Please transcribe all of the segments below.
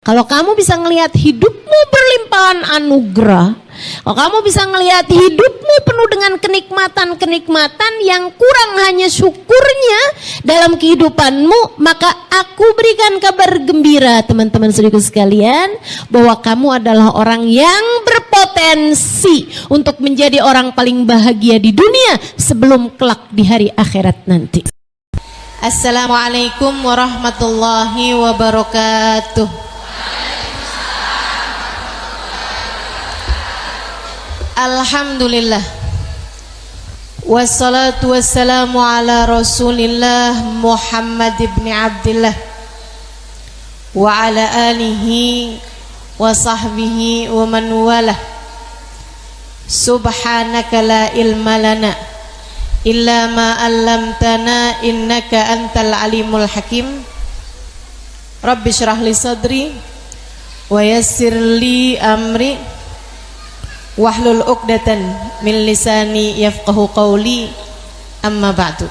Kalau kamu bisa ngelihat hidupmu berlimpahan anugerah, kalau kamu bisa ngelihat hidupmu penuh dengan kenikmatan-kenikmatan yang kurang hanya syukurnya dalam kehidupanmu, maka aku berikan kabar gembira teman-teman saudaraku sekalian, bahwa kamu adalah orang yang berpotensi untuk menjadi orang paling bahagia di dunia sebelum kelak di hari akhirat nanti. Assalamualaikum warahmatullahi wabarakatuh. Alhamdulillah, wassalatu wassalamu ala rasulillah Muhammad ibn Abdillah wa ala alihi wa sahbihi wa man walah. Subhanaka la ilma lana illa ma 'allamtana innaka antal alimul hakim. Rabbi shrah li sadri wa yassir li amri wahlul 'uqdatan min lisani yafqahu qawli, amma ba'du.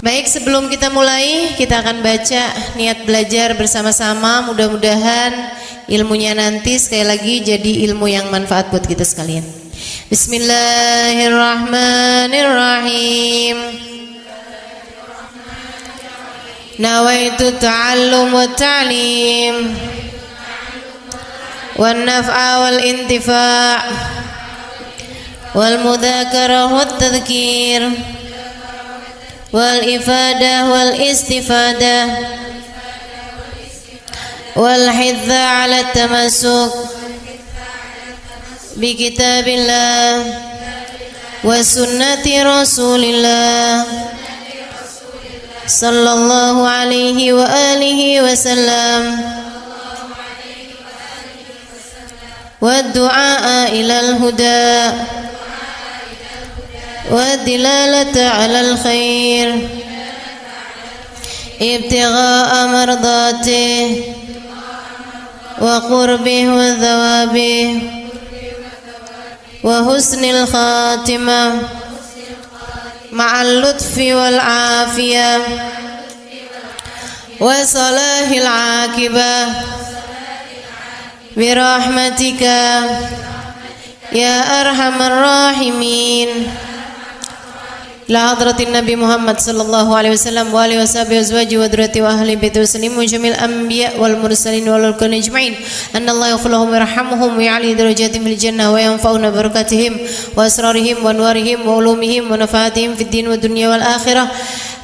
Baik, sebelum kita mulai, kita akan baca niat belajar bersama-sama. Mudah-mudahan ilmunya nanti sekali lagi jadi ilmu yang manfaat buat kita sekalian. Bismillahirrahmanirrahim. Nawaitu ta'allum wa ta'lim wan naf'a wal intifa' wal mudzakarah wat tadhkir wal ifadah wal istifadah wal hidza 'ala tamassuk bi kitabillah wa sunnati rasulillah sallallahu alaihi wa alihi wasallam والدعاء إلى الهدى والدلالة على الخير ابتغاء مرضاته وقربه وثوابه وحسن الخاتمة مع اللطف والعافية وصلاح العاقبة birahmatika ya arhamar rahimin. La hadratin Nabi Muhammad sallallahu alaihi wasallam wa alihi washabihi azwaji wa dzurriyyati wa ahli baiti wasallim wa jamil anbiya wal mursalin wal kulli ajma'in. Anna Allah yaghfir lahum wa yarhamhum wa ya'li darajatihim fil jannah wa yanfa'una barakatihim wa asrarihim wa anwarihim wa ulumihim wa nafaatihim fid din wa dunya wal akhirah.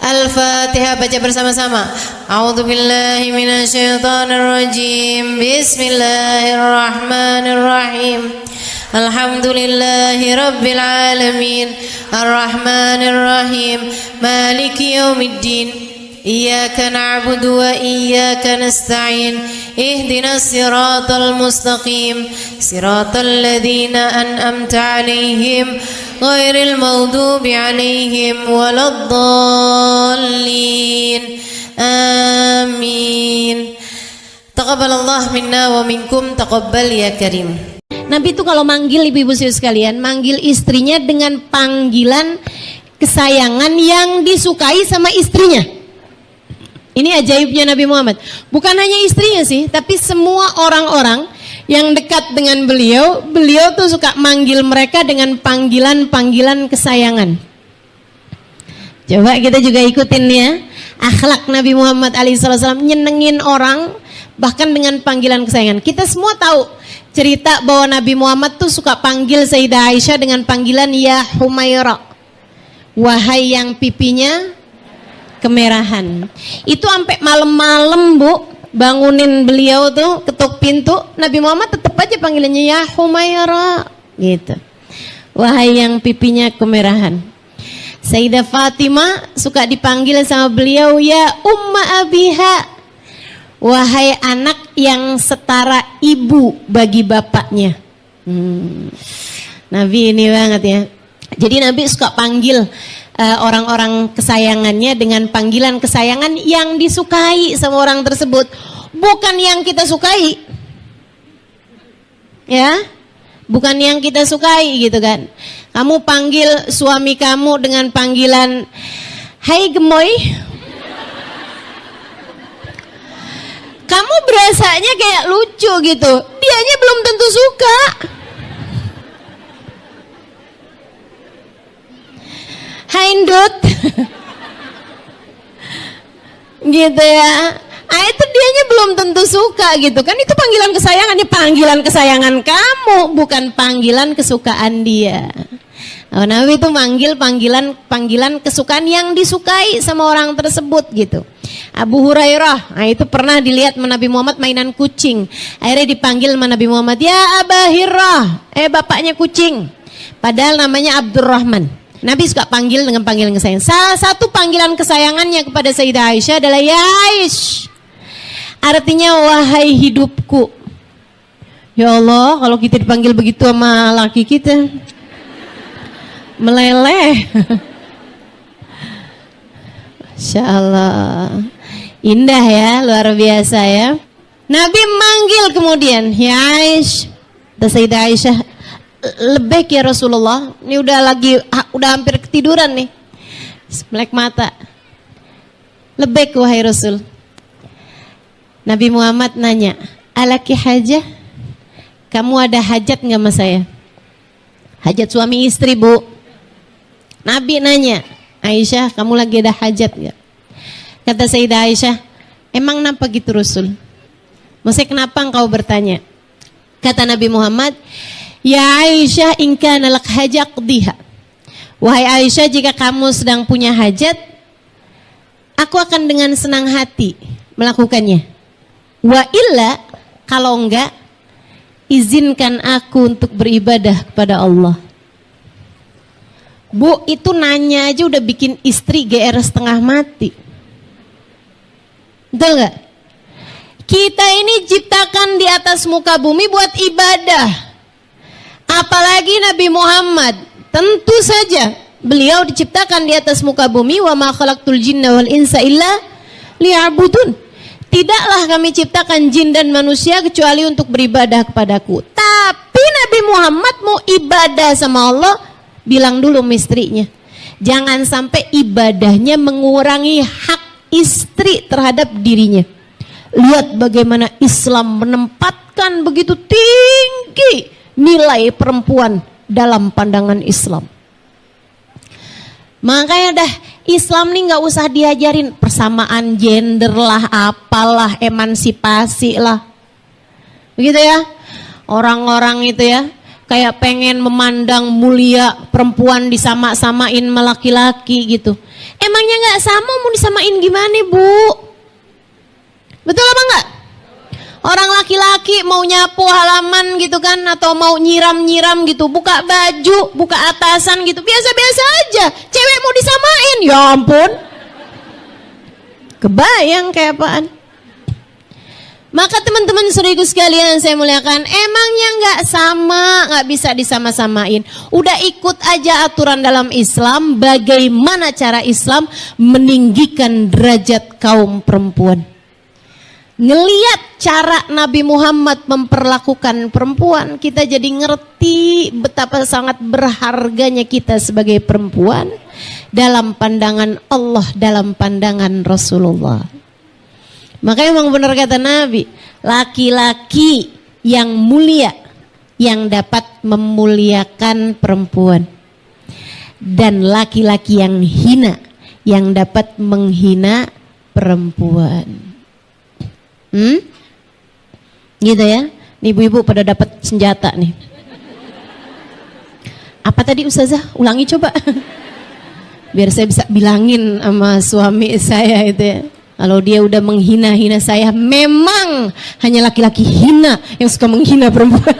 Al-Fatihah, baca bersama-sama. A'udzu billahi minasyaitonir rajim. Bismillahirrahmanirrahim. Alhamdulillahi rabbil alamin. Arrahmanir rahim. Maliki yaumiddin. Iyyaka na'budu wa iyyaka nasta'in. Ihdinas siratal mustaqim. Siratal ladzina an'amta 'alaihim ghairil maghdubi 'alaihim waladdallin. Amin. Taqabbalallah minna wa minkum, taqabbal ya karim. Nabi itu kalau manggil ibu-ibu sekalian, manggil istrinya dengan panggilan kesayangan yang disukai sama istrinya. Ini ajaibnya Nabi Muhammad. Bukan hanya istrinya sih, tapi semua orang-orang yang dekat dengan beliau, beliau tuh suka manggil mereka dengan panggilan-panggilan kesayangan. Coba kita juga ikutin ya, akhlak Nabi Muhammad SAW, nyenengin orang bahkan dengan panggilan kesayangan. Kita semua tahu cerita bahwa Nabi Muhammad tuh suka panggil Sayyidah Aisyah dengan panggilan ya Humaira, wahai yang pipinya kemerahan. Itu sampai malam-malam Bu, bangunin beliau tuh, ketuk pintu, Nabi Muhammad tetap aja panggilannya ya Humaira gitu, wahai yang pipinya kemerahan. Sayyidah Fatimah suka dipanggil sama beliau ya Umma Abiha, wahai anak yang setara ibu bagi bapaknya. Nabi ini banget ya. Jadi Nabi suka panggil orang-orang kesayangannya dengan panggilan kesayangan yang disukai sama orang tersebut, bukan yang kita sukai ya, bukan yang kita sukai gitu kan. Kamu panggil suami kamu dengan panggilan hai gemoy, Kamu berasanya kayak lucu gitu, dianya belum tentu suka. Hai Ndut. Gitu ya. Ah, itu dianya belum tentu suka gitu kan, itu panggilan kesayangannya, panggilan kesayangan kamu, bukan panggilan kesukaan dia. Oh, Nabi itu manggil panggilan kesukaan yang disukai sama orang tersebut gitu. Abu Hurairah, nah itu pernah dilihat Nabi Muhammad mainan kucing. Akhirnya dipanggil Nabi Muhammad, ya Aba Hirrah, bapaknya kucing. Padahal namanya Abdurrahman. Nabi suka panggil dengan panggilan kesayangan. Salah satu panggilan kesayangannya kepada Sayyidah Aisyah adalah ya Aish. Artinya wahai hidupku. Ya Allah, kalau kita dipanggil begitu sama laki kita, meleleh. Masya Allah, indah ya, luar biasa ya. Nabi manggil kemudian, ya Aish. Sayyidah Aisyah, lebih ya Rasulullah, ini udah hampir ketiduran nih, melek mata. Lebih wahai Rasul. Nabi Muhammad nanya, alaki hajah? Kamu ada hajat nggak sama saya? Hajat suami istri, Bu. Nabi nanya, Aisyah, kamu lagi ada hajat nggak? Kata Sayyidah Aisyah, emang kenapa gitu Rasul? Maksudnya kenapa engkau bertanya? Kata Nabi Muhammad, ya Aisyah, in kana lak hajat qdiha. Wahai Aisyah, jika kamu sedang punya hajat, aku akan dengan senang hati melakukannya. Wa illa, kalau enggak, izinkan aku untuk beribadah kepada Allah. Bu, itu nanya aja udah bikin istri GR setengah mati. Betul enggak? Kita ini ciptakan di atas muka bumi buat ibadah. Apalagi Nabi Muhammad, tentu saja beliau diciptakan di atas muka bumi, wa ma khalaqtul jinna wal insa illa liya'budun. Tidaklah kami ciptakan jin dan manusia kecuali untuk beribadah kepadaku. Tapi Nabi Muhammad mau ibadah sama Allah, bilang dulu istrinya, jangan sampai ibadahnya mengurangi hak istri terhadap dirinya. Lihat bagaimana Islam menempatkan begitu tinggi nilai perempuan dalam pandangan Islam. Makanya dah Islam nih nggak usah diajarin persamaan gender lah, apalah, emansipasi lah, begitu ya. Orang-orang itu ya kayak pengen memandang mulia perempuan disama-samain sama laki-laki gitu. Emangnya nggak sama, mau disamain gimana Bu? Betul apa enggak? Orang laki-laki mau nyapu halaman gitu kan, atau mau nyiram-nyiram gitu, buka baju, buka atasan gitu, biasa-biasa aja. Cewek mau disamain, ya ampun. Kebayang kayak apaan? Maka teman-teman saudaraku sekalian saya muliakan, emangnya nggak sama, nggak bisa disama-samain. Udah ikut aja aturan dalam Islam, bagaimana cara Islam meninggikan derajat kaum perempuan. Ngeliat cara Nabi Muhammad memperlakukan perempuan, kita jadi ngerti betapa sangat berharganya kita sebagai perempuan dalam pandangan Allah, dalam pandangan Rasulullah. Makanya memang benar kata Nabi, laki-laki yang mulia yang dapat memuliakan perempuan, dan laki-laki yang hina yang dapat menghina perempuan. Gitu ya. Nih ibu-ibu pada dapat senjata nih. Apa tadi Ustazah? Ulangi coba. Biar saya bisa bilangin sama suami saya itu ya. Kalau dia udah menghina-hina saya, memang hanya laki-laki hina yang suka menghina perempuan.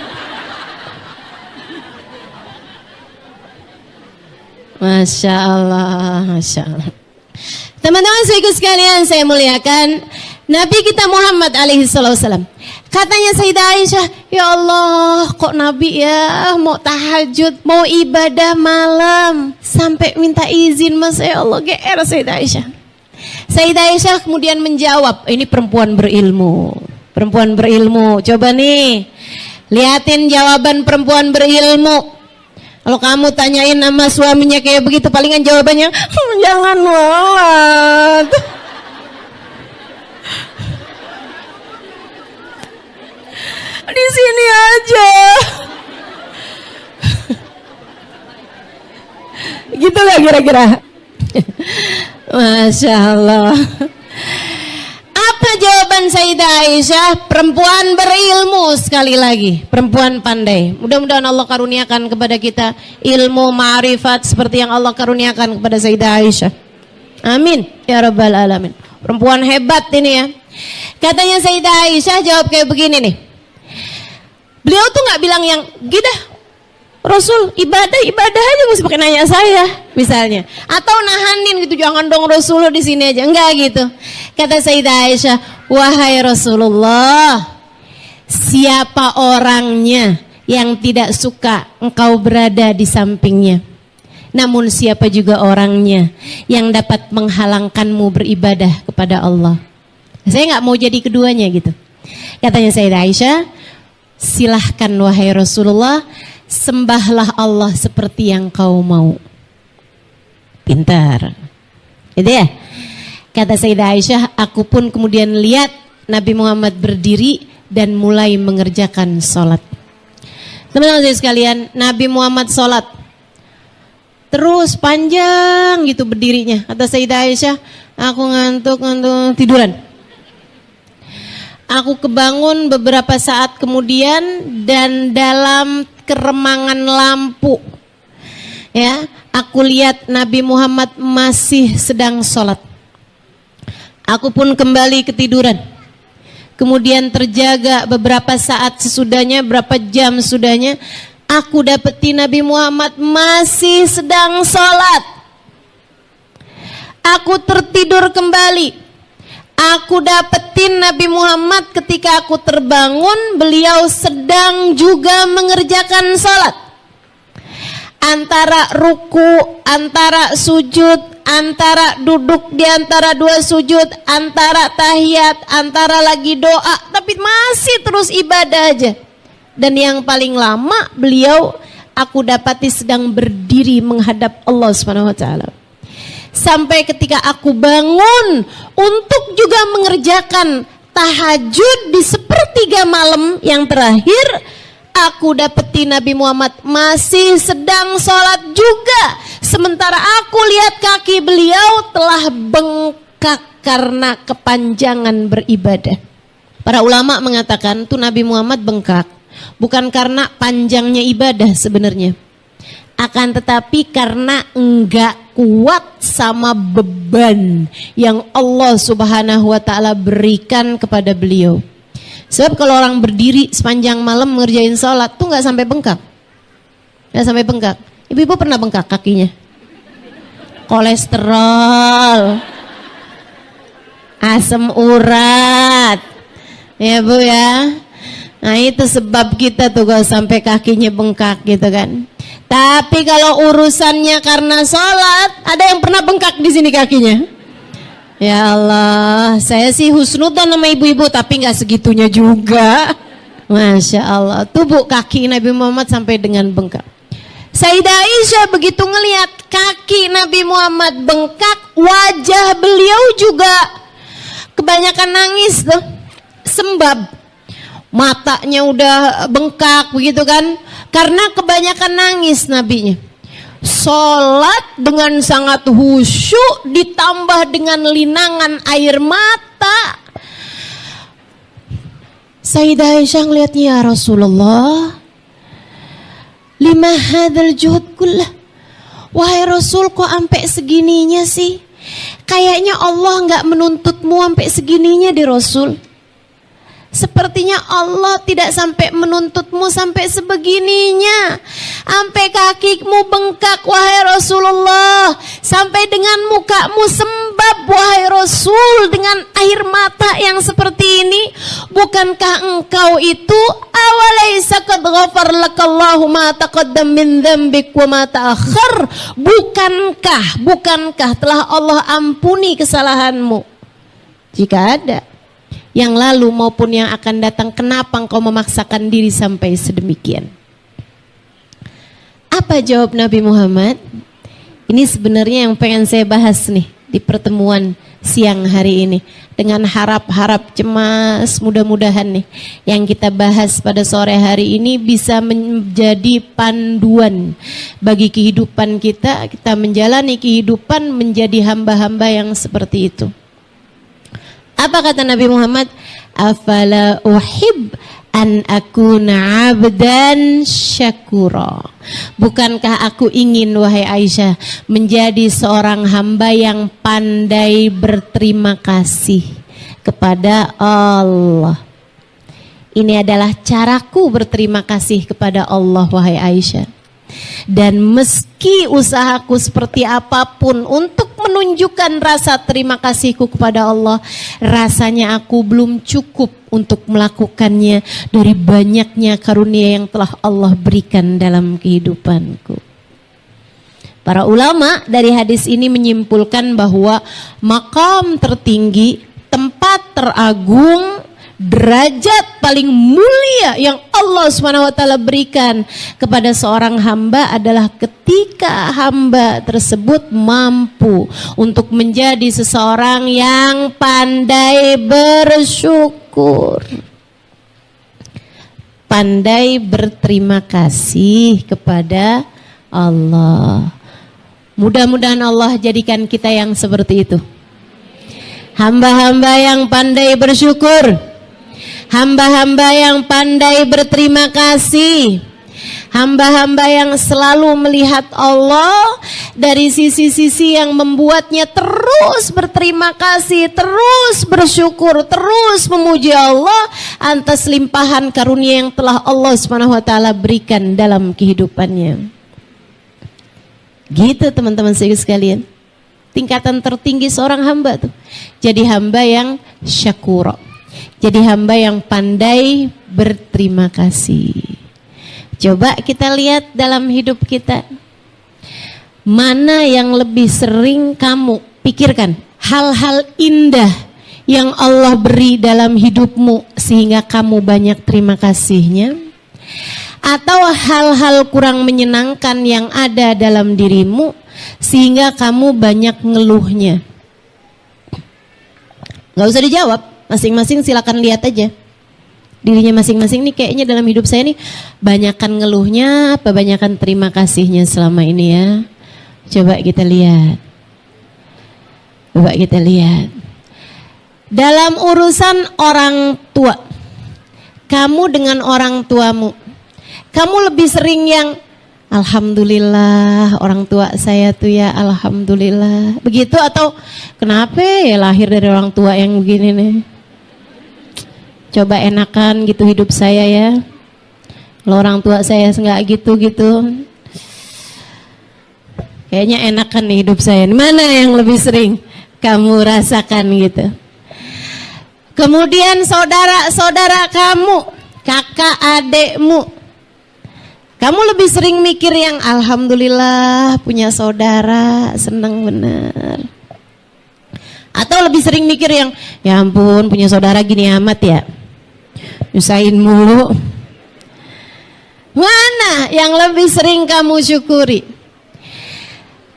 Masya Allah, Masya Allah. Teman-teman saudaraku sekalian saya muliakan, Nabi kita Muhammad alaihi salam. Katanya Sayyidah Aisyah, ya Allah, kok Nabi ya mau tahajud, mau ibadah malam sampai minta izin, Mas, ya Allah, GR Sayyidah Aisyah. Sayyidah Aisyah kemudian menjawab, ini perempuan berilmu. Perempuan berilmu. Coba nih, liatin jawaban perempuan berilmu. Kalau kamu tanyain sama suaminya kayak begitu, palingan jawabannya, jangan walat. Di sini aja. Gitu gak kira-kira? Masya Allah. Apa jawaban Sayyidah Aisyah? Perempuan berilmu, sekali lagi, perempuan pandai. Mudah-mudahan Allah karuniakan kepada kita ilmu ma'rifat seperti yang Allah karuniakan kepada Sayyidah Aisyah. Amin ya rabbal alamin. Perempuan hebat ini ya. Katanya Sayyidah Aisyah jawab kayak begini nih. Beliau tuh nggak bilang yang gidah Rasul ibadah aja mesti pakai nanya saya misalnya, atau nahanin gitu, jangan dong Rasul di sini aja, enggak gitu. Kata Sayyidah Aisyah, wahai Rasulullah, siapa orangnya yang tidak suka engkau berada di sampingnya? Namun siapa juga orangnya yang dapat menghalangkanmu beribadah kepada Allah? Saya nggak mau jadi keduanya gitu. Katanya Sayyidah Aisyah, silahkan wahai Rasulullah, sembahlah Allah seperti yang kau mau. Pintar. Gitu ya. Kata Sayyidah Aisyah, aku pun kemudian lihat Nabi Muhammad berdiri dan mulai mengerjakan sholat. Teman-teman saya sekalian, Nabi Muhammad sholat terus panjang gitu berdirinya. Kata Sayyidah Aisyah, aku ngantuk tiduran. Aku kebangun beberapa saat kemudian dan dalam keremangan lampu, ya, aku lihat Nabi Muhammad masih sedang sholat. Aku pun kembali ketiduran. Kemudian terjaga beberapa saat sesudahnya, berapa jam sudahnya, aku dapati Nabi Muhammad masih sedang sholat. Aku tertidur kembali. Aku dapetin Nabi Muhammad ketika aku terbangun, beliau sedang juga mengerjakan sholat. Antara ruku, antara sujud, antara duduk di antara dua sujud, antara tahiyat, antara lagi doa, tapi masih terus ibadah aja. Dan yang paling lama beliau aku dapati sedang berdiri menghadap Allah Subhanahu wa taala. Sampai ketika aku bangun untuk juga mengerjakan tahajud di sepertiga malam yang terakhir, aku dapeti Nabi Muhammad masih sedang sholat juga. Sementara aku lihat kaki beliau telah bengkak karena kepanjangan beribadah. Para ulama mengatakan tuh Nabi Muhammad bengkak bukan karena panjangnya ibadah sebenarnya, akan tetapi karena enggak kuat sama beban yang Allah Subhanahu wa taala berikan kepada beliau. Sebab kalau orang berdiri sepanjang malam ngerjain sholat tuh nggak sampai bengkak. Nggak sampai bengkak. Ibu-ibu pernah bengkak kakinya? Kolesterol, asam urat, ya Bu ya. Nah itu sebab kita tuh kalau sampai kakinya bengkak gitu kan. Tapi kalau urusannya karena sholat, ada yang pernah bengkak di sini kakinya? Ya Allah, saya sih husnudzon sama ibu-ibu, tapi nggak segitunya juga. Masya Allah, tubuh kaki Nabi Muhammad sampai dengan bengkak. Sayyidah Aisyah begitu ngelihat kaki Nabi Muhammad bengkak, wajah beliau juga kebanyakan nangis tuh, sembab. Matanya udah bengkak begitu kan, karena kebanyakan nangis nabinya. Sholat dengan sangat khusyuk ditambah dengan linangan air mata. Sayyidah Aisyah ngeliatnya, ya Rasulullah, lima hadzal juhud kullah, wahai Rasul kok sampai segininya sih? Kayaknya Allah nggak menuntutmu sampai segininya di Rasul. Sepertinya Allah tidak sampai menuntutmu sampai sebegininya, sampai kakimu bengkak wahai Rasulullah, sampai dengan mukamu sembab wahai Rasul dengan air mata yang seperti ini. Bukankah engkau itu awalaisa qad ghafar lakallahu ma taqaddam min dzambik wa ma ta'akhkhar? Bukankah telah Allah ampuni kesalahanmu jika ada yang lalu maupun yang akan datang? Kenapa engkau memaksakan diri sampai sedemikian? Apa jawab Nabi Muhammad? Ini sebenarnya yang pengen saya bahas nih di pertemuan siang hari ini. Dengan harap-harap cemas, mudah-mudahan nih yang kita bahas pada sore hari ini bisa menjadi panduan bagi kehidupan kita. Kita menjalani kehidupan menjadi hamba-hamba yang seperti itu. Apa kata Nabi Muhammad? Afala uhib an akuna abdan syakura. Bukankah aku ingin, wahai Aisyah, menjadi seorang hamba yang pandai berterima kasih kepada Allah. Ini adalah caraku berterima kasih kepada Allah, wahai Aisyah. Dan meski usahaku seperti apapun untuk menunjukkan rasa terima kasihku kepada Allah, rasanya aku belum cukup untuk melakukannya dari banyaknya karunia yang telah Allah berikan dalam kehidupanku. Para ulama dari hadis ini menyimpulkan bahwa makam tertinggi, tempat teragung, derajat paling mulia yang Allah SWT berikan kepada seorang hamba adalah ketika hamba tersebut mampu untuk menjadi seseorang yang pandai bersyukur, pandai berterima kasih kepada Allah. Mudah-mudahan Allah jadikan kita yang seperti itu, hamba-hamba yang pandai bersyukur, hamba-hamba yang pandai berterima kasih, hamba-hamba yang selalu melihat Allah dari sisi-sisi yang membuatnya terus berterima kasih, terus bersyukur, terus memuji Allah atas limpahan karunia yang telah Allah SWT berikan dalam kehidupannya. Gitu teman-teman sekalian, tingkatan tertinggi seorang hamba tuh jadi hamba yang syakura. Jadi hamba yang pandai berterima kasih. Coba kita lihat dalam hidup kita, mana yang lebih sering kamu pikirkan hal-hal indah yang Allah beri dalam hidupmu sehingga kamu banyak terima kasihnya, atau hal-hal kurang menyenangkan yang ada dalam dirimu sehingga kamu banyak ngeluhnya? Gak usah dijawab, masing-masing silakan lihat aja dirinya masing-masing nih, kayaknya dalam hidup saya nih banyakan ngeluhnya apa banyakan terima kasihnya selama ini ya. Coba kita lihat. Coba kita lihat. Dalam urusan orang tua, kamu dengan orang tuamu, kamu lebih sering yang alhamdulillah orang tua saya tuh ya alhamdulillah begitu, atau kenapa ya lahir dari orang tua yang begini nih, coba enakan gitu hidup saya ya, kalau orang tua saya nggak gitu-gitu kayaknya enakan nih hidup saya. Mana yang lebih sering kamu rasakan gitu? Kemudian saudara-saudara kamu, kakak adekmu, kamu lebih sering mikir yang alhamdulillah punya saudara, senang bener, atau lebih sering mikir yang ya ampun punya saudara gini amat ya, nyusahin mulu? Mana yang lebih sering kamu syukuri?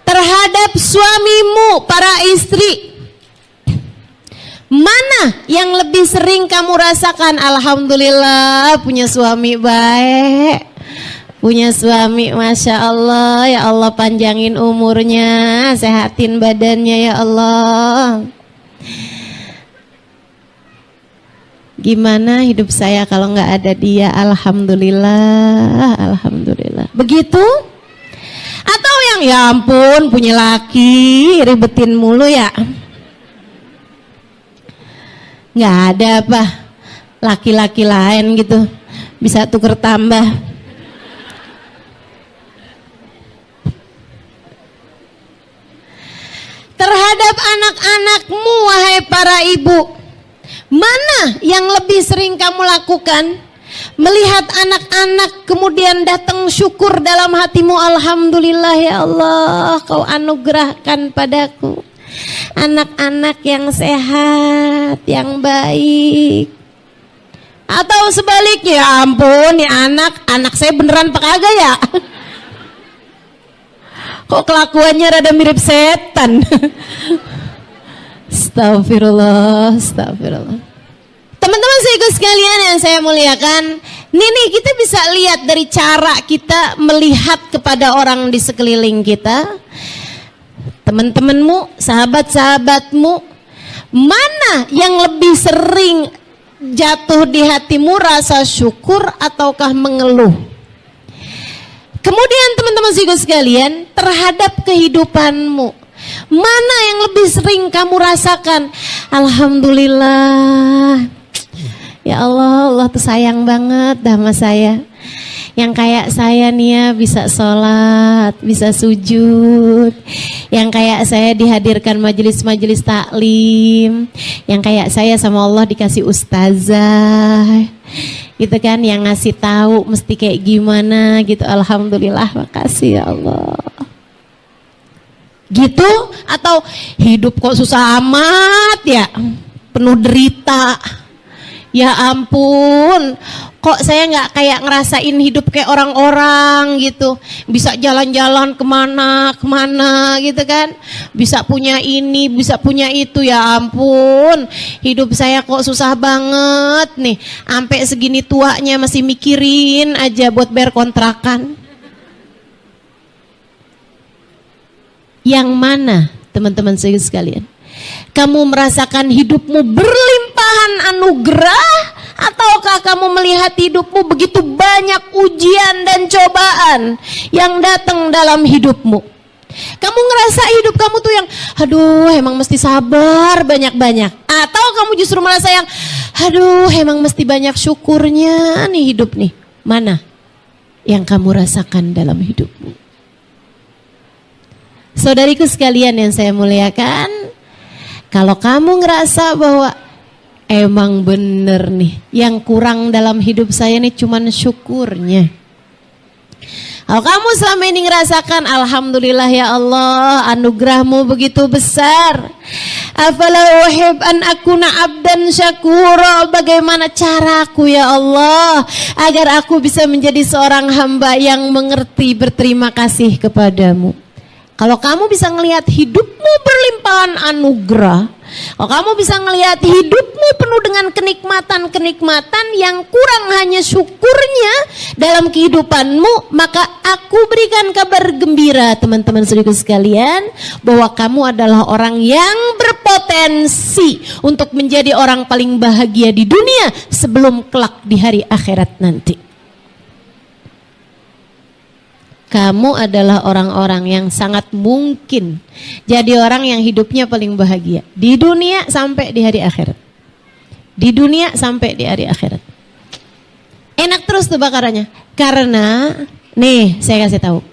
Terhadap suamimu, para istri, mana yang lebih sering kamu rasakan alhamdulillah punya suami baik, punya suami Masya Allah, ya Allah panjangin umurnya, sehatin badannya ya Allah. Gimana hidup saya kalau nggak ada dia? Alhamdulillah, alhamdulillah. Begitu? Atau yang ya ampun punya laki ribetin mulu ya, nggak ada apa laki-laki lain gitu bisa tuker tambah. Terhadap anak-anakmu, wahai para ibu, mana yang lebih sering kamu lakukan? Melihat anak-anak kemudian datang syukur dalam hatimu, alhamdulillah ya Allah kau anugerahkan padaku anak-anak yang sehat, yang baik. Atau sebaliknya, ya ampun ya anak saya beneran apa kagak ya? Kok kelakuannya rada mirip setan? Astagfirullah, astagfirullah. Teman-teman saya sekalian yang saya muliakan, nih kita bisa lihat dari cara kita melihat kepada orang di sekeliling kita. Teman-temanmu, sahabat-sahabatmu, mana yang lebih sering jatuh di hatimu rasa syukur ataukah mengeluh? Kemudian teman-teman sekalian, terhadap kehidupanmu, mana yang lebih sering kamu rasakan? Alhamdulillah, ya Allah, Allah tuh sayang banget sama saya. Yang kayak saya nih ya bisa sholat, bisa sujud. Yang kayak saya dihadirkan majelis-majelis taklim. Yang kayak saya sama Allah dikasih ustazah. Gitu kan, yang ngasih tahu mesti kayak gimana gitu. Alhamdulillah, makasih ya Allah. Gitu, atau hidup kok susah amat ya, penuh derita. Ya ampun, kok saya nggak kayak ngerasain hidup kayak orang-orang gitu. Bisa jalan-jalan kemana gitu kan. Bisa punya ini, bisa punya itu, ya ampun. Hidup saya kok susah banget nih. Sampai segini tuanya masih mikirin aja buat bayar kontrakan. Yang mana teman-teman sekalian? Kamu merasakan hidupmu berlimpahan anugerah, ataukah kamu melihat hidupmu begitu banyak ujian dan cobaan yang datang dalam hidupmu? Kamu ngerasa hidup kamu tuh yang aduh emang mesti sabar banyak-banyak, atau kamu justru merasa yang aduh emang mesti banyak syukurnya nih hidup nih? Mana yang kamu rasakan dalam hidupmu? Saudariku sekalian yang saya muliakan, kalau kamu ngerasa bahwa emang bener nih, yang kurang dalam hidup saya nih cuman syukurnya. Kalau kamu selama ini ngerasakan alhamdulillah ya Allah, anugerahmu begitu besar. Afala uhib an akuna abdan syakura, bagaimana caraku ya Allah agar aku bisa menjadi seorang hamba yang mengerti berterima kasih kepadamu. Kalau kamu bisa ngelihat hidupmu berlimpahan anugerah, kalau kamu bisa ngelihat hidupmu penuh dengan kenikmatan-kenikmatan yang kurang hanya syukurnya dalam kehidupanmu, maka aku berikan kabar gembira teman-teman saudaraku sekalian, bahwa kamu adalah orang yang berpotensi untuk menjadi orang paling bahagia di dunia sebelum kelak di hari akhirat nanti. Kamu adalah orang-orang yang sangat mungkin jadi orang yang hidupnya paling bahagia di dunia sampai di hari akhirat. Di dunia sampai di hari akhirat. Enak terus tuh bakarannya. Karena nih saya kasih tahu,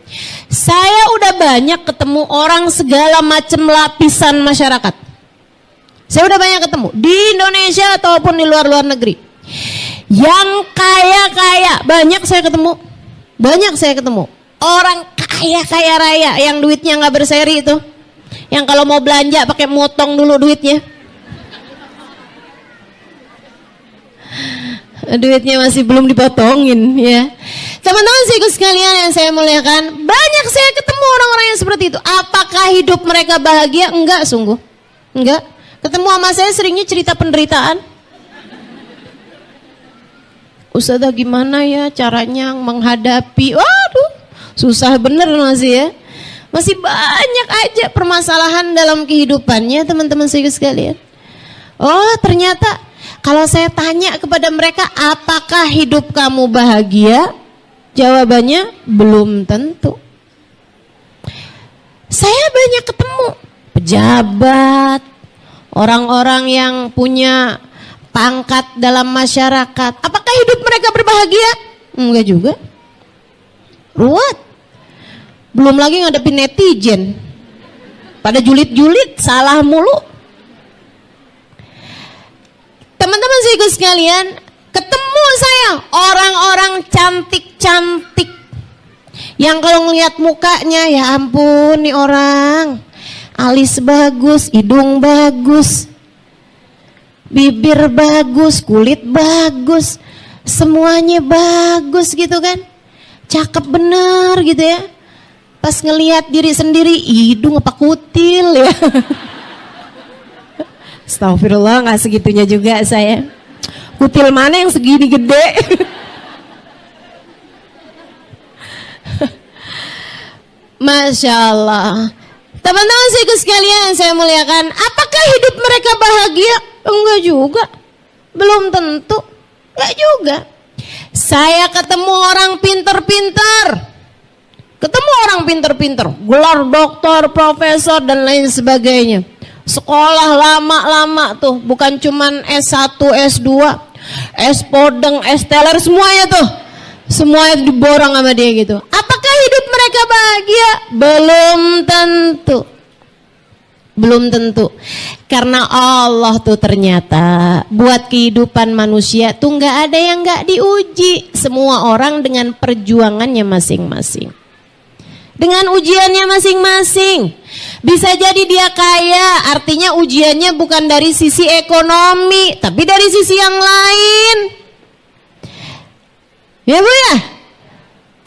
saya udah banyak ketemu orang segala macam lapisan masyarakat. Saya udah banyak ketemu di Indonesia ataupun di luar negeri. Yang kaya-kaya banyak saya ketemu. Banyak saya ketemu. Orang kaya raya yang duitnya nggak berseri itu, yang kalau mau belanja pakai motong dulu duitnya, duitnya masih belum dipotongin ya. Teman-teman sekalian yang saya muliakan, banyak saya ketemu orang-orang yang seperti itu. Apakah hidup mereka bahagia? Enggak, sungguh enggak. Ketemu sama saya seringnya cerita penderitaan. Ustazah gimana ya caranya menghadapi, waduh susah bener masih ya. Masih banyak aja permasalahan dalam kehidupannya teman-teman sekalian. Oh ternyata kalau saya tanya kepada mereka, apakah hidup kamu bahagia? Jawabannya belum tentu. Saya banyak ketemu pejabat, orang-orang yang punya pangkat dalam masyarakat. Apakah hidup mereka berbahagia? Enggak juga. Ruwet. Belum lagi ngadepin netizen, pada julid-julid, salah mulu. Teman-teman sekalian, ketemu saya orang-orang cantik-cantik yang kalau ngelihat mukanya ya ampun nih orang, alis bagus, hidung bagus, bibir bagus, kulit bagus, semuanya bagus gitu kan, cakep bener gitu ya. Pas ngelihat diri sendiri, hidung apa kutil ya. Astagfirullah, nggak segitunya juga saya. Kutil mana yang segini gede? Masya Allah. Teman-teman sekalian saya muliakan, apakah hidup mereka bahagia? Enggak juga. Belum tentu. Enggak juga. Saya ketemu orang pinter-pinter. Gelar doktor, profesor dan lain sebagainya. Sekolah lama-lama tuh, bukan cuman S1, S2, S podeng, S teler, semuanya tuh. Semuanya diborong sama dia gitu. Apakah hidup mereka bahagia? Belum tentu. Belum tentu. Karena Allah tuh ternyata buat kehidupan manusia tuh nggak ada yang nggak diuji. Semua orang dengan perjuangannya masing-masing. Dengan ujiannya masing-masing. Bisa jadi dia kaya, artinya ujiannya bukan dari sisi ekonomi, tapi dari sisi yang lain. Ya Bu ya?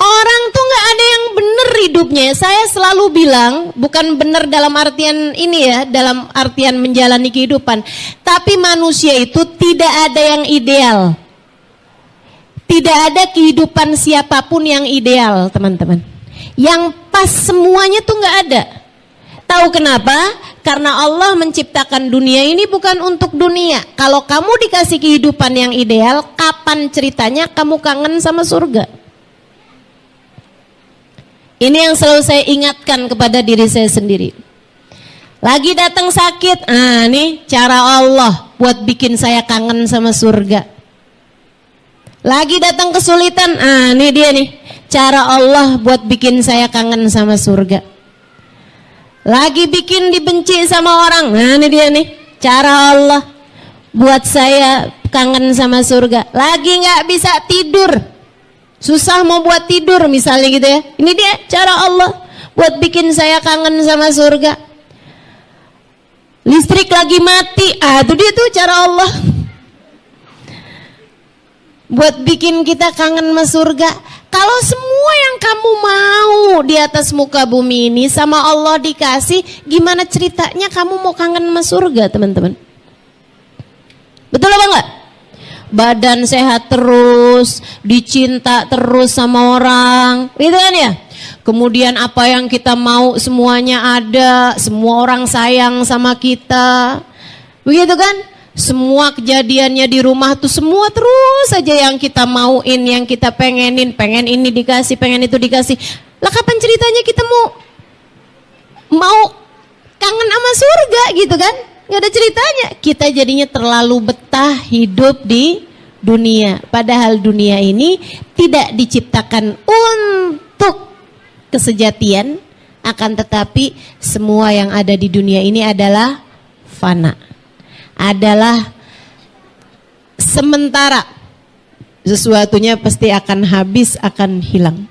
Orang tuh nggak ada yang benar hidupnya. Saya selalu bilang, bukan benar dalam artian ini ya, dalam artian menjalani kehidupan. Tapi manusia itu tidak ada yang ideal. Tidak ada kehidupan siapapun yang ideal, teman-teman. Yang pas semuanya tuh nggak ada. Tahu kenapa? Karena Allah menciptakan dunia ini bukan untuk dunia. Kalau kamu dikasih kehidupan yang ideal, kapan ceritanya kamu kangen sama surga? Ini yang selalu saya ingatkan kepada diri saya sendiri. Lagi datang sakit, nih cara Allah buat bikin saya kangen sama surga. Lagi datang kesulitan, nih dia nih, cara Allah buat bikin saya kangen sama surga. Lagi bikin dibenci sama orang, ini dia nih, cara Allah buat saya kangen sama surga. Lagi nggak bisa tidur, susah mau buat tidur misalnya gitu ya. Ini dia cara Allah buat bikin saya kangen sama surga. Listrik lagi mati, itu dia tuh cara Allah buat bikin kita kangen sama surga. Kalau semua yang kamu mau di atas muka bumi ini sama Allah dikasih, gimana ceritanya kamu mau kangen sama surga, teman-teman? Betul apa enggak? Badan sehat terus, dicinta terus sama orang, gitu kan ya? Kemudian apa yang kita mau semuanya ada, semua orang sayang sama kita, begitu kan? Semua kejadiannya di rumah tuh semua terus saja yang kita mauin, yang kita pengenin, pengen ini dikasih, pengen itu dikasih. Lah kapan ceritanya kita mau kangen sama surga gitu kan? Gak ada ceritanya. Kita jadinya terlalu betah hidup di dunia. Padahal dunia ini tidak diciptakan untuk kesejatian, akan tetapi semua yang ada di dunia ini adalah fana, adalah sementara. Sesuatunya pasti akan habis, akan hilang.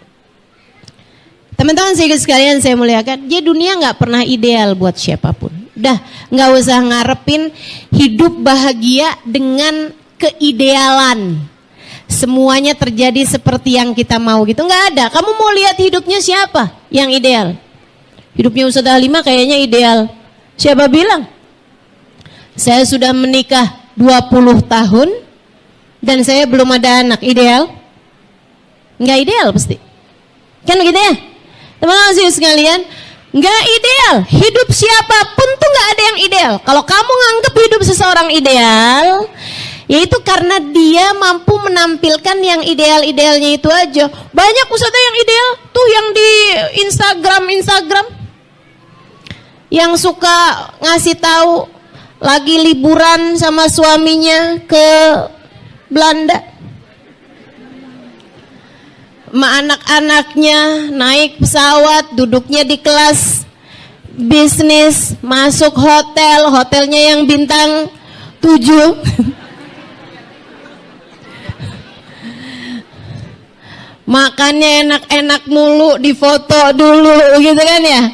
Teman-teman sekalian saya muliakan, jadi dunia nggak pernah ideal buat siapapun. Udah nggak usah ngarepin hidup bahagia dengan keidealan. Semuanya terjadi seperti yang kita mau gitu, nggak ada. Kamu mau lihat hidupnya siapa yang ideal? Hidupnya Ustadz Halimah kayaknya ideal. Siapa bilang? Saya sudah menikah 20 tahun dan saya belum ada anak. Ideal? Nggak ideal pasti. Kan gitu ya? Teman-teman sekalian, nggak ideal. Hidup siapapun tuh nggak ada yang ideal. Kalau kamu nganggap hidup seseorang ideal, yaitu karena dia mampu menampilkan yang ideal-idealnya itu aja. Banyak ustadzah yang ideal tuh yang di Instagram yang suka ngasih tahu lagi liburan sama suaminya ke Belanda, sama anak-anaknya naik pesawat, duduknya di kelas bisnis, masuk hotel, hotelnya yang bintang 7. Makannya enak-enak mulu, difoto dulu gitu kan ya.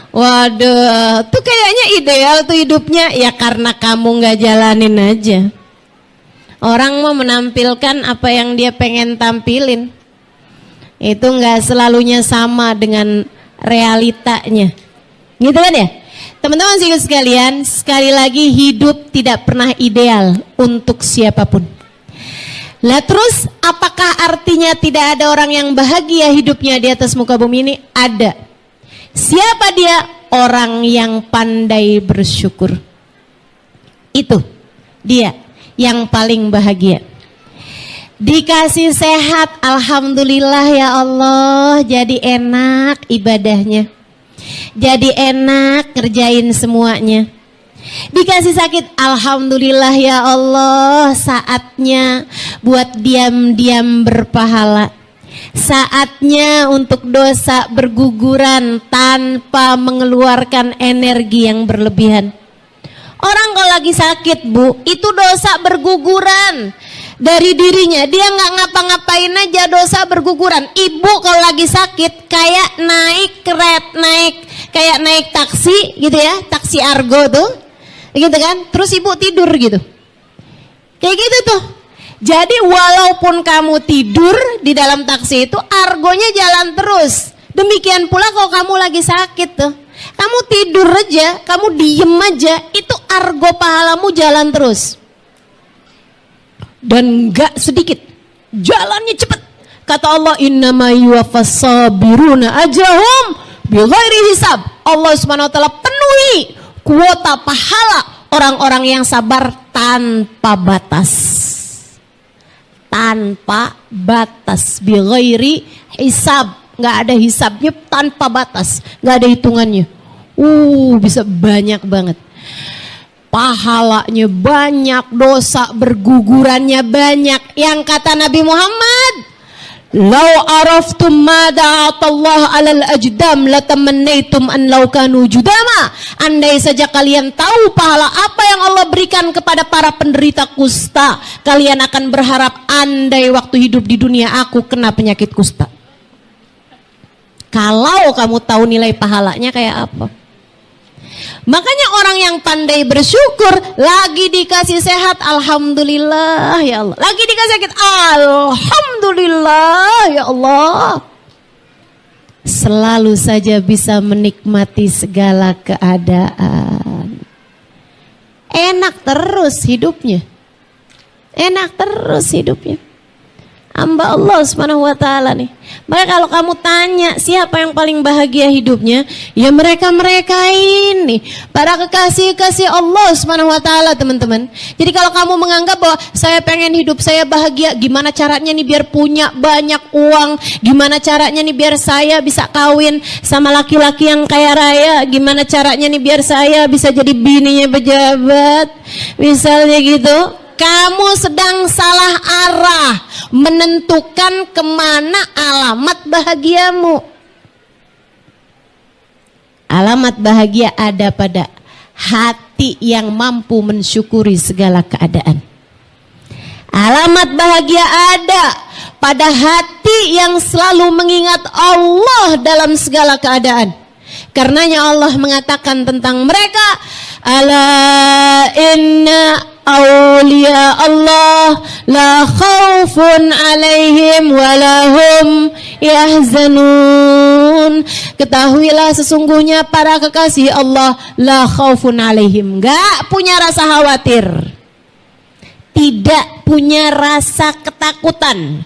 Waduh, tuh kayaknya ideal tuh hidupnya. Ya karena kamu gak jalanin aja. Orang mau menampilkan apa yang dia pengen tampilin, itu gak selalunya sama dengan realitanya, gitu kan ya. Teman-teman sekalian, sekali lagi hidup tidak pernah ideal untuk siapapun. Lah terus apakah artinya tidak ada orang yang bahagia hidupnya di atas muka bumi ini? Ada. Siapa dia? Orang yang pandai bersyukur. Itu dia yang paling bahagia. Dikasih sehat, alhamdulillah ya Allah, jadi enak ibadahnya. Jadi enak kerjain semuanya. Dikasih sakit, alhamdulillah ya Allah, saatnya buat diam-diam berpahala. Saatnya untuk dosa berguguran tanpa mengeluarkan energi yang berlebihan. Orang kalau lagi sakit, Bu, itu dosa berguguran dari dirinya. Dia nggak ngapa-ngapain aja, dosa berguguran. Ibu kalau lagi sakit kayak naik taksi gitu ya, taksi argo tuh, gitu kan? Terus ibu tidur gitu, kayak gitu tuh. Jadi walaupun kamu tidur di dalam taksi itu, argonya jalan terus. Demikian pula kalau kamu lagi sakit tuh, kamu tidur aja, kamu diem aja, itu argo pahalamu jalan terus. Dan gak sedikit, jalannya cepet. Kata Allah, innama yuwaffas sabiruna ajrahum bighairi hisab. Allah SWT penuhi kuota pahala orang-orang yang sabar tanpa batas. Tanpa batas, bighairi hisab. Gak ada hisabnya, tanpa batas, gak ada hitungannya. Bisa banyak banget. Pahalanya banyak, dosa bergugurannya banyak. Yang kata Nabi Muhammad, "Lau araftum ma da'atallah 'alal ajdam latamannaitum an law kanu judama." Andai saja kalian tahu pahala apa yang Allah berikan kepada para penderita kusta, kalian akan berharap andai waktu hidup di dunia aku kena penyakit kusta. Kalau kamu tahu nilai pahalanya kayak apa. Makanya orang yang pandai bersyukur, lagi dikasih sehat, alhamdulillah ya Allah. Lagi dikasih sakit, alhamdulillah ya Allah. Selalu saja bisa menikmati segala keadaan. Enak terus hidupnya. Enak terus hidupnya. Hamba Allah SWT nih. Maka kalau kamu tanya siapa yang paling bahagia hidupnya, ya mereka-mereka ini, para kekasih-kasih Allah SWT, teman-teman. Jadi kalau kamu menganggap bahwa saya pengen hidup saya bahagia, gimana caranya nih biar punya banyak uang, gimana caranya nih biar saya bisa kawin sama laki-laki yang kaya raya, gimana caranya nih biar saya bisa jadi bininya pejabat, misalnya gitu. Kamu sedang salah arah menentukan kemana alamat bahagiamu. Alamat bahagia ada pada hati yang mampu mensyukuri segala keadaan. Alamat bahagia ada pada hati yang selalu mengingat Allah dalam segala keadaan. Karenanya Allah mengatakan tentang mereka, ala inna awliya Allah la khaufun alaihim walahum yahzanun. Ketahuilah sesungguhnya para kekasih Allah la khaufun alaihim, gak punya rasa khawatir, tidak punya rasa ketakutan,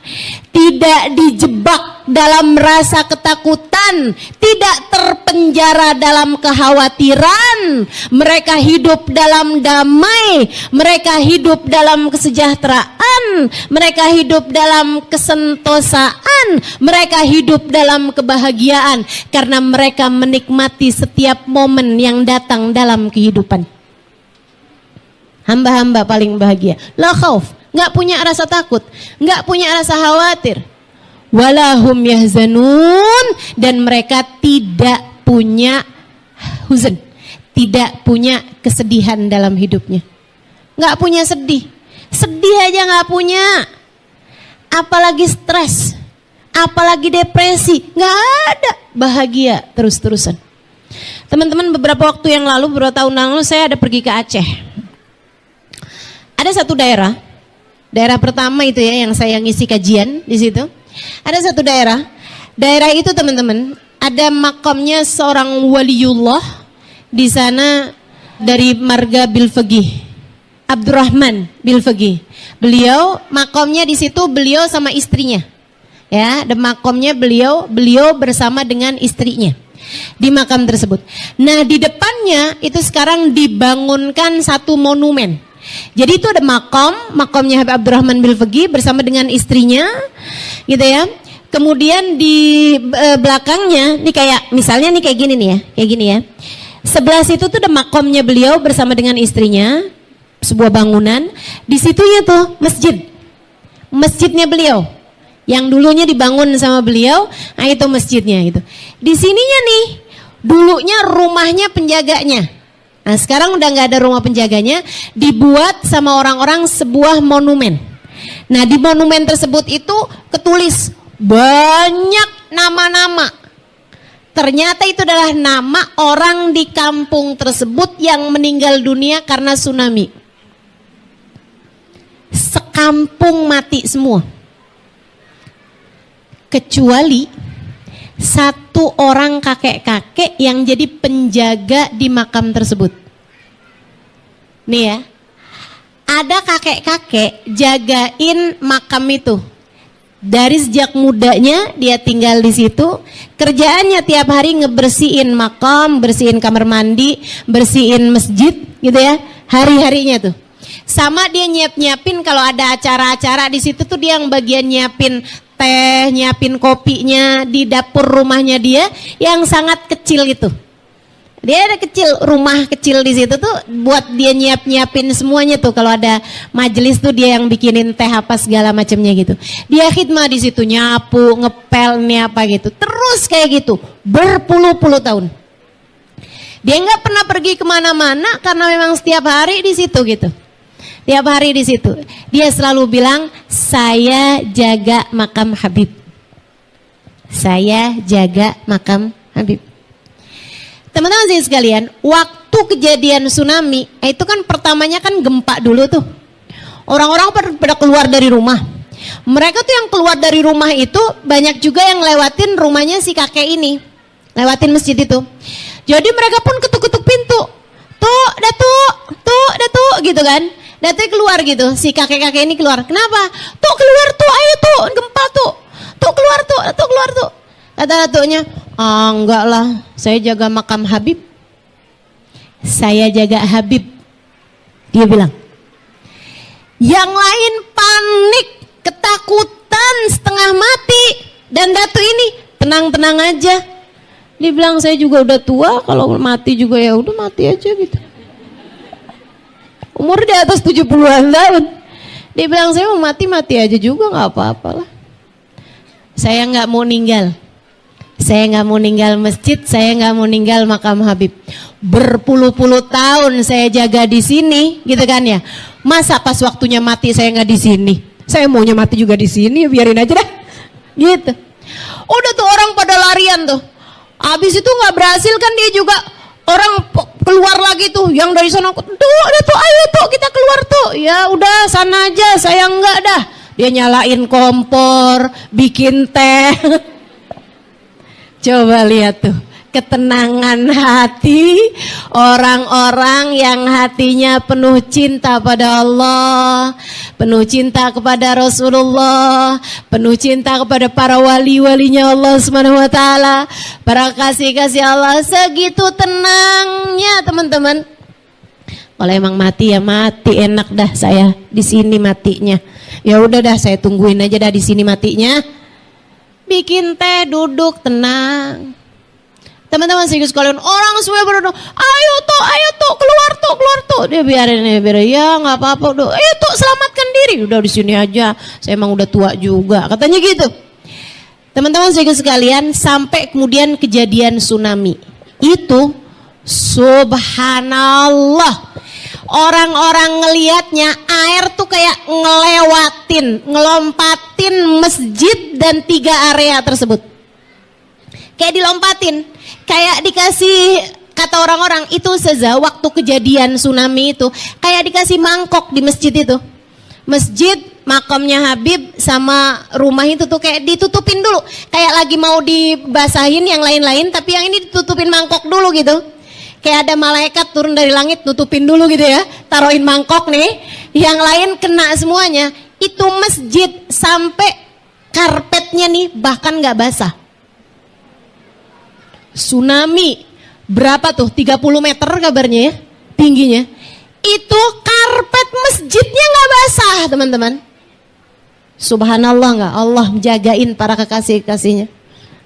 tidak dijebak dalam rasa ketakutan, tidak terpenjara dalam kekhawatiran. Mereka hidup dalam damai, mereka hidup dalam kesejahteraan, mereka hidup dalam kesentosaan, mereka hidup dalam kebahagiaan karena mereka menikmati setiap momen yang datang dalam kehidupan. Hamba-hamba paling bahagia, la khauf, nggak punya rasa takut, nggak punya rasa khawatir, walahum yahzanun, dan mereka tidak punya huzn, tidak punya kesedihan dalam hidupnya, nggak punya sedih aja nggak punya, apalagi stres, apalagi depresi, nggak ada, bahagia terus-terusan. Teman-teman, beberapa waktu yang lalu, beberapa tahun lalu saya ada pergi ke Aceh. Ada satu daerah pertama itu ya yang saya ngisi kajian di situ. Ada satu daerah itu teman-teman, ada makamnya seorang waliullah di sana dari marga Bilfaqih, Abdurrahman Bilfaqih. Beliau makomnya di situ, beliau sama istrinya. Ya, dan makomnya beliau bersama dengan istrinya di makam tersebut. Nah, di depannya itu sekarang dibangunkan satu monumen. Jadi itu ada makomnya Habib Abdurrahman Bilfaqih bersama dengan istrinya, gitu ya. Kemudian di belakangnya, nih kayak misalnya nih kayak gini nih ya, kayak gini ya. Sebelah situ tuh ada makomnya beliau bersama dengan istrinya, sebuah bangunan. Di situnya tuh masjidnya beliau, yang dulunya dibangun sama beliau. Nah itu masjidnya gitu. Di sininya nih, dulunya rumahnya penjaganya. Nah sekarang udah nggak ada rumah penjaganya, dibuat sama orang-orang sebuah monumen. Nah di monumen tersebut itu ketulis banyak nama-nama. Ternyata itu adalah nama orang di kampung tersebut yang meninggal dunia karena tsunami. Sekampung mati semua. Kecuali satu orang kakek-kakek yang jadi penjaga di makam tersebut. Nih ya. Ada kakek-kakek jagain makam itu. Dari sejak mudanya dia tinggal di situ, kerjaannya tiap hari ngebersihin makam, bersihin kamar mandi, bersihin masjid, gitu ya, hari-harinya tuh. Sama dia nyiapin kalau ada acara-acara di situ tuh dia yang bagian nyiapin teh, nyiapin kopinya di dapur rumahnya dia yang sangat kecil itu. Dia ada kecil, rumah kecil di situ tuh buat dia nyiapin semuanya tuh. Kalau ada majelis tuh dia yang bikinin teh apa segala macamnya gitu. Dia khidmah di situ, nyapu, ngepel, nih apa gitu. Terus kayak gitu, berpuluh-puluh tahun. Dia nggak pernah pergi kemana-mana karena memang setiap hari di situ gitu. Tiap hari di situ. Dia selalu bilang, saya jaga makam Habib. Saya jaga makam Habib. Teman-teman sekalian, waktu kejadian tsunami, itu kan pertamanya kan gempa dulu tuh. Orang-orang pada keluar dari rumah. Mereka tuh yang keluar dari rumah itu banyak juga yang lewatin rumahnya si kakek ini. Lewatin masjid itu. Jadi mereka pun ketuk-ketuk pintu. Tuh, Datuk, gitu kan. Datuk keluar gitu, si kakek-kakek ini keluar. Kenapa? Tuh keluar tuh, ayo tuh, gempa tuh. Tuh keluar tuh. Kata datuknya, enggak lah, saya jaga makam Habib. Saya jaga Habib. Dia bilang. Yang lain panik, ketakutan, setengah mati. Dan datuk ini tenang-tenang aja. Dia bilang, saya juga udah tua, kalau mati juga ya udah mati aja gitu. Umur di atas 70-an tahun. Dia bilang, saya mau mati aja juga, nggak apa-apalah. Saya nggak mau ninggal. Saya nggak mau ninggal masjid, saya nggak mau ninggal makam Habib. Berpuluh-puluh tahun saya jaga di sini, gitu kan ya. Masa pas waktunya mati saya nggak di sini? Saya maunya mati juga di sini, biarin aja dah. Gitu. Udah tuh orang pada larian tuh. Habis itu nggak berhasil kan dia juga, orang keluar lagi tuh yang dari sana. Tuh, udah tuh, ayo tuh kita keluar tuh. Ya udah sana aja, saya nggak dah. Dia nyalain kompor, bikin teh. Coba lihat tuh, ketenangan hati orang-orang yang hatinya penuh cinta pada Allah, penuh cinta kepada Rasulullah, penuh cinta kepada para wali-walinya Allah Subhanahu wa taala, para kasih-kasih Allah. Segitu tenangnya, teman-teman. Kalau emang mati ya mati, enak dah saya di sini matinya. Ya udah dah, saya tungguin aja dah di sini matinya. Bikin teh, duduk tenang. Teman-teman sekalian, orang semua berdoa, ayo tuh, keluar tuh. Dia biarin, ya nggak apa-apa, udah, ayo tuh selamatkan diri. Udah di sini aja, saya emang udah tua juga, katanya gitu. Teman-teman sekalian, sampai kemudian kejadian tsunami itu, subhanallah. Orang-orang ngelihatnya air tuh kayak ngelompatin masjid dan 3 area tersebut. Kayak dilompatin, kayak dikasih, kata orang-orang itu Seza, waktu kejadian tsunami itu kayak dikasih mangkok di masjid itu. Masjid, makamnya Habib sama rumah itu tuh kayak ditutupin dulu, kayak lagi mau dibasahin yang lain-lain, tapi yang ini ditutupin mangkok dulu gitu. kayak ada malaikat turun dari langit nutupin dulu gitu ya, taruhin mangkok nih, yang lain kena semuanya. Itu masjid sampai karpetnya nih bahkan nggak basah. Tsunami berapa tuh, 30 meter kabarnya ya tingginya, itu karpet masjidnya nggak basah teman-teman. Subhanallah nggak, Allah menjagain para kekasih-kekasihnya.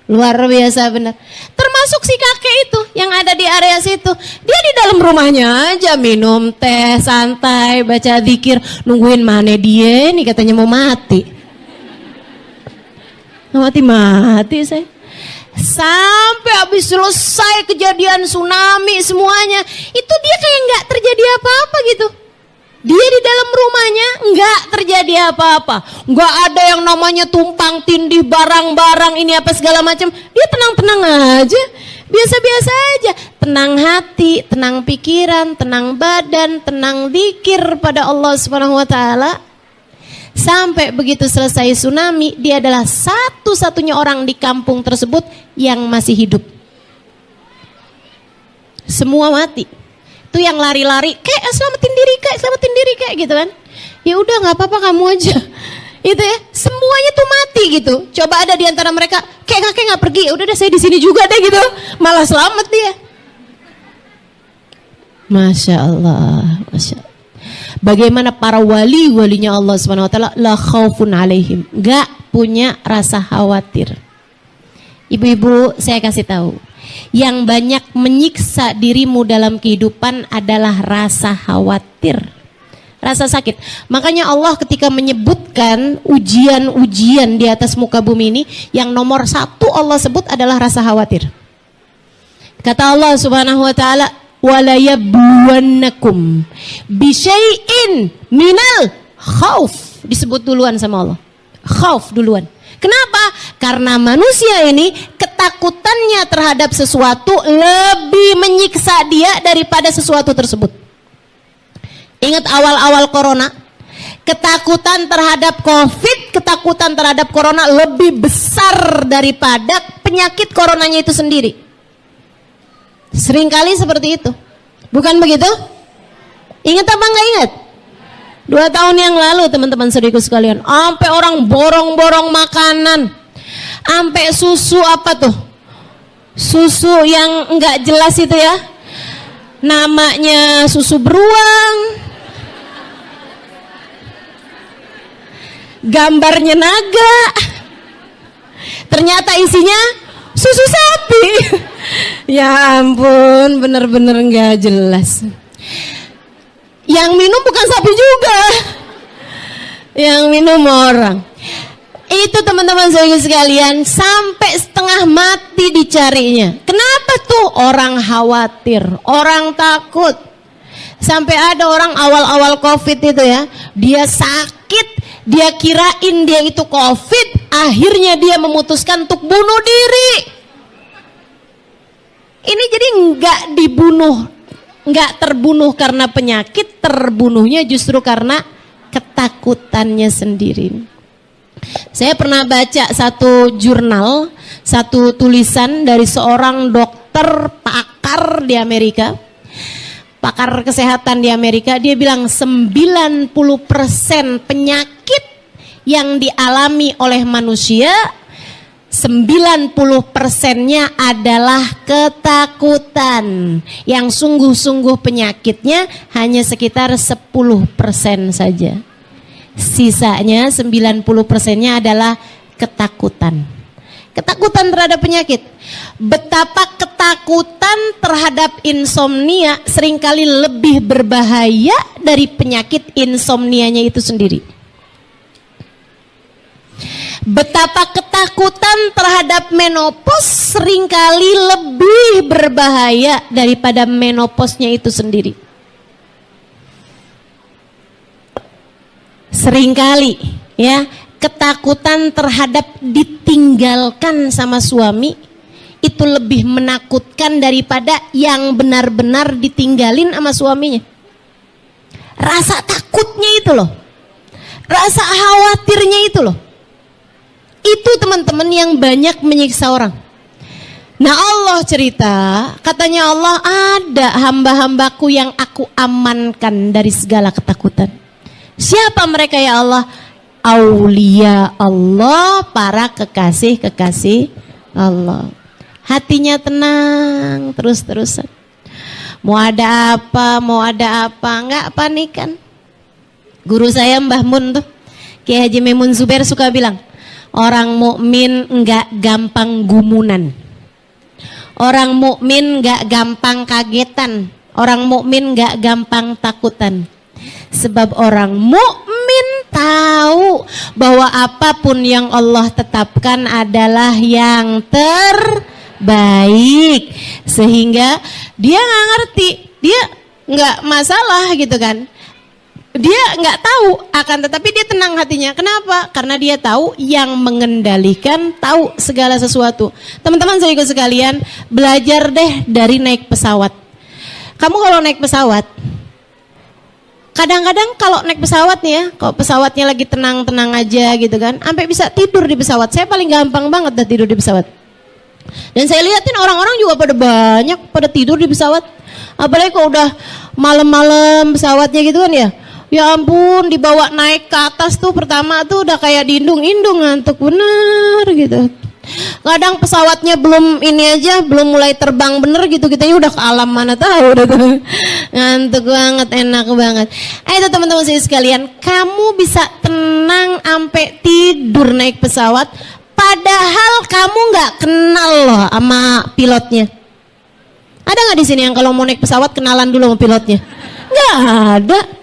Luar biasa benar. Termasuk si kakek itu yang ada di area situ. Dia di dalam rumahnya aja minum teh, santai, baca zikir, nungguin mana dia nih katanya mau mati. Mati saya. Sampai habis selesai kejadian tsunami semuanya, itu dia kayak nggak terjadi apa-apa gitu. Dia di dalam rumahnya nggak terjadi apa-apa, nggak ada yang namanya tumpang tindih barang-barang ini apa segala macam. Dia tenang-tenang aja, biasa-biasa aja, tenang hati, tenang pikiran, tenang badan, tenang zikir pada Allah Subhanahu Wa Taala. Sampai begitu selesai tsunami, dia adalah satu-satunya orang di kampung tersebut yang masih hidup. Semua mati. Itu yang lari-lari, kayak selamatin diri kayak gitu kan. Ya udah nggak apa-apa kamu aja. Itu ya, semuanya tuh mati gitu. Coba ada di antara mereka, kayak kakek nggak pergi, udah deh saya di sini juga deh gitu. Malah selamat dia. Masya Allah, Masya Allah. Bagaimana para walinya Allah Subhanahu Wa Taala, la khaufun alaihim, nggak punya rasa khawatir. Ibu-ibu, saya kasih tahu, yang banyak menyiksa dirimu dalam kehidupan adalah rasa khawatir, rasa sakit. Makanya Allah ketika menyebutkan ujian-ujian di atas muka bumi ini, yang nomor satu Allah sebut adalah rasa khawatir. Kata Allah Subhanahu Wa Taala, walayabluwannakum bisyai'in minal khauf. Disebut duluan sama Allah, khauf duluan. Kenapa? Karena manusia ini ketakutannya terhadap sesuatu lebih menyiksa dia daripada sesuatu tersebut. Ingat awal-awal corona, ketakutan terhadap COVID, ketakutan terhadap corona lebih besar daripada penyakit coronanya itu sendiri. Seringkali seperti itu, bukan begitu? Ingat apa nggak ingat? 2 tahun yang lalu teman-teman saudaraku sekalian, sampai orang borong-borong makanan, sampai susu apa tuh, susu yang nggak jelas itu ya, namanya susu beruang, gambarnya naga, ternyata isinya susu sapi. Ya ampun, bener-bener nggak jelas. Yang minum bukan sapi juga, yang minum orang. Itu teman-teman saya sekalian, sampai setengah mati dicarinya. Kenapa tuh? Orang khawatir, orang takut. Sampai ada orang awal-awal COVID itu ya, dia sakit, dia kirain dia itu COVID, akhirnya dia memutuskan untuk bunuh diri. Ini jadi nggak dibunuh, nggak terbunuh karena penyakit, terbunuhnya justru karena ketakutannya sendiri. Saya pernah baca satu jurnal, satu tulisan dari seorang dokter pakar di Amerika, pakar kesehatan di Amerika. Dia bilang 90% penyakit yang dialami oleh manusia, 90%-nya adalah ketakutan. Yang sungguh-sungguh penyakitnya hanya sekitar 10% saja. Sisanya 90%-nya adalah ketakutan. Ketakutan terhadap penyakit. Betapa ketakutan terhadap insomnia seringkali lebih berbahaya dari penyakit insomnianya itu sendiri. Betapa ketakutan terhadap menopause seringkali lebih berbahaya daripada menopausnya itu sendiri. Seringkali ya, ketakutan terhadap ditinggalkan sama suami itu lebih menakutkan daripada yang benar-benar ditinggalin sama suaminya. Rasa takutnya itu loh, rasa khawatirnya itu loh. Itu teman-teman yang banyak menyiksa orang. Nah Allah cerita, katanya Allah, ada hamba-hambaku yang aku amankan dari segala ketakutan. Siapa mereka ya Allah? Aulia Allah, para kekasih-kekasih Allah. Hatinya tenang terus-terusan. Mau ada apa, nggak panikan. Guru saya Mbah Mun tuh, Kiai Haji Maimun Zubair suka bilang, orang mukmin nggak gampang gumunan. Orang mukmin nggak gampang kagetan, orang mukmin nggak gampang takutan. Sebab orang mukmin tahu bahwa apapun yang Allah tetapkan adalah yang terbaik, sehingga dia nggak ngerti, dia nggak masalah gitu kan. Dia nggak tahu akan tetapi dia tenang hatinya. Kenapa? Karena dia tahu yang mengendalikan, tahu segala sesuatu. Teman-teman saya ikut sekalian, belajar deh dari naik pesawat. Kamu kalau naik pesawat, kadang-kadang kalau naik pesawat nih ya, kalau pesawatnya lagi tenang-tenang aja gitu kan, sampai bisa tidur di pesawat. Saya paling gampang banget dah tidur di pesawat. Dan saya lihatin orang-orang juga pada banyak pada tidur di pesawat. Apalagi kalau udah malam-malam pesawatnya gitu kan ya. Ya ampun, dibawa naik ke atas tuh pertama tuh udah kayak diindung-indung, ngantuk bener gitu. Kadang pesawatnya belum ini aja, belum mulai terbang bener gitu, kita udah ke alam mana tahu udah tuh. Ngantuk banget, enak banget. Itu teman-teman saya sekalian, kamu bisa tenang sampai tidur naik pesawat, padahal kamu nggak kenal loh sama pilotnya. Ada nggak di sini yang kalau mau naik pesawat kenalan dulu sama pilotnya? Nggak ada.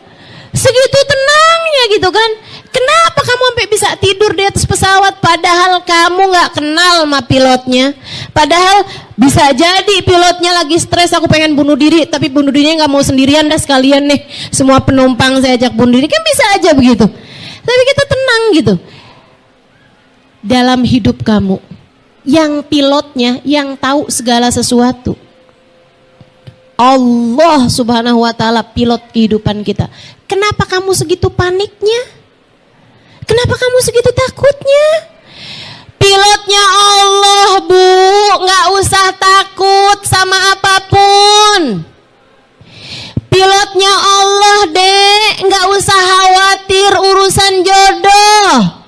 Segitu tenangnya gitu kan. Kenapa kamu sampai bisa tidur di atas pesawat padahal kamu nggak kenal sama pilotnya? Padahal bisa jadi pilotnya lagi stres, aku pengen bunuh diri, tapi bunuh dirinya nggak mau sendirian, dah sekalian nih semua penumpang saya ajak bunuh diri, kan bisa aja begitu. Tapi kita tenang gitu. Dalam hidup kamu, yang pilotnya yang tahu segala sesuatu, Allah subhanahu wa ta'ala, pilot kehidupan kita. Kenapa kamu segitu paniknya? Kenapa kamu segitu takutnya? Pilotnya Allah, Bu, gak usah takut sama apapun. Pilotnya Allah, Dek, gak usah khawatir urusan jodoh.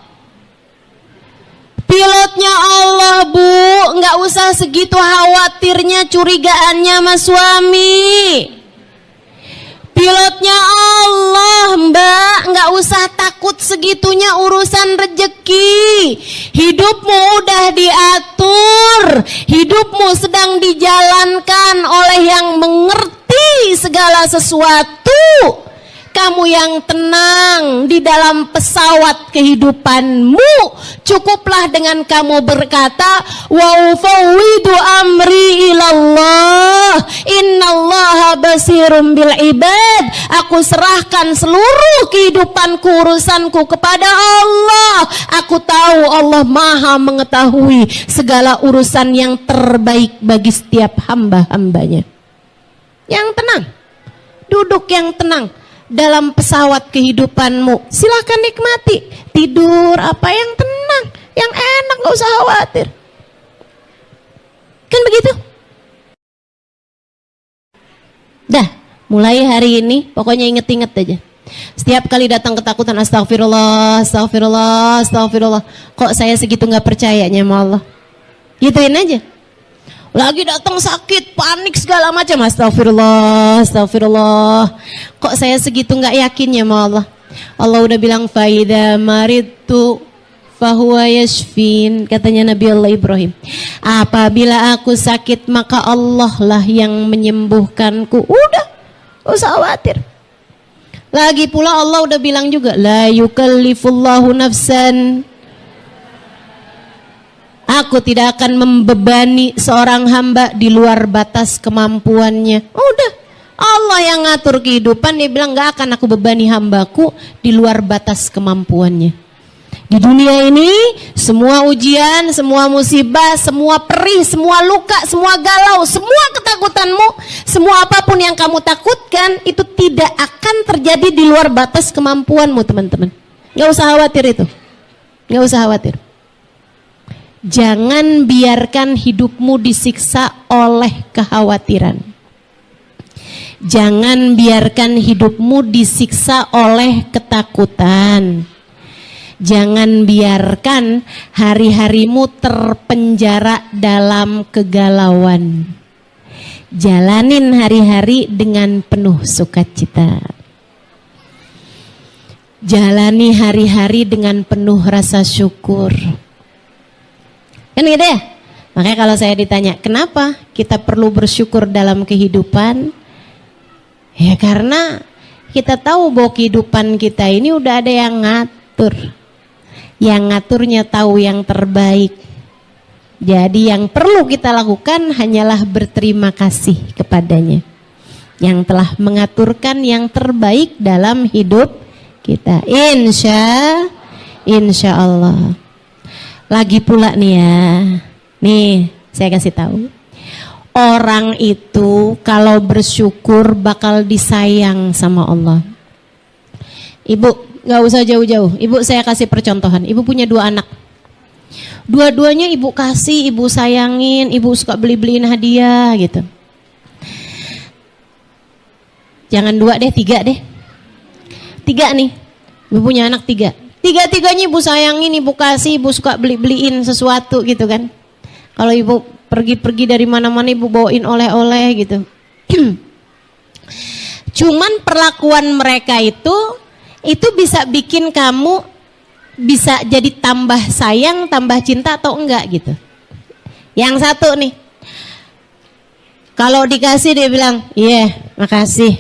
Pilotnya Allah, Bu, nggak usah segitu khawatirnya curigaannya sama suami. Pilotnya Allah, Mbak, nggak usah takut segitunya urusan rejeki. Hidupmu udah diatur, hidupmu sedang dijalankan oleh yang mengerti segala sesuatu. Kamu yang tenang di dalam pesawat kehidupanmu, cukuplah dengan kamu berkata, wa ufawwidu amri ilallah, innallaha basirum bil ibad. Aku serahkan seluruh kehidupanku, urusanku kepada Allah. Aku tahu Allah Maha mengetahui segala urusan yang terbaik bagi setiap hamba-hambanya. Yang tenang, duduk yang tenang dalam pesawat kehidupanmu, silakan nikmati, tidur apa yang tenang, yang enak, gak usah khawatir. Kan begitu? Dah, mulai hari ini pokoknya inget-inget aja. Setiap kali datang ketakutan, astagfirullah, astagfirullah, astagfirullah. Kok saya segitu gak percayanya sama Allah? Gituin aja. Lagi datang sakit, panik segala macam, astagfirullah, astagfirullah. Kok saya segitu nggak yakinnya sama Allah? Allah udah bilang faida maridtu fahuwa yashfin, katanya Nabi Allah Ibrahim. Apabila aku sakit maka Allah lah yang menyembuhkanku. Udah, gak usah khawatir. Lagi pula Allah udah bilang juga, la yukallifullahu nafsan, aku tidak akan membebani seorang hamba di luar batas kemampuannya. Udah, Allah yang ngatur kehidupan, dia bilang gak akan aku bebani hambaku di luar batas kemampuannya. Di dunia ini, semua ujian, semua musibah, semua perih, semua luka, semua galau, semua ketakutanmu, semua apapun yang kamu takutkan, itu tidak akan terjadi di luar batas kemampuanmu, teman-teman. Gak usah khawatir itu. Gak usah khawatir. Jangan biarkan hidupmu disiksa oleh kekhawatiran. Jangan biarkan hidupmu disiksa oleh ketakutan. Jangan biarkan hari-harimu terpenjara dalam kegalauan. Jalanin hari-hari dengan penuh sukacita. Jalani hari-hari dengan penuh rasa syukur. Kan gitu ya? Makanya kalau saya ditanya, kenapa kita perlu bersyukur dalam kehidupan? Ya karena kita tahu bahwa kehidupan kita ini udah ada yang ngatur. Yang ngaturnya tahu yang terbaik. Jadi yang perlu kita lakukan hanyalah berterima kasih kepadanya. Yang telah mengaturkan yang terbaik dalam hidup kita. Insya Allah. Lagi pula nih ya. Nih saya kasih tahu. Orang itu kalau bersyukur bakal disayang sama Allah. Ibu gak usah jauh-jauh. Ibu saya kasih percontohan. Ibu punya 2 anak. Dua-duanya ibu kasih, ibu sayangin, ibu suka beli-beliin hadiah gitu. Jangan 2 deh, 3 deh. 3 nih. Ibu punya anak 3. 3-tiganya ibu sayangin, ibu kasih, ibu suka beli-beliin sesuatu gitu kan. Kalau ibu pergi-pergi dari mana-mana ibu bawain oleh-oleh gitu. Cuman perlakuan mereka itu bisa bikin kamu bisa jadi tambah sayang, tambah cinta atau enggak gitu. Yang satu nih, kalau dikasih dia bilang, iya makasih.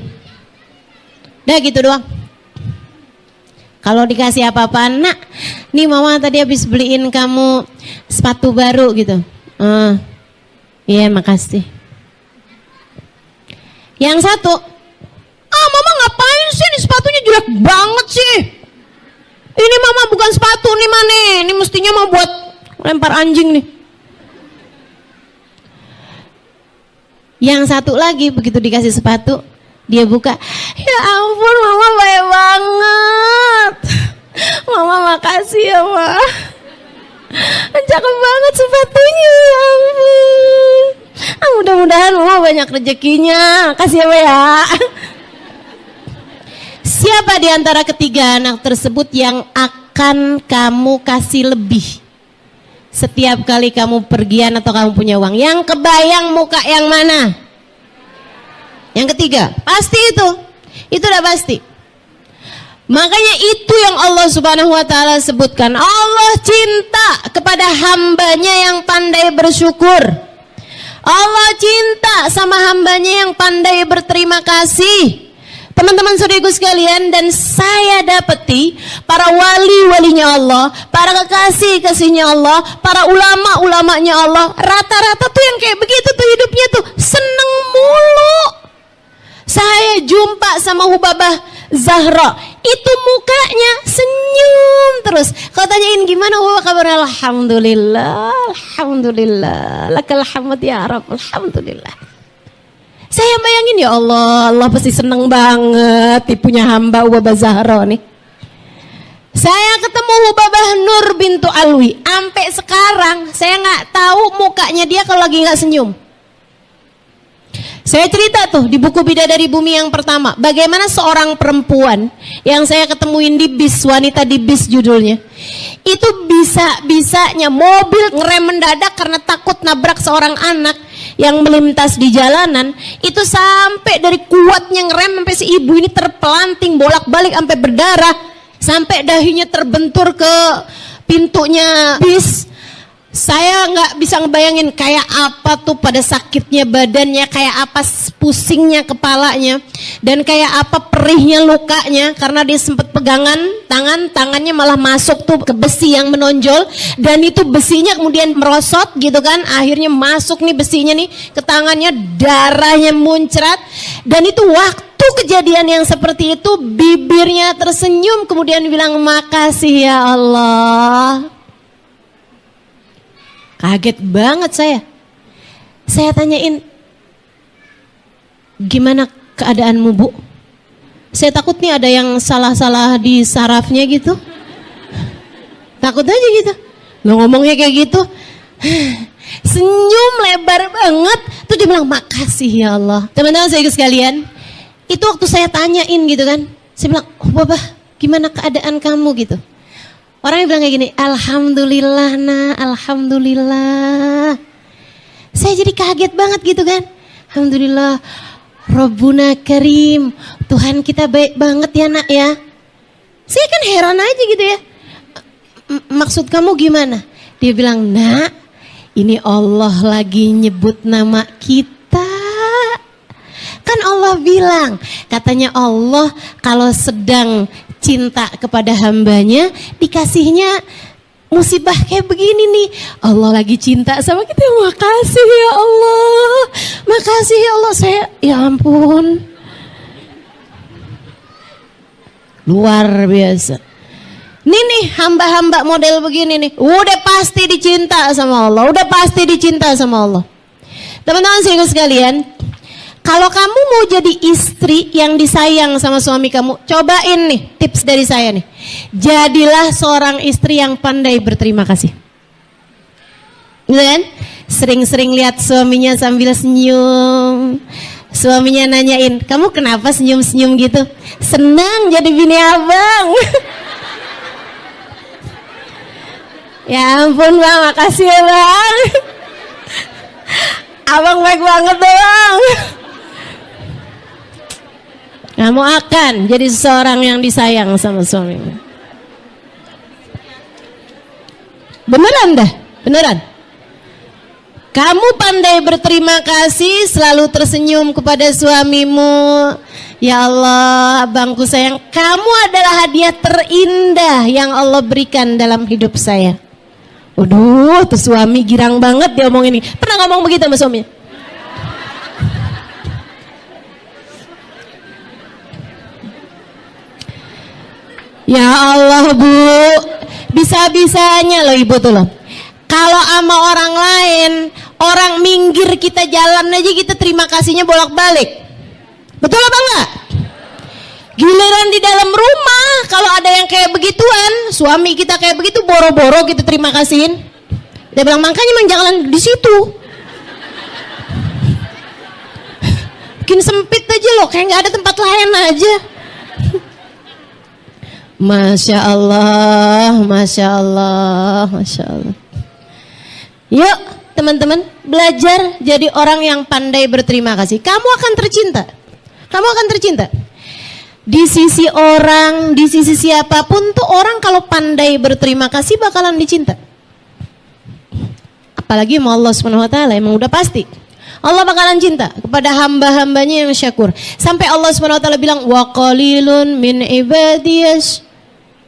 Udah gitu doang. Kalau dikasih apa-apaan, nak, nih mama tadi habis beliin kamu sepatu baru gitu. Iya makasih. Yang satu, mama ngapain sih, ini sepatunya jelek banget sih. Ini mama bukan sepatu nih mana, ini mestinya mau buat lempar anjing nih. Yang satu lagi begitu dikasih sepatu, dia buka, ya ampun mama baik banget. Mama makasih ya ma. Cakep banget sepatunya, ya ampun. Mudah-mudahan mama banyak rezekinya. Kasih ya ma ya. Siapa di antara ketiga anak tersebut yang akan kamu kasih lebih? Setiap kali kamu pergian atau kamu punya uang, yang kebayang muka yang mana? Yang ketiga, pasti itu udah pasti. Makanya itu yang Allah Subhanahu wa ta'ala sebutkan. Allah cinta kepada hambanya yang pandai bersyukur. Allah cinta sama hambanya yang pandai berterima kasih. Teman-teman saudaraku sekalian, dan saya dapati para wali-walinya Allah, para kekasih-kasihnya Allah, para ulama-ulamanya Allah, rata-rata tuh yang kayak begitu tuh hidupnya tuh seneng mulu. Saya jumpa sama Hubabah Zahra, itu mukanya senyum terus. Kalau tanyain gimana Hubabah kabarnya, alhamdulillah, alhamdulillah, lakal hamd ya Rabb, alhamdulillah. Saya bayangin ya Allah, Allah pasti seneng banget punya hamba Hubabah Zahra nih. Saya ketemu Hubabah Nur bintu Alwi, sampai sekarang saya nggak tahu mukanya dia kalau lagi nggak senyum. Saya cerita tuh di buku Bidadari Bumi yang pertama, bagaimana seorang perempuan yang saya ketemuin di bis, wanita di bis judulnya, itu bisa-bisanya mobil ngerem mendadak karena takut nabrak seorang anak yang melintas di jalanan. Itu sampai dari kuatnya ngerem sampai si ibu ini terpelanting bolak-balik sampai berdarah, sampai dahinya terbentur ke pintunya bis. Saya nggak bisa ngebayangin kayak apa tuh pada sakitnya badannya, kayak apa pusingnya kepalanya, dan kayak apa perihnya lukanya karena dia sempat pegangan tangannya malah masuk tuh ke besi yang menonjol, dan itu besinya kemudian merosot gitu kan, akhirnya masuk nih besinya nih ke tangannya, darahnya muncrat. Dan itu waktu kejadian yang seperti itu bibirnya tersenyum kemudian bilang makasih ya Allah. Kaget banget saya. Saya tanyain, gimana keadaanmu bu? Saya takut nih ada yang salah-salah di sarafnya gitu. Takut aja gitu. Lo ngomongnya kayak gitu. Senyum lebar banget. Terus dia bilang, makasih ya Allah. Teman-teman saya sekalian, itu waktu saya tanyain gitu kan. Saya bilang, oh Bapak, gimana keadaan kamu gitu. Orangnya bilang kayak gini, alhamdulillah nah, alhamdulillah. Saya jadi kaget banget gitu kan. Alhamdulillah, Rabbuna Karim, Tuhan kita baik banget ya nak ya. Saya kan heran aja gitu ya. Maksud kamu gimana? Dia bilang, nak, ini Allah lagi nyebut nama kita. Kan Allah bilang, katanya Allah kalau sedang cinta kepada hambanya, dikasihnya musibah kayak begini nih. Allah lagi cinta sama kita. Makasih ya Allah, makasih ya Allah. Saya, ya ampun, luar biasa. Ini nih hamba-hamba model begini nih, udah pasti dicinta sama Allah, udah pasti dicinta sama Allah. Teman-teman sekalian, kalau kamu mau jadi istri yang disayang sama suami kamu, cobain nih tips dari saya nih. Jadilah seorang istri yang pandai berterima kasih. Gitu kan? Sering-sering lihat suaminya sambil senyum. Suaminya nanyain, kamu kenapa senyum-senyum gitu? Senang jadi bini abang. Ya ampun bang, makasih ya bang. Abang baik banget bang. Kamu akan jadi seorang yang disayang sama suamimu. Beneran dah, beneran. Kamu pandai berterima kasih, selalu tersenyum kepada suamimu. Ya Allah, abangku sayang, kamu adalah hadiah terindah yang Allah berikan dalam hidup saya. Waduh, tuh suami girang banget dia omongin ini. Pernah ngomong begitu sama suaminya? Ya Allah Bu, bisa-bisanya loh ibu tuh loh. Kalau sama orang lain, orang minggir kita jalan aja kita terima kasihnya bolak-balik. Betul apa enggak? Giliran di dalam rumah, kalau ada yang kayak begituan, suami kita kayak begitu, boro-boro kita terima kasihin. Dia bilang, makanya emang jangan di situ. Bikin sempit aja loh, kayak nggak ada tempat lain aja. Masya Allah, Masya Allah, Masya Allah. Yuk teman-teman, belajar jadi orang yang pandai berterima kasih. Kamu akan tercinta. Kamu akan tercinta. Di sisi orang, di sisi siapapun tuh orang kalau pandai berterima kasih bakalan dicinta. Apalagi sama Allah SWT, emang udah pasti. Allah bakalan cinta kepada hamba-hambanya yang syakur. Sampai Allah SWT bilang, wa qalilun min ibadiyas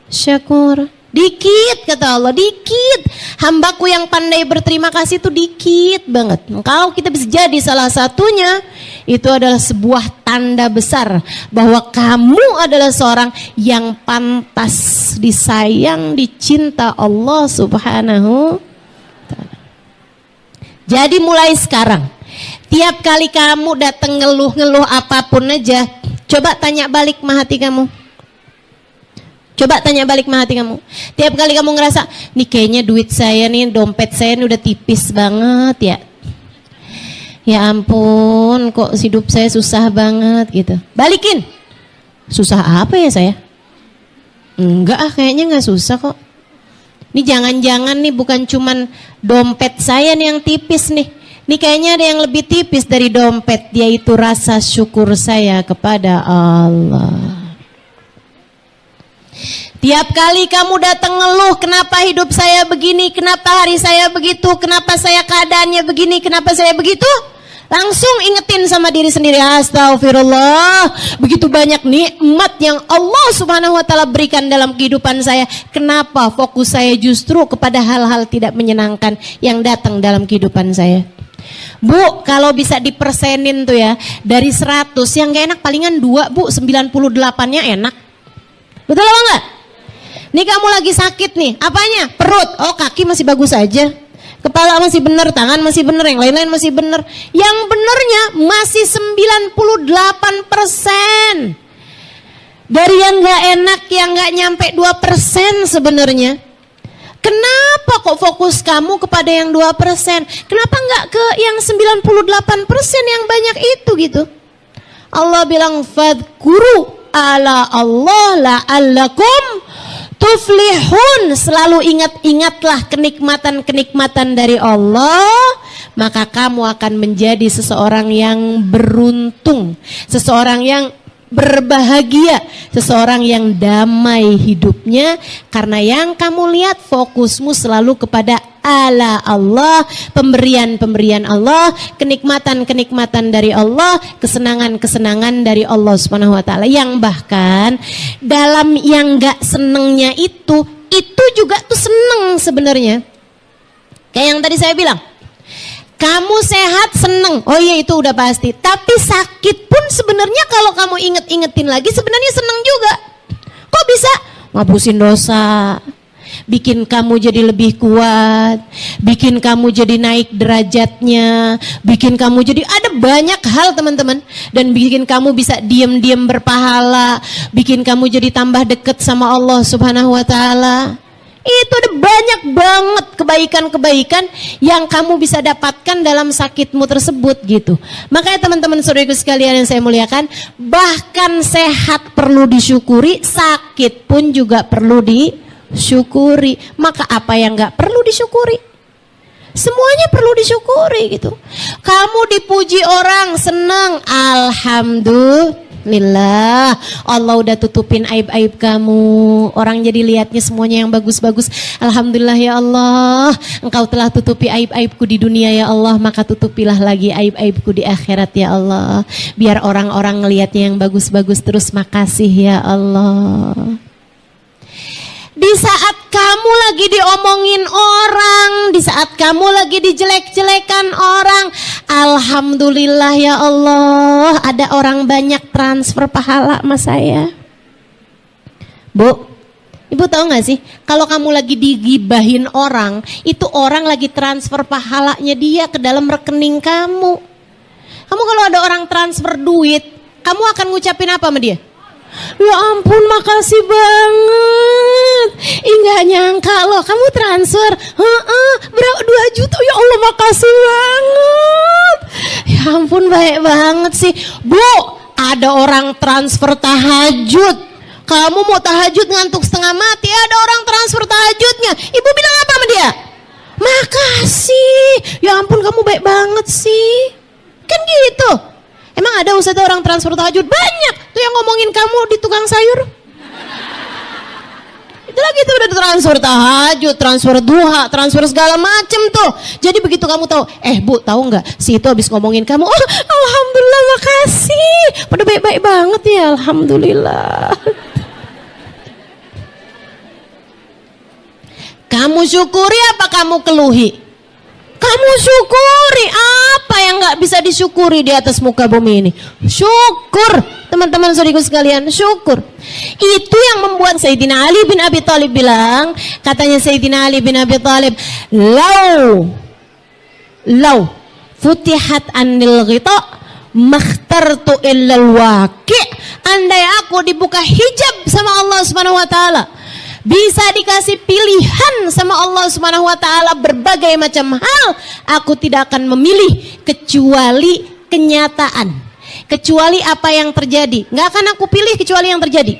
syakur. Dikit kata Allah, dikit. Hambaku yang pandai berterima kasih itu dikit banget. Kalau kita bisa jadi salah satunya, itu adalah sebuah tanda besar bahwa kamu adalah seorang yang pantas disayang, dicinta Allah Subhanahu wa Ta'ala. Jadi mulai sekarang, tiap kali kamu datang ngeluh-ngeluh apapun aja, coba tanya balik sama hati kamu. Coba tanya balik sama hati kamu. Tiap kali kamu ngerasa, nih kayaknya duit saya nih, dompet saya nih udah tipis banget ya. Ya ampun, kok hidup saya susah banget gitu. Balikin. Susah apa ya saya? Enggak ah, kayaknya nggak susah kok. Ini jangan-jangan nih bukan cuman dompet saya nih yang tipis nih. Nih kayaknya ada yang lebih tipis dari dompet, yaitu rasa syukur saya kepada Allah. Tiap kali kamu datang ngeluh, kenapa hidup saya begini, kenapa hari saya begitu, kenapa saya keadaannya begini, kenapa saya begitu, langsung ingetin sama diri sendiri, astagfirullah, begitu banyak nikmat yang Allah Subhanahu wa Ta'ala berikan dalam kehidupan saya. Kenapa fokus saya justru kepada hal-hal tidak menyenangkan yang datang dalam kehidupan saya? Bu, kalau bisa dipersenin tuh ya, dari 100 yang gak enak palingan 2 Bu, 98-nya enak. Betul apa enggak? Nih kamu lagi sakit nih, apanya? Perut, oh kaki masih bagus aja, kepala masih bener, tangan masih bener, yang lain-lain masih bener. Yang benernya masih 98%. Dari yang gak enak, yang gak nyampe 2% sebenarnya. Kenapa kok fokus kamu kepada yang 2%? Kenapa nggak ke yang 98% yang banyak itu gitu? Allah bilang fadhkuru ala Allah la'allakum tuflihun. Selalu ingat-ingatlah kenikmatan-kenikmatan dari Allah, maka kamu akan menjadi seseorang yang beruntung, seseorang yang berbahagia, seseorang yang damai hidupnya, karena yang kamu lihat fokusmu selalu kepada ala Allah, pemberian-pemberian Allah, kenikmatan-kenikmatan dari Allah, kesenangan-kesenangan dari Allah Subhanahu wa taala, yang bahkan dalam yang gak senengnya itu juga tuh seneng sebenarnya. Kayak yang tadi saya bilang, kamu sehat seneng, oh iya itu udah pasti. Tapi sakit pun sebenarnya kalau kamu inget-ingetin lagi sebenarnya seneng juga. Kok bisa? Ngapusin dosa, bikin kamu jadi lebih kuat, bikin kamu jadi naik derajatnya, bikin kamu jadi ada banyak hal teman-teman. Dan bikin kamu bisa diam-diam berpahala, bikin kamu jadi tambah deket sama Allah Subhanahu wa taala. Itu ada banyak banget kebaikan-kebaikan yang kamu bisa dapatkan dalam sakitmu tersebut gitu. Makanya teman-teman saudaraku sekalian yang saya muliakan, bahkan sehat perlu disyukuri, sakit pun juga perlu disyukuri. Maka apa yang gak perlu disyukuri? Semuanya perlu disyukuri gitu. Kamu dipuji orang senang, alhamdulillah. Allah udah tutupin aib-aib kamu. Orang jadi lihatnya semuanya yang bagus-bagus. Alhamdulillah ya Allah, Engkau telah tutupi aib-aibku di dunia ya Allah, maka tutupilah lagi aib-aibku di akhirat ya Allah. Biar orang-orang ngelihatnya yang bagus-bagus terus, makasih ya Allah. Di saat kamu lagi diomongin orang, di saat kamu lagi dijelek-jelekan orang, alhamdulillah ya Allah, ada orang banyak transfer pahala sama saya. Bu, ibu tahu gak sih, kalau kamu lagi digibahin orang, itu orang lagi transfer pahalanya dia ke dalam rekening kamu. Kamu kalau ada orang transfer duit, kamu akan ngucapin apa sama dia? Ya ampun, makasih banget. Nggak nyangka loh kamu transfer berapa, 2 juta, ya Allah makasih banget. Ya ampun, baik banget sih. Bu, ada orang transfer tahajud, kamu mau tahajud ngantuk setengah mati, ada orang transfer tahajudnya, ibu bilang apa sama dia? Makasih, ya ampun kamu baik banget sih. Kan gitu. Emang ada ustadz orang transfer tahajud? Banyak tuh yang ngomongin kamu di tukang sayur. Itu lagi tuh udah transfer tahajud, transfer duha, transfer segala macem tuh. Jadi begitu kamu tahu, bu tahu nggak si itu habis ngomongin kamu, oh alhamdulillah makasih, pada baik-baik banget ya, alhamdulillah. Kamu syukuri apa kamu keluhi? Kamu syukuri. Apa yang gak bisa disyukuri di atas muka bumi ini? Syukur. Teman-teman saudaraku sekalian, syukur. Itu yang membuat Sayyidina Ali bin Abi Thalib bilang, katanya Sayyidina Ali bin Abi Thalib, Lau futihat anil ghita makhtartu illal waqi'. Andai aku dibuka hijab sama Allah Subhanahu wa taala, bisa dikasih pilihan sama Allah Subhanahu wa taala berbagai macam hal, aku tidak akan memilih kecuali kenyataan, kecuali apa yang terjadi. Nggak akan aku pilih kecuali yang terjadi.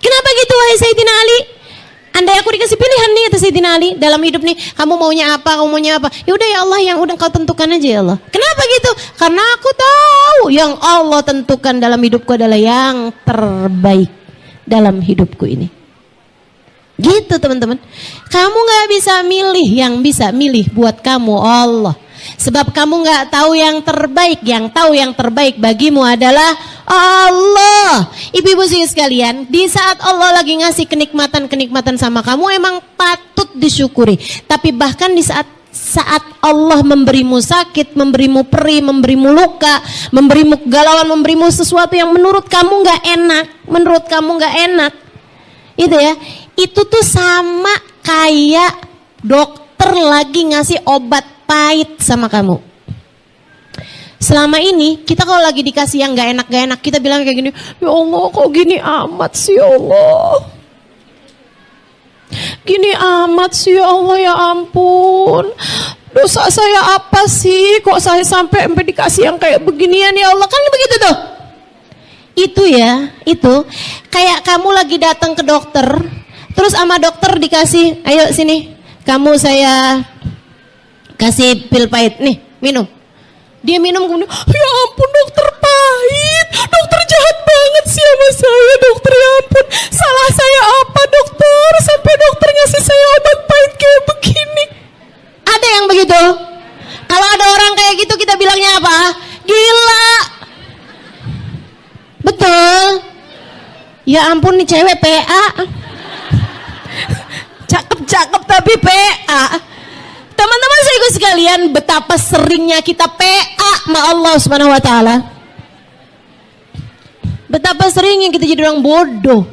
Kenapa gitu wahai Sayyidina Ali? Andai aku dikasih pilihan nih kata Sayyidina Ali dalam hidup nih, kamu maunya apa, kamu maunya apa? Ya udah ya Allah, yang udah kau tentukan aja ya Allah. Kenapa gitu? Karena aku tahu yang Allah tentukan dalam hidupku adalah yang terbaik dalam hidupku ini. Gitu teman-teman. Kamu gak bisa milih, yang bisa milih buat kamu Allah. Sebab kamu gak tahu yang terbaik. Yang tahu yang terbaik bagimu adalah Allah. Ibu-ibu sekalian, di saat Allah lagi ngasih kenikmatan-kenikmatan sama kamu, emang patut disyukuri. Tapi bahkan di saat Allah memberimu sakit, memberimu perih, memberimu luka, memberimu kegalauan, memberimu sesuatu yang menurut kamu gak enak, menurut kamu gak enak, itu ya, itu tuh sama kayak dokter lagi ngasih obat pahit sama kamu. Selama ini kita kalau lagi dikasih yang gak enak, kita bilang kayak gini, ya Allah kok gini amat sih ya Allah. Gini amat sih ya Allah, ya ampun. Dosa saya apa sih? Kok saya sampai dikasih yang kayak beginian ya Allah? Kan begitu tuh. Itu ya, itu. Kayak kamu lagi datang ke dokter, terus sama dokter dikasih, ayo sini, kamu saya kasih pil pahit, nih minum. Dia minum kemudian, ya ampun dokter pahit, dokter jahat banget sih sama saya dokter, ya ampun, salah saya apa dokter, sampai dokter ngasih saya obat pahit kayak begini. Ada yang begitu? Kalau ada orang kayak gitu kita bilangnya apa? Gila. Betul. Ya ampun nih cewek PA. Cakep-cakep tapi PA. Teman-teman saya sekalian, betapa seringnya kita PA sama Allah Subhanahu wa taala. Betapa seringnya kita jadi orang bodoh.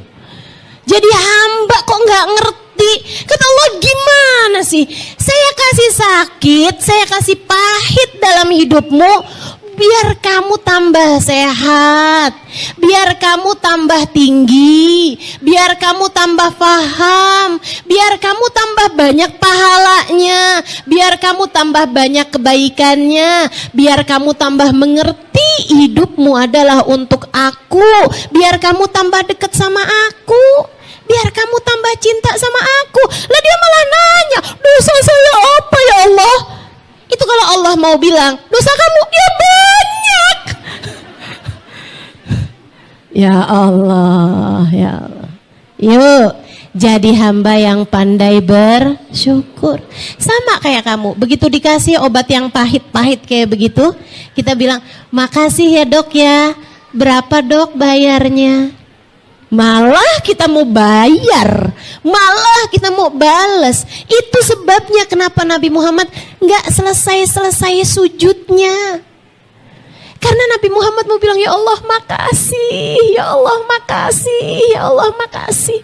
Jadi hamba kok nggak ngerti. Kata Allah, gimana sih? Saya kasih sakit, saya kasih pahit dalam hidupmu biar kamu tambah sehat, biar kamu tambah tinggi, biar kamu tambah paham, biar kamu tambah banyak pahalanya, biar kamu tambah banyak kebaikannya, biar kamu tambah mengerti hidupmu adalah untuk aku, biar kamu tambah dekat sama aku, biar kamu tambah cinta sama aku. Lah dia malah nanya, dosa saya apa ya Allah? Itu kalau Allah mau bilang, dosa kamu ya banyak. Ya Allah, ya Allah. Yuk, jadi hamba yang pandai bersyukur. Sama kayak kamu, begitu dikasih obat yang pahit-pahit kayak begitu, kita bilang, makasih ya dok ya. Berapa dok bayarnya? Malah kita mau bayar, malah kita mau balas. Itu sebabnya kenapa Nabi Muhammad nggak selesai sujudnya. Karena Nabi Muhammad mau bilang, ya Allah makasih, ya Allah makasih, ya Allah makasih.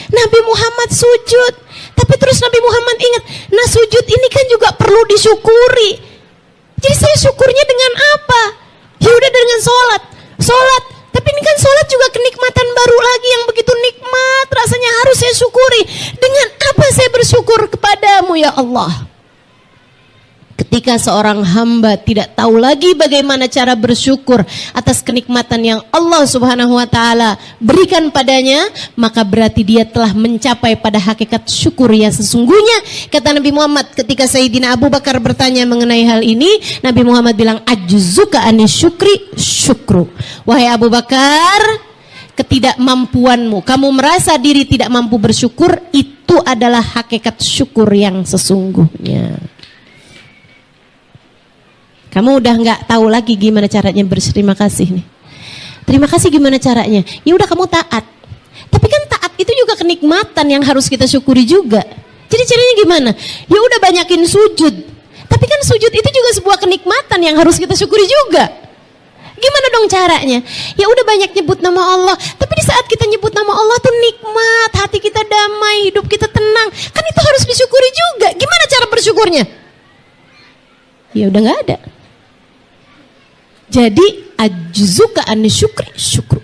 Nabi Muhammad sujud, tapi terus Nabi Muhammad ingat, nah sujud ini kan juga perlu disyukuri. Jadi saya syukurnya dengan apa? Ya udah dengan sholat. Tapi ini kan sholat juga kenikmatan baru lagi yang begitu nikmat, rasanya harus saya syukuri. Dengan apa saya bersyukur kepadamu ya Allah? Ketika seorang hamba tidak tahu lagi bagaimana cara bersyukur atas kenikmatan yang Allah Subhanahu wa taala berikan padanya, maka berarti dia telah mencapai pada hakikat syukur yang sesungguhnya. Kata Nabi Muhammad ketika Sayyidina Abu Bakar bertanya mengenai hal ini, Nabi Muhammad bilang, ajzuka anis syukri syukru. Wahai Abu Bakar, ketidakmampuanmu, kamu merasa diri tidak mampu bersyukur, itu adalah hakikat syukur yang sesungguhnya. Kamu udah nggak tahu lagi gimana caranya berterima kasih nih. Terima kasih gimana caranya? Ya udah kamu taat. Tapi kan taat itu juga kenikmatan yang harus kita syukuri juga. Jadi caranya gimana? Ya udah banyakin sujud. Tapi kan sujud itu juga sebuah kenikmatan yang harus kita syukuri juga. Gimana dong caranya? Ya udah banyak nyebut nama Allah. Tapi di saat kita nyebut nama Allah tuh nikmat, hati kita damai, hidup kita tenang. Kan itu harus disyukuri juga. Gimana cara bersyukurnya? Ya udah nggak ada. Jadi ajzuka syukri syukru.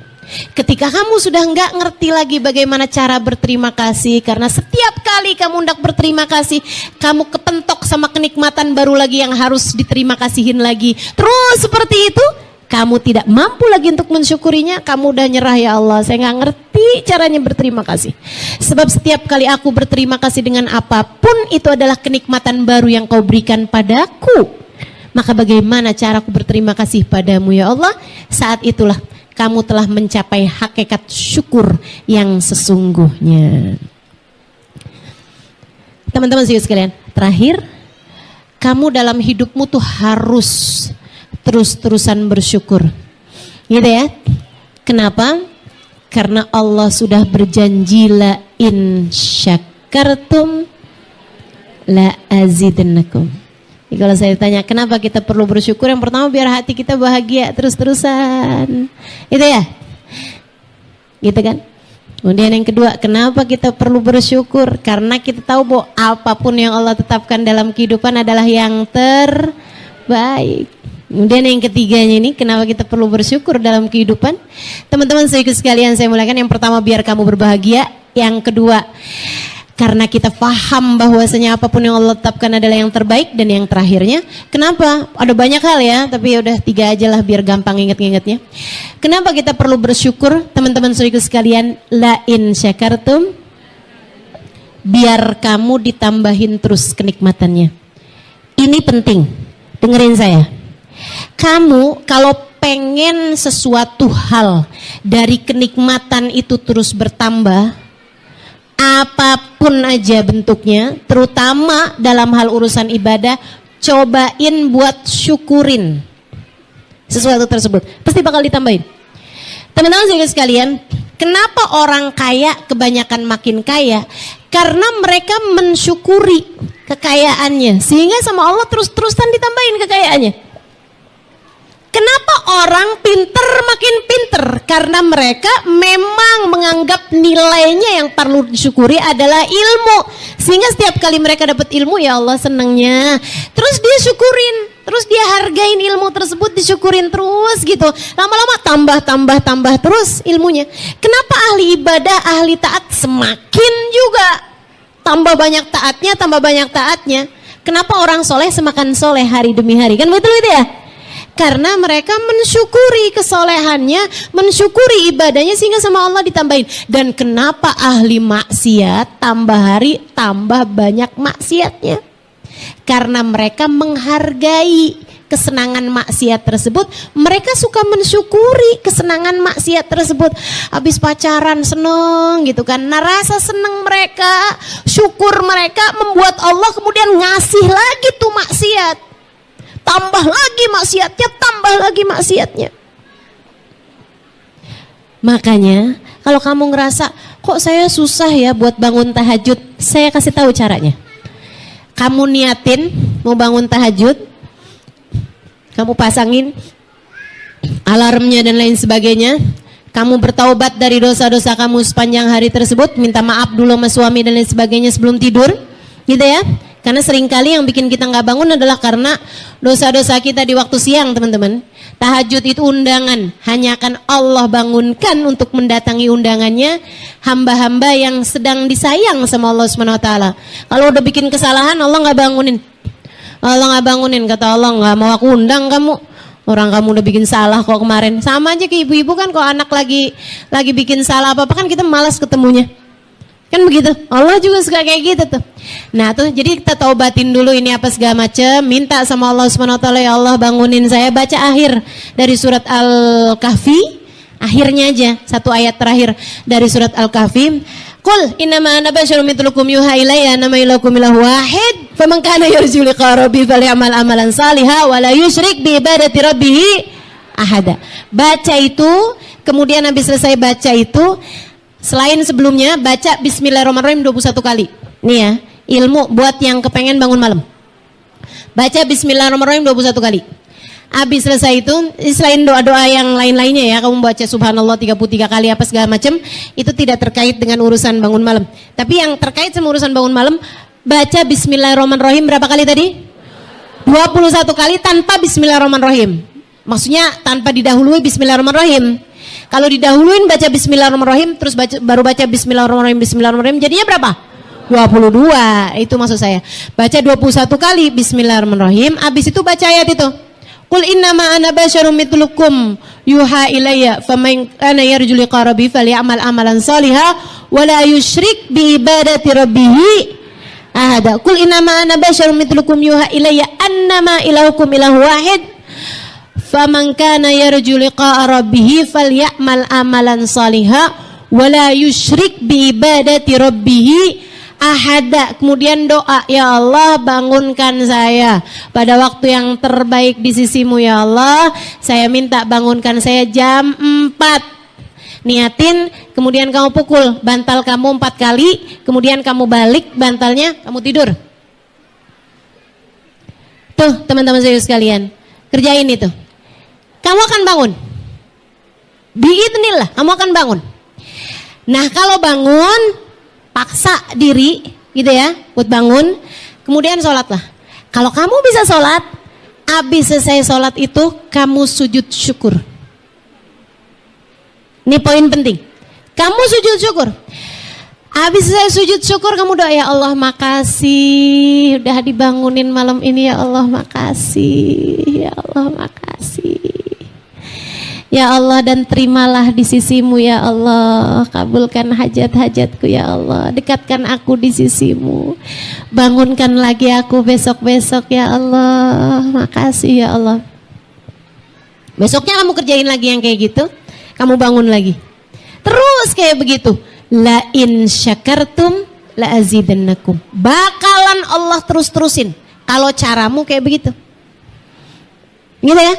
Ketika kamu sudah nggak ngerti lagi bagaimana cara berterima kasih, karena setiap kali kamu hendak berterima kasih, kamu kepentok sama kenikmatan baru lagi yang harus diterima kasihin lagi. Terus seperti itu, kamu tidak mampu lagi untuk mensyukurinya. Kamu udah nyerah, ya Allah, saya nggak ngerti caranya berterima kasih. Sebab setiap kali aku berterima kasih dengan apapun, itu adalah kenikmatan baru yang kau berikan padaku. Maka bagaimana caraku berterima kasih padamu ya Allah? Saat itulah kamu telah mencapai hakikat syukur yang sesungguhnya. Teman-teman sekalian, terakhir, kamu dalam hidupmu tuh harus terus-terusan bersyukur. Gitu ya. Kenapa? Karena Allah sudah berjanji, la in syakartum la azidannakum. Jadi kalau saya tanya kenapa kita perlu bersyukur, yang pertama biar hati kita bahagia terus-terusan, itu ya, gitu kan. Kemudian yang kedua, kenapa kita perlu bersyukur? Karena kita tahu bahwa apapun yang Allah tetapkan dalam kehidupan adalah yang terbaik. Kemudian yang ketiganya ini, kenapa kita perlu bersyukur dalam kehidupan? Teman-teman sekalian saya muliakan, yang pertama biar kamu berbahagia, yang kedua Karena kita paham bahwasanya apapun yang Allah tetapkan adalah yang terbaik dan yang terakhirnya. Kenapa? Ada banyak hal ya, tapi udah 3 aja lah biar gampang inget-ingetnya. Kenapa kita perlu bersyukur, teman-teman saudaraku sekalian? La in syakartum, biar kamu ditambahin terus kenikmatannya. Ini penting, dengerin saya. Kamu kalau pengen sesuatu hal dari kenikmatan itu terus bertambah, apapun aja bentuknya, terutama dalam hal urusan ibadah, cobain buat syukurin sesuatu tersebut, pasti bakal ditambahin. Teman-teman sekalian, kenapa orang kaya kebanyakan makin kaya? Karena mereka mensyukuri kekayaannya, sehingga sama Allah terus-terusan ditambahin kekayaannya. Kenapa orang pinter makin pinter? Karena mereka memang menganggap nilainya yang perlu disyukuri adalah ilmu. Sehingga setiap kali mereka dapat ilmu, ya Allah senangnya. Terus dia syukurin, terus dia hargain ilmu tersebut, disyukurin terus gitu. Lama-lama tambah terus ilmunya. Kenapa ahli ibadah, ahli taat semakin juga tambah banyak taatnya? Kenapa orang soleh semakin soleh hari demi hari? Kan betul itu ya? Karena mereka mensyukuri kesolehannya, mensyukuri ibadahnya, sehingga sama Allah ditambahin. Dan kenapa ahli maksiat tambah hari tambah banyak maksiatnya? Karena mereka menghargai kesenangan maksiat tersebut. Mereka suka mensyukuri kesenangan maksiat tersebut. Habis pacaran seneng gitu kan. Nah, rasa seneng mereka, syukur mereka membuat Allah kemudian ngasih lagi tuh maksiat. Tambah lagi maksiatnya. Makanya kalau kamu ngerasa kok saya susah ya buat bangun tahajud, saya kasih tahu caranya. Kamu niatin mau bangun tahajud, kamu pasangin alarmnya dan lain sebagainya. Kamu bertaubat dari dosa-dosa kamu sepanjang hari tersebut, minta maaf dulu sama suami dan lain sebagainya sebelum tidur, gitu ya. Karena seringkali yang bikin kita nggak bangun adalah karena dosa-dosa kita di waktu siang, teman-teman. Tahajud itu undangan, hanya akan Allah bangunkan untuk mendatangi undangannya hamba-hamba yang sedang disayang sama Allah Subhanahu Wa Taala. Kalau udah bikin kesalahan, Allah nggak bangunin. Kata Allah, nggak mau aku undang kamu. Orang kamu udah bikin salah kok kemarin. Sama aja ke ibu-ibu kan, kalau anak lagi bikin salah apa-apa kan kita malas ketemunya. Kan begitu, Allah juga suka kayak gitu tuh. Nah tuh, jadi kita taubatin dulu ini apa segala macam, minta sama Allah Subhanahu Wa Taala, ya Allah bangunin saya, baca akhir dari surat Al-Kahfi, akhirnya aja, 1 ayat terakhir dari surat Al-Kahfi. Qul innama ana basyarun mithlukum yuha ilayya annama ilahukum ilahu wahid faman kana yarju liqa rabbih falyamal amalan shalihan wa la yusyrik bi ibadati rabbih ahada. Baca itu, kemudian habis selesai baca itu, selain sebelumnya baca Bismillahirrahmanirrahim 21 kali. Nih ya, ilmu buat yang kepengen bangun malam. Baca Bismillahirrahmanirrahim 21 kali. Habis selesai itu, selain doa-doa yang lain-lainnya ya, kamu baca Subhanallah 33 kali apa segala macam, itu tidak terkait dengan urusan bangun malam. Tapi yang terkait sama urusan bangun malam, baca Bismillahirrahmanirrahim berapa kali tadi? 21 kali tanpa Bismillahirrahmanirrahim. Maksudnya tanpa didahului Bismillahirrahmanirrahim. Kalau didahuluin baca Bismillahirrahmanirrahim, terus baru baca Bismillahirrahmanirrahim, jadinya berapa? 22, itu maksud saya. Baca 21 kali Bismillahirrahmanirrahim, habis itu baca ayat itu. Qul innama ana basyarum mithlukum yuha ilayya faman kana yarju liqa rabbih falyamal amalan shalihan wa la yusyrik bi ibadati rabbih ahada. Qul innama ana basyarum mithlukum yuha ilayya annama ilahukum ilahu wahid faman kana yarju liqa rabbih falyamal amalan shalihan wa la yusyrik bi ibadati rabbih ahada. Kemudian doa, ya Allah bangunkan saya pada waktu yang terbaik di sisimu ya Allah. Saya minta bangunkan saya jam 4. Niatin, kemudian kamu pukul bantal kamu 4 kali, kemudian kamu balik bantalnya, kamu tidur. Tuh teman-teman saya sekalian, kerjain itu. Kamu akan bangun. Biidznillah, kamu akan bangun. Nah kalau bangun, paksa diri gitu ya buat bangun, kemudian sholatlah. Kalau kamu bisa sholat, habis selesai sholat itu kamu sujud syukur. Ini poin penting, kamu sujud syukur. Habis saya sujud syukur, kamu doa, ya Allah makasih udah dibangunin malam ini, ya Allah makasih, ya Allah makasih, ya Allah, dan terimalah di sisimu ya Allah, kabulkan hajat-hajatku ya Allah, dekatkan aku di sisimu, bangunkan lagi aku besok-besok ya Allah, makasih ya Allah. Besoknya kamu kerjain lagi yang kayak gitu, kamu bangun lagi terus kayak begitu. La in syakartum la azidannakum. Bakalan Allah terus-terusin kalau caramu kayak begitu. Gitu ya.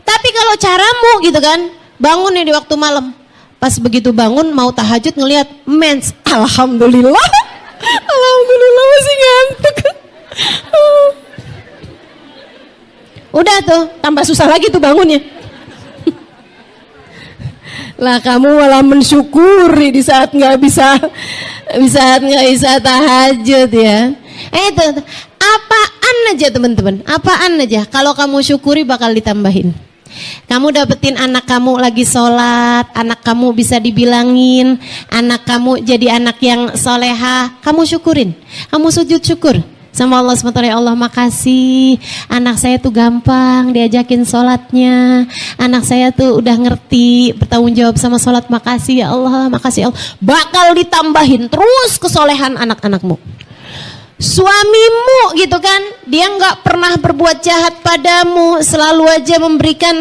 Tapi kalau caramu gitu kan, bangun ya di waktu malam. Pas begitu bangun mau tahajud ngelihat mens, alhamdulillah. Alhamdulillah masih ngantuk. Udah tuh, tambah susah lagi tuh bangunnya. Lah kamu malah mensyukuri di saat nggak bisa tahajud ya. Itu apaan aja teman-teman, apaan aja kalau kamu syukuri bakal ditambahin. Kamu dapetin anak kamu lagi sholat, anak kamu bisa dibilangin, anak kamu jadi anak yang soleha, kamu syukurin, kamu sujud syukur sama Allah SWT. Ya Allah makasih, anak saya tuh gampang diajakin sholatnya, anak saya tuh udah ngerti bertanggung jawab sama sholat, makasih ya Allah, makasih ya Allah. Bakal ditambahin terus kesolehan anak-anakmu. Suamimu gitu kan, dia nggak pernah berbuat jahat padamu, selalu aja memberikan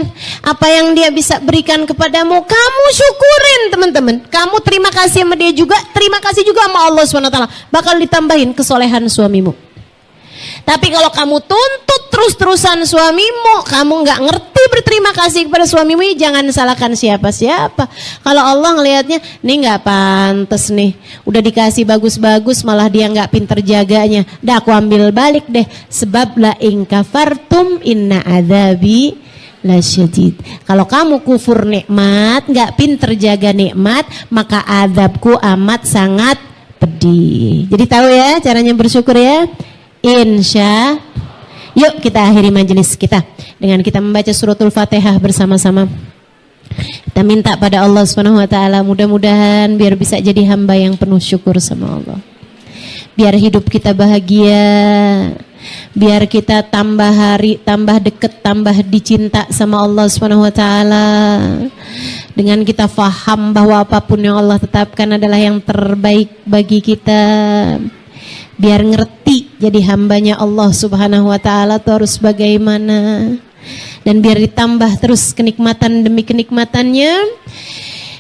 apa yang dia bisa berikan kepadamu, kamu syukurin teman-teman, kamu terima kasih sama dia juga, terima kasih juga sama Allah SWT, bakal ditambahin kesolehan suamimu. Tapi kalau kamu tuntut terus-terusan suamimu, kamu nggak ngerti berterima kasih kepada suamimu, jangan salahkan siapa-siapa. Kalau Allah ngelihatnya, nih nggak pantas nih, udah dikasih bagus-bagus malah dia nggak pinter jaganya, dah aku ambil balik deh. Sebab la in kafartum inna adzabi lasyadid. Kalau kamu kufur nikmat, nggak pinter jaga nikmat, maka azabku amat sangat pedih. Jadi tahu ya caranya bersyukur ya. Insya. Yuk kita akhiri majelis kita dengan kita membaca suratul Fatihah bersama-sama. Kita minta pada Allah SWT, mudah-mudahan biar bisa jadi hamba yang penuh syukur sama Allah. Biar hidup kita bahagia, biar kita tambah hari, tambah deket, tambah dicinta sama Allah SWT. Dengan kita faham bahwa apapun yang Allah tetapkan adalah yang terbaik bagi kita. Biar ngerti jadi hambanya Allah Subhanahu wa ta'ala itu harus bagaimana, dan biar ditambah terus kenikmatan demi kenikmatannya.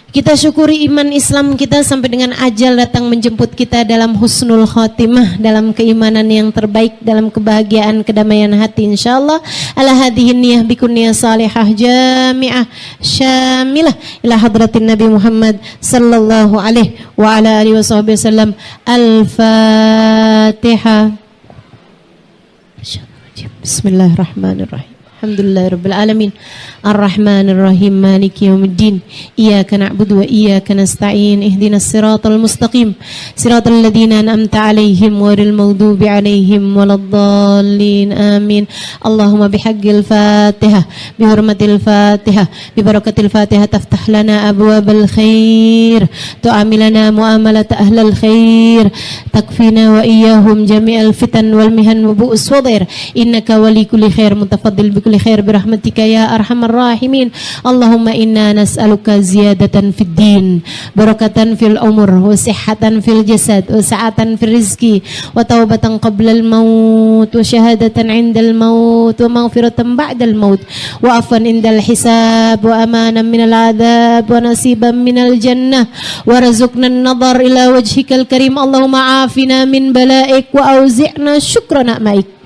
Kita syukuri iman Islam kita sampai dengan ajal datang menjemput kita dalam husnul khotimah, dalam keimanan yang terbaik, dalam kebahagiaan kedamaian hati insyaallah. Ala hadhihi niyah bikun niyah salihah jami'ah syamilah ila hadratin Nabi Muhammad sallallahu alaihi wa ala alihi wasallam. Al-Fatihah. Bismillahirrahmanirrahim. Alhamdulillahirabbil alamin. Arrahmanir rahim. Maliki yaumiddin. Iyyaka na'budu wa iyyaka nasta'in. Ihdinas siratal mustaqim. Siratal ladzina an'amta 'alaihim ghairil maghdubi 'alaihim waladdallin. Amin. Allahumma bihaqqil Fatihah, bihurmatil Fatihah, bibarakatil Fatihah taftah lana abwabal khair, tu'amilana muamalat ahlal khair, takfina wa iyyahum jami'al fitan wal mihan wa bu'us wadir. Innaka wali kulli khair mutafaddil bi kulli khair birahmatika ya arhamar rahimin. Allahumma inna nas'aluka ziyadatan fid din, barakatan fil umur, wa sihhatan fil jasad, wa sa'atan fil rizki, wa taubatan qabla al maut, wa syahadatan 'indal maut, wa maghfiratan ba'dal maut, wa afwan indal hisab, wa amanan minal adab, wa nasiban minal jannah, wa razuqna an-nadhar ila wajhikal karim. Allahumma afina min bala'ik wa auzi'na syukra na'maik.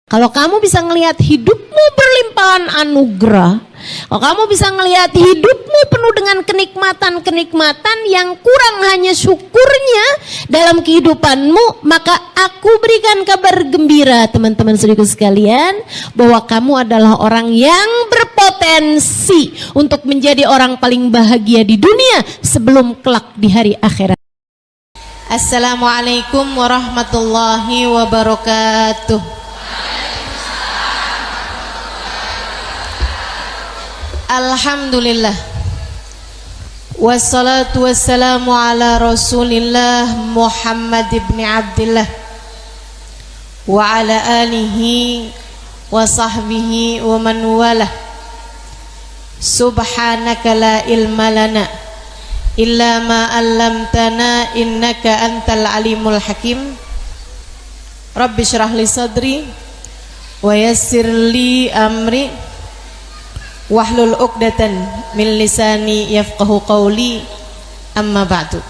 Kalau kamu bisa ngelihat hidupmu berlimpahan anugerah, kalau kamu bisa ngelihat hidupmu penuh dengan kenikmatan-kenikmatan yang kurang hanya syukurnya dalam kehidupanmu, maka aku berikan kabar gembira teman-teman saudaraku sekalian, bahwa kamu adalah orang yang berpotensi untuk menjadi orang paling bahagia di dunia sebelum kelak di hari akhirat. Assalamualaikum warahmatullahi wabarakatuh. Alhamdulillah, Wassalatu wassalamu ala Rasulillah Muhammad ibn Abdillah wa ala alihi wa sahbihi wa man walah. Subhanaka la ilma lana illa ma 'allamtana innaka antal alimul hakim. Rabbi shrah li sadri wa yassir li amri wahlul 'uqdatan min lisani yafqahu qawli, amma ba'du.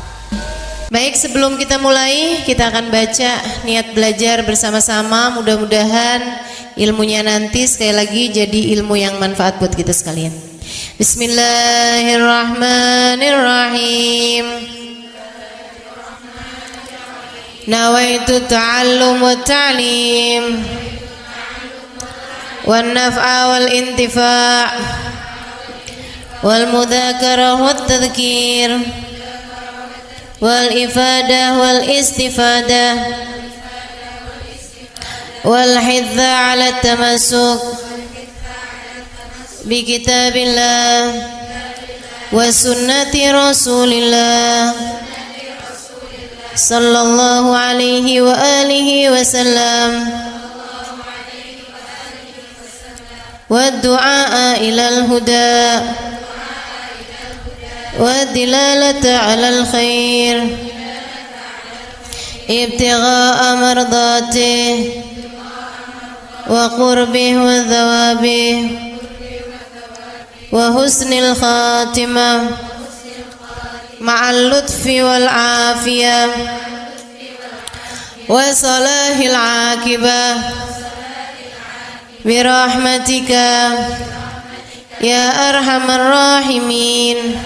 Baik, sebelum kita mulai, kita akan baca niat belajar bersama-sama. Mudah-mudahan ilmunya nanti sekali lagi jadi ilmu yang manfaat buat kita sekalian. Bismillahirrahmanirrahim. Nawaitu ta'allum wa ta'lim wan naf'a wal intifa' wal mudzakarah wat tadhkir wal ifadah wal istifadah wal hidza 'ala tamassuk bi kitabillah wa sunnati rasulillah sallallahu alaihi wa alihi wasallam والدعاء إلى الهدى والدلالة على الخير ابتغاء مرضاته وقربه وثوابه وحسن الخاتمة مع اللطف والعافية وصلاح العاقبة birahmatika ya arhamar rahimin.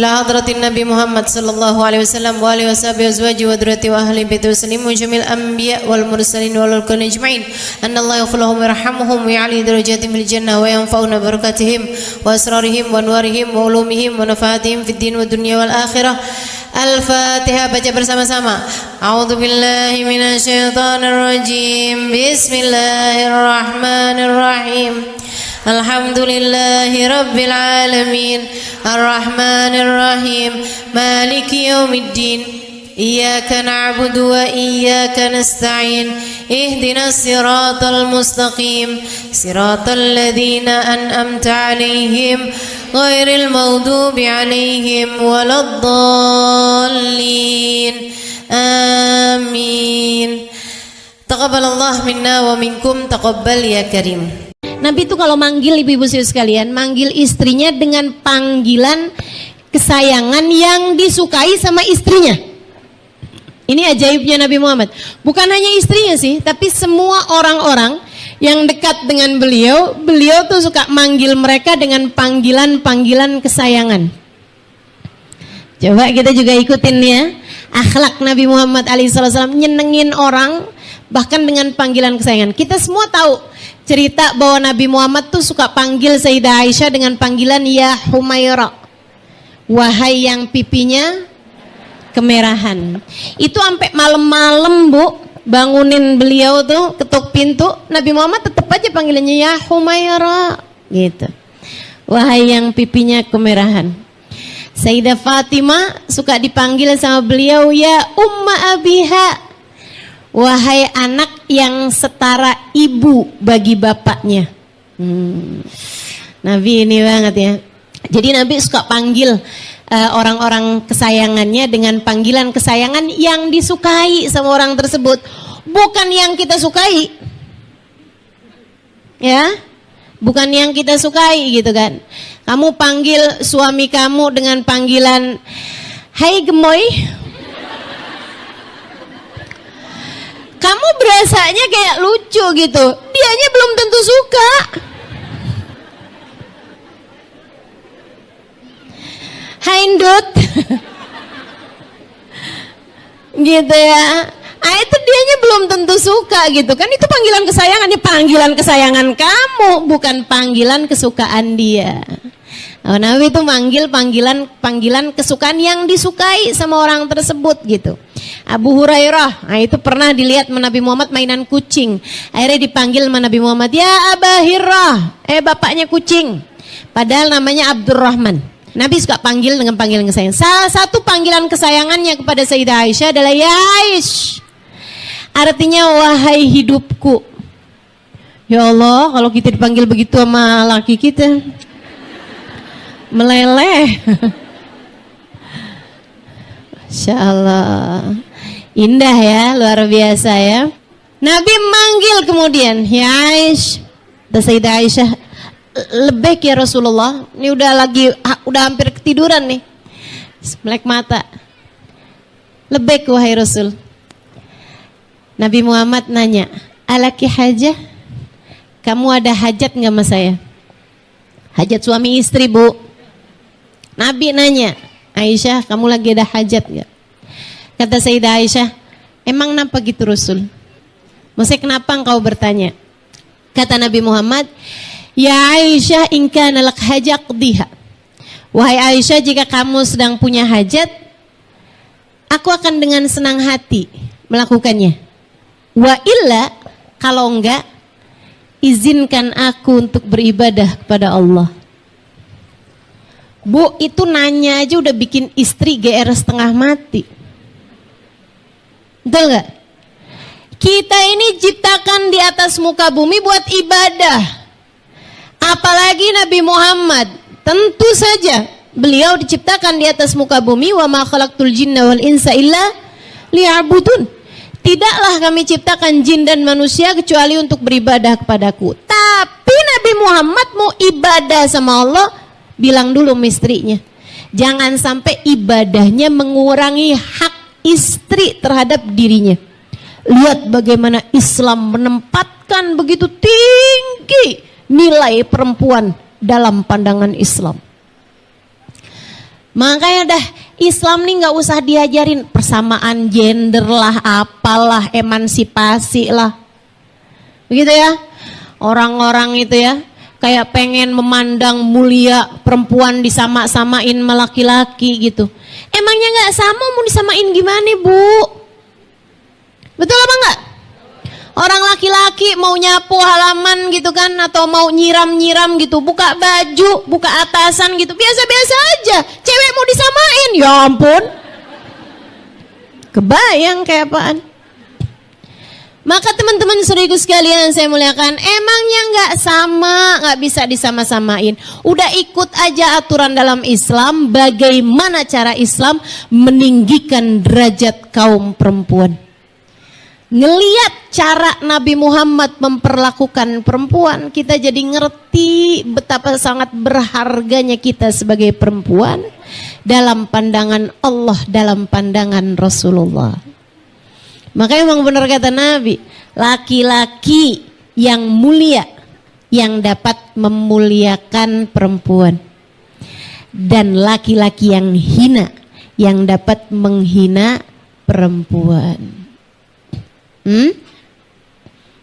La hadratin Nabi Muhammad sallallahu alaihi wasallam wa alihi washabihi azwaji wa dzurriyyati wa ahli baiti wasallimu jamil anbiya wal mursalin wal kulli ajma'in. Anallahu yaghfiruhum wa yarhamuhum wa ya'li darajatihim fil jannah wa yanfa'una barakatihim wa asrarihim wa anwarihim wa ulumihim wa nafaatihim fid din wa dunya wal akhirah. Al-Fatihah, baca bersama-sama. A'udzu billahi minasy syaithanir rajim. Bismillahirrahmanirrahim. Alhamdulillahi rabbil alamin. Arrahmanir rahim. Maliki yaumiddin. Iyyaka na'budu wa iyyaka nasta'in. Ihdinas siratal mustaqim. Siratal ladzina an'amta 'alaihim ghairil maghdubi 'alaihim waladdallin. Amin. Taqabbalallah minna wa minkum, taqabbal ya karim. Nabi itu kalau manggil ibu-ibu sekalian, manggil istrinya dengan panggilan kesayangan yang disukai sama istrinya. Ini ajaibnya Nabi Muhammad. Bukan hanya istrinya sih, tapi semua orang-orang yang dekat dengan beliau, beliau tuh suka manggil mereka dengan panggilan-panggilan kesayangan. Coba kita juga ikutin ya, akhlak Nabi Muhammad SAW, nyenengin orang bahkan dengan panggilan kesayangan. Kita semua tahu cerita bahwa Nabi Muhammad tuh suka panggil Sayyidah Aisyah dengan panggilan ya Humaira, wahai yang pipinya kemerahan. Itu sampai malam-malam Bu, bangunin beliau tuh, ketuk pintu, Nabi Muhammad tetap aja panggilannya ya Humaira gitu, wahai yang pipinya kemerahan. Sayyidah Fatimah suka dipanggil sama beliau ya Umma Abiha, wahai anak yang setara ibu bagi bapaknya. Nabi ini banget ya. Jadi Nabi suka panggil orang-orang kesayangannya dengan panggilan kesayangan yang disukai sama orang tersebut, bukan yang kita sukai, ya, bukan yang kita sukai gitu kan. Kamu panggil suami kamu dengan panggilan hai gemoy, kamu berasanya kayak lucu gitu, dianya belum tentu suka. Hai Ndut gitu ya. Itu dianya belum tentu suka gitu kan. Itu panggilan kesayangannya, panggilan kesayangan kamu, bukan panggilan kesukaan dia. Nabi itu manggil panggilan kesukaan yang disukai sama orang tersebut gitu. Abu Hurairah, itu pernah dilihat Nabi Muhammad mainan kucing. Akhirnya dipanggil Nabi Muhammad, ya Aba Hirrah, bapaknya kucing. Padahal namanya Abdurrahman. Nabi suka panggil dengan panggilan kesayangan. Salah satu panggilan kesayangannya kepada Sayyidah Aisyah adalah ya Aish. Artinya wahai hidupku. Ya Allah, kalau kita dipanggil begitu sama laki kita, meleleh. Masya Allah, indah ya, luar biasa ya. Nabi manggil kemudian, ya Aish. Dan Sayyidah Aisyah, lebih ya Rasulullah, ini udah hampir ketiduran nih, melek mata. Lebih wahai Rasul. Nabi Muhammad nanya, alaki hajah? Kamu ada hajat nggak sama saya? Hajat suami istri, Bu. Nabi nanya, Aisyah, kamu lagi ada hajat nggak? Kata Sayyidah Aisyah, emang kenapa gitu Rasul? Maksudnya kenapa engkau bertanya? Kata Nabi Muhammad, ya Aisyah, in kana lak hajat qdiha. Wahai Aisyah, jika kamu sedang punya hajat, aku akan dengan senang hati melakukannya. Wa illa, kalau enggak, izinkan aku untuk beribadah kepada Allah. Bu, itu nanya aja udah bikin istri GR setengah mati. Betul enggak? Kita ini ciptakan di atas muka bumi buat ibadah. Apalagi Nabi Muhammad, tentu saja beliau diciptakan di atas muka bumi, wa ma khalaqtul jinna wal insa illa liya'budun. Tidaklah kami ciptakan jin dan manusia kecuali untuk beribadah kepadaku. Tapi Nabi Muhammad mau ibadah sama Allah, bilang dulu sama istrinya, jangan sampai ibadahnya mengurangi hak istri terhadap dirinya. Lihat bagaimana Islam menempatkan begitu tinggi nilai perempuan dalam pandangan Islam. Makanya dah Islam nih nggak usah diajarin persamaan gender lah, apalah, emansipasi lah, begitu ya. Orang-orang itu ya kayak pengen memandang mulia perempuan disama-samain sama laki-laki gitu. Emangnya nggak sama, mau disamain gimana Bu? Betul apa enggak? Orang laki-laki mau nyapu halaman gitu kan, atau mau nyiram-nyiram gitu, buka baju, buka atasan gitu, biasa-biasa aja. Cewek mau disamain, ya ampun. Kebayang kayak apaan? Maka teman-teman saudaraku sekalian saya muliakan, emangnya nggak sama, nggak bisa disama-samain. Udah ikut aja aturan dalam Islam, bagaimana cara Islam meninggikan derajat kaum perempuan. Ngeliat cara Nabi Muhammad memperlakukan perempuan, kita jadi ngerti betapa sangat berharganya kita sebagai perempuan dalam pandangan Allah, dalam pandangan Rasulullah. Makanya memang benar kata Nabi, laki-laki yang mulia yang dapat memuliakan perempuan, dan laki-laki yang hina yang dapat menghina perempuan.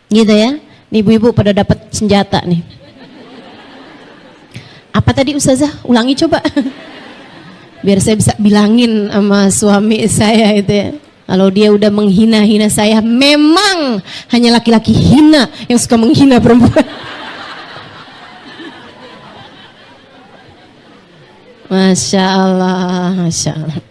Gitu ya. Nih ibu-ibu pada dapat senjata nih. Apa tadi Ustazah? Ulangi coba. Biar saya bisa bilangin sama suami saya itu ya. Kalau dia udah menghina-hina saya, memang hanya laki-laki hina yang suka menghina perempuan. Masya Allah, Masya Allah.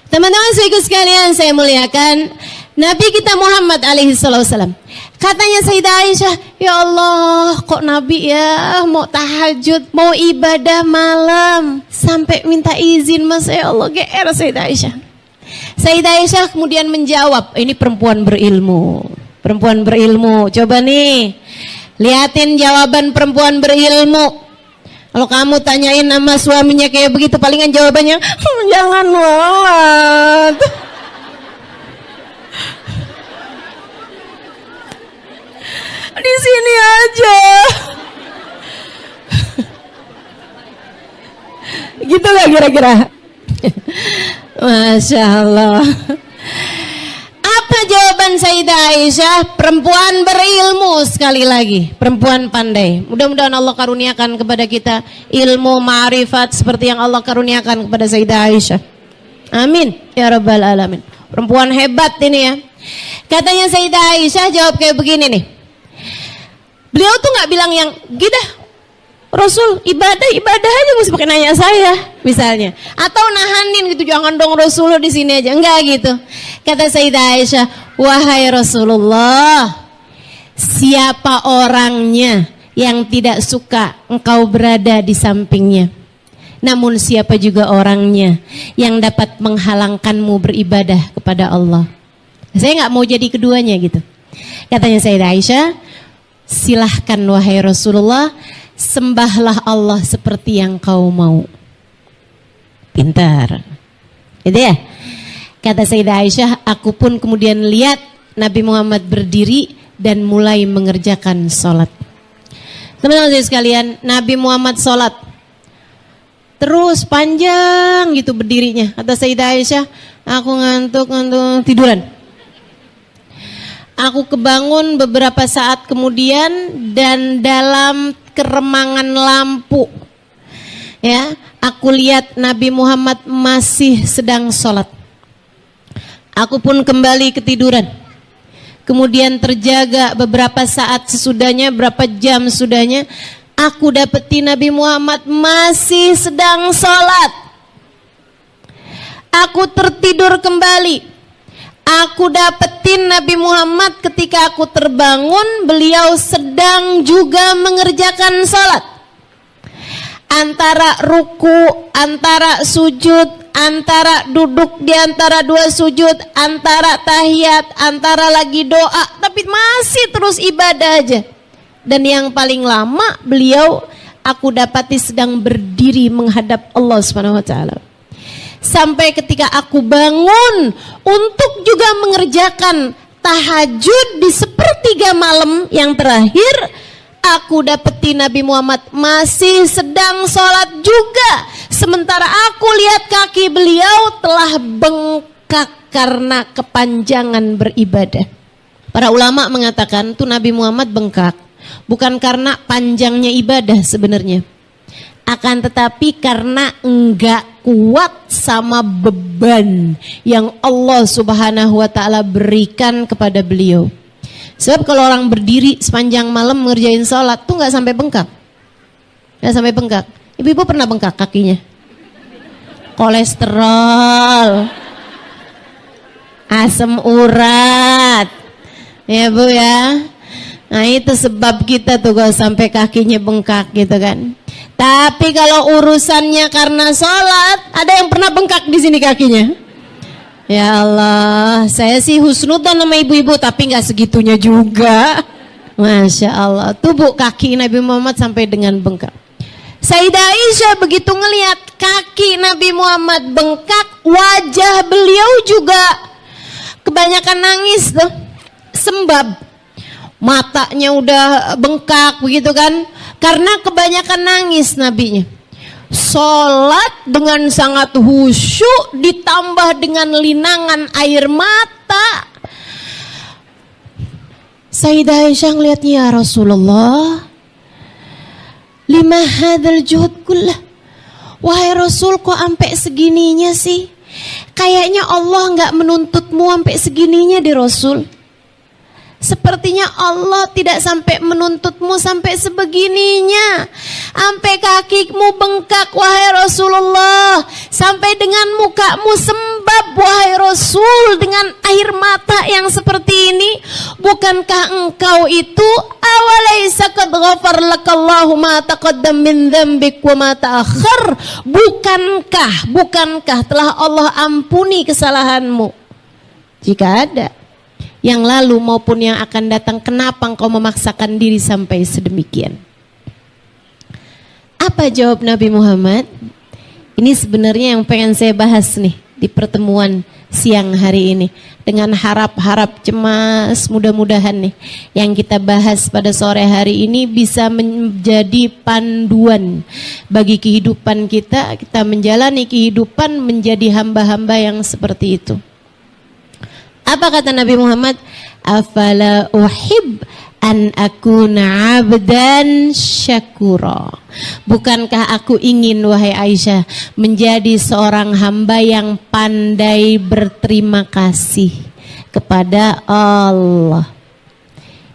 Teman-teman saudaraku sekalian saya muliakan, Nabi kita Muhammad alaihi salam. Katanya Sayyidah Aisyah, ya Allah, kok Nabi ya mau tahajud, mau ibadah malam, sampai minta izin Mas, ya Allah, GR Sayyidah Aisyah. Sayyidah Aisyah kemudian menjawab, ini perempuan berilmu. Perempuan berilmu, coba nih, liatin jawaban perempuan berilmu. Kalau kamu tanyain sama suaminya kayak begitu, palingan jawabannya, jangan sholat. Di sini aja. Gitu gak kira-kira? Masya Allah. Apa jawaban Sayyidah Aisyah? Perempuan berilmu, sekali lagi, perempuan pandai. Mudah-mudahan Allah karuniakan kepada kita ilmu ma'rifat seperti yang Allah karuniakan kepada Sayyidah Aisyah. Amin ya rabbal alamin. Perempuan hebat ini ya. Katanya Sayyidah Aisyah jawab kayak begini nih. Beliau tuh nggak bilang yang, "Gidah, Rasul ibadah aja mesti pakai nanya saya misalnya, atau nahanin gitu, jangan dong Rasulullah di sini aja, enggak gitu. Kata Sayyidah Aisyah, wahai Rasulullah, siapa orangnya yang tidak suka engkau berada di sampingnya? Namun siapa juga orangnya yang dapat menghalangkanmu beribadah kepada Allah? Saya nggak mau jadi keduanya gitu. Katanya Sayyidah Aisyah, silahkan wahai Rasulullah, sembahlah Allah seperti yang kau mau. Pintar, gitu ya. Kata Sayyidah Aisyah, aku pun kemudian lihat Nabi Muhammad berdiri dan mulai mengerjakan sholat. Teman-teman sekalian, Nabi Muhammad sholat terus panjang gitu berdirinya. Kata Sayyidah Aisyah, aku ngantuk tiduran. Aku kebangun beberapa saat kemudian dan dalam keremangan lampu, ya, aku lihat Nabi Muhammad masih sedang sholat. Aku pun kembali ketiduran. Kemudian terjaga beberapa saat sesudahnya, berapa jam sudahnya, aku dapati Nabi Muhammad masih sedang sholat. Aku tertidur kembali. Aku dapetin Nabi Muhammad ketika aku terbangun, beliau sedang juga mengerjakan sholat. Antara ruku, antara sujud, antara duduk di antara dua sujud, antara tahiyat, antara lagi doa, tapi masih terus ibadah aja. Dan yang paling lama beliau aku dapati sedang berdiri menghadap Allah Subhanahu wa taala. Sampai ketika aku bangun untuk juga mengerjakan tahajud di sepertiga malam yang terakhir, aku dapeti Nabi Muhammad masih sedang sholat juga. Sementara aku lihat kaki beliau telah bengkak karena kepanjangan beribadah. Para ulama mengatakan tuh Nabi Muhammad bengkak bukan karena panjangnya ibadah sebenarnya, akan tetapi karena enggak kuat sama beban yang Allah Subhanahu wa taala berikan kepada beliau. Sebab kalau orang berdiri sepanjang malam ngerjain sholat tuh nggak sampai bengkak. Nggak sampai bengkak. Ibu-ibu pernah bengkak kakinya? Kolesterol, asam urat, ya Bu ya. Nah itu sebab kita tuh kalau sampai kakinya bengkak gitu kan. Tapi kalau urusannya karena sholat, ada yang pernah bengkak di sini kakinya? Ya Allah, saya sih husnudzon sama ibu-ibu, tapi nggak segitunya juga. Masya Allah, tuh Bu kaki Nabi Muhammad sampai dengan bengkak. Sayyidah Aisyah begitu ngelihat kaki Nabi Muhammad bengkak, wajah beliau juga kebanyakan nangis tuh, sembab. Matanya udah bengkak begitu kan, karena kebanyakan nangis nabinya. Sholat dengan sangat khusyuk ditambah dengan linangan air mata. Sayyidah Aisyah ngeliatnya, ya Rasulullah, lima hadzal juhud kullah. Wahai Rasul, kok sampai segininya sih? Kayaknya Allah nggak menuntutmu sampai segininya deh Rasul. Sepertinya Allah tidak sampai menuntutmu sampai sebegininya, sampai kakimu bengkak wahai Rasulullah, sampai dengan mukamu sembab wahai Rasul dengan air mata yang seperti ini. Bukankah engkau itu awalaisa qad ghafar lakallahu ma taqaddam min dzambik wa ma ta'akhkhar? Bukankah telah Allah ampuni kesalahanmu jika ada yang lalu maupun yang akan datang? Kenapa engkau memaksakan diri sampai sedemikian? Apa jawab Nabi Muhammad? Ini sebenarnya yang pengen saya bahas nih di pertemuan siang hari ini. Dengan harap-harap cemas, mudah-mudahan nih yang kita bahas pada sore hari ini bisa menjadi panduan bagi kehidupan kita. Kita menjalani kehidupan menjadi hamba-hamba yang seperti itu. Apa kata Nabi Muhammad? Afala uhib an akuna abdan syakura. Bukankah aku ingin wahai Aisyah menjadi seorang hamba yang pandai berterima kasih kepada Allah.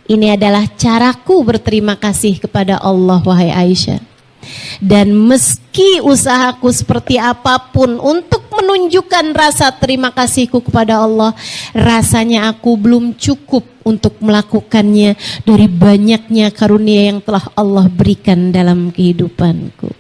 Ini adalah caraku berterima kasih kepada Allah wahai Aisyah. Dan meski usahaku seperti apapun untuk menunjukkan rasa terima kasihku kepada Allah, rasanya aku belum cukup untuk melakukannya dari banyaknya karunia yang telah Allah berikan dalam kehidupanku.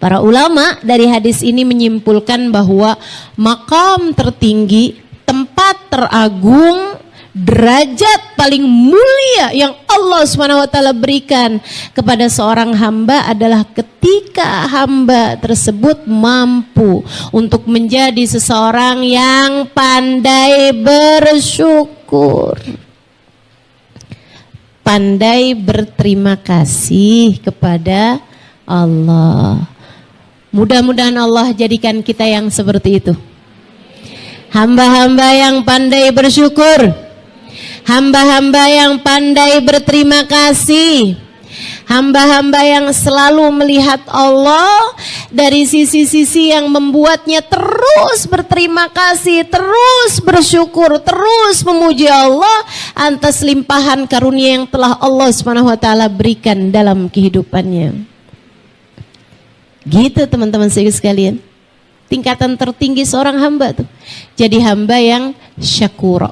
Para ulama dari hadis ini menyimpulkan bahwa makam tertinggi, tempat teragung, derajat paling mulia yang Allah SWT berikan kepada seorang hamba adalah ketika hamba tersebut mampu untuk menjadi seseorang yang pandai bersyukur, pandai berterima kasih kepada Allah. Mudah-mudahan Allah jadikan kita yang seperti itu, hamba-hamba yang pandai bersyukur, hamba-hamba yang pandai berterima kasih, hamba-hamba yang selalu melihat Allah dari sisi-sisi yang membuatnya terus berterima kasih, terus bersyukur, terus memuji Allah atas limpahan karunia yang telah Allah SWT berikan dalam kehidupannya. Gitu teman-teman sekalian, tingkatan tertinggi seorang hamba tuh jadi hamba yang syakura,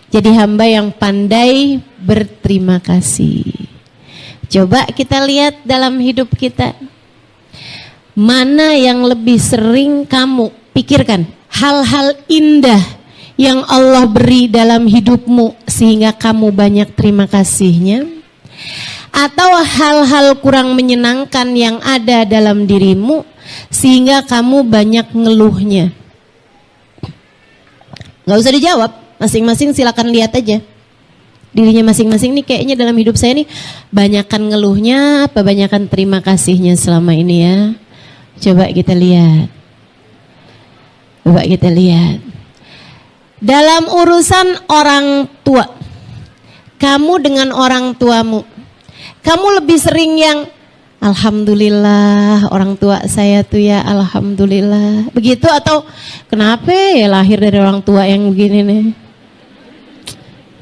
jadi hamba yang pandai berterima kasih. Coba kita lihat dalam hidup kita, mana yang lebih sering kamu pikirkan hal-hal indah yang Allah beri dalam hidupmu sehingga kamu banyak terima kasihnya, atau hal-hal kurang menyenangkan yang ada dalam dirimu sehingga kamu banyak ngeluhnya? Gak usah dijawab, masing-masing silakan lihat aja dirinya masing-masing nih, kayaknya dalam hidup saya nih banyakan ngeluhnya apa banyakan terima kasihnya selama ini ya. Coba kita lihat. Coba kita lihat. Dalam urusan orang tua, kamu dengan orang tuamu, kamu lebih sering yang alhamdulillah orang tua saya tuh ya alhamdulillah begitu, atau kenapa ya lahir dari orang tua yang begini nih,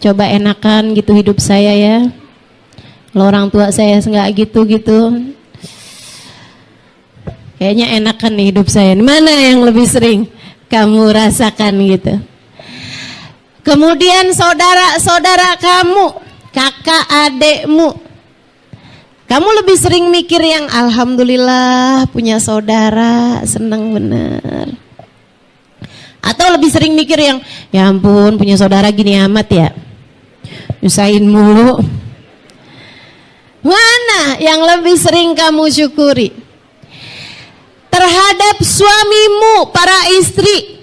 coba enakan gitu hidup saya ya, kalau orang tua saya nggak gitu-gitu kayaknya enakan nih hidup saya. Mana yang lebih sering kamu rasakan gitu? Kemudian saudara-saudara kamu, kakak adekmu, kamu lebih sering mikir yang alhamdulillah punya saudara, senang bener, atau lebih sering mikir yang ya ampun punya saudara gini amat ya, nyusahin mulu? Mana yang lebih sering kamu syukuri? Terhadap suamimu, para istri,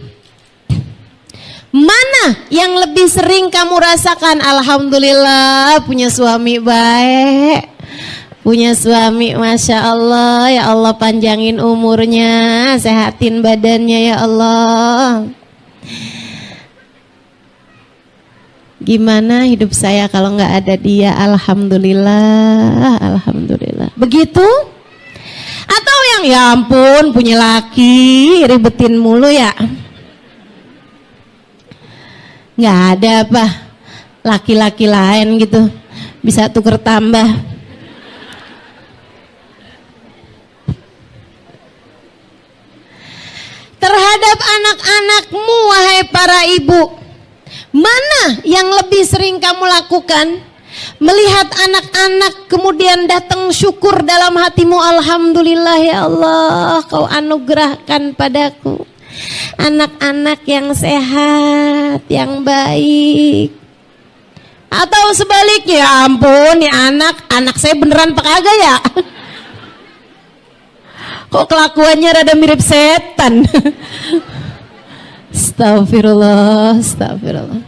mana yang lebih sering kamu rasakan alhamdulillah punya suami baik, punya suami Masya Allah, ya Allah panjangin umurnya, sehatin badannya ya Allah. Gimana hidup saya kalau nggak ada dia? Alhamdulillah, alhamdulillah. Begitu? Atau yang ya ampun punya laki ribetin mulu ya, nggak ada apa laki-laki lain gitu bisa tuker tambah. Terhadap anak-anakmu wahai para ibu, mana yang lebih sering kamu lakukan? Melihat anak-anak kemudian datang syukur dalam hatimu, alhamdulillah ya Allah kau anugerahkan padaku anak-anak yang sehat, yang baik. Atau sebaliknya, ya ampun nih anak saya beneran apa kagak ya? Kok kelakuannya rada mirip setan. Astagfirullah, astagfirullah.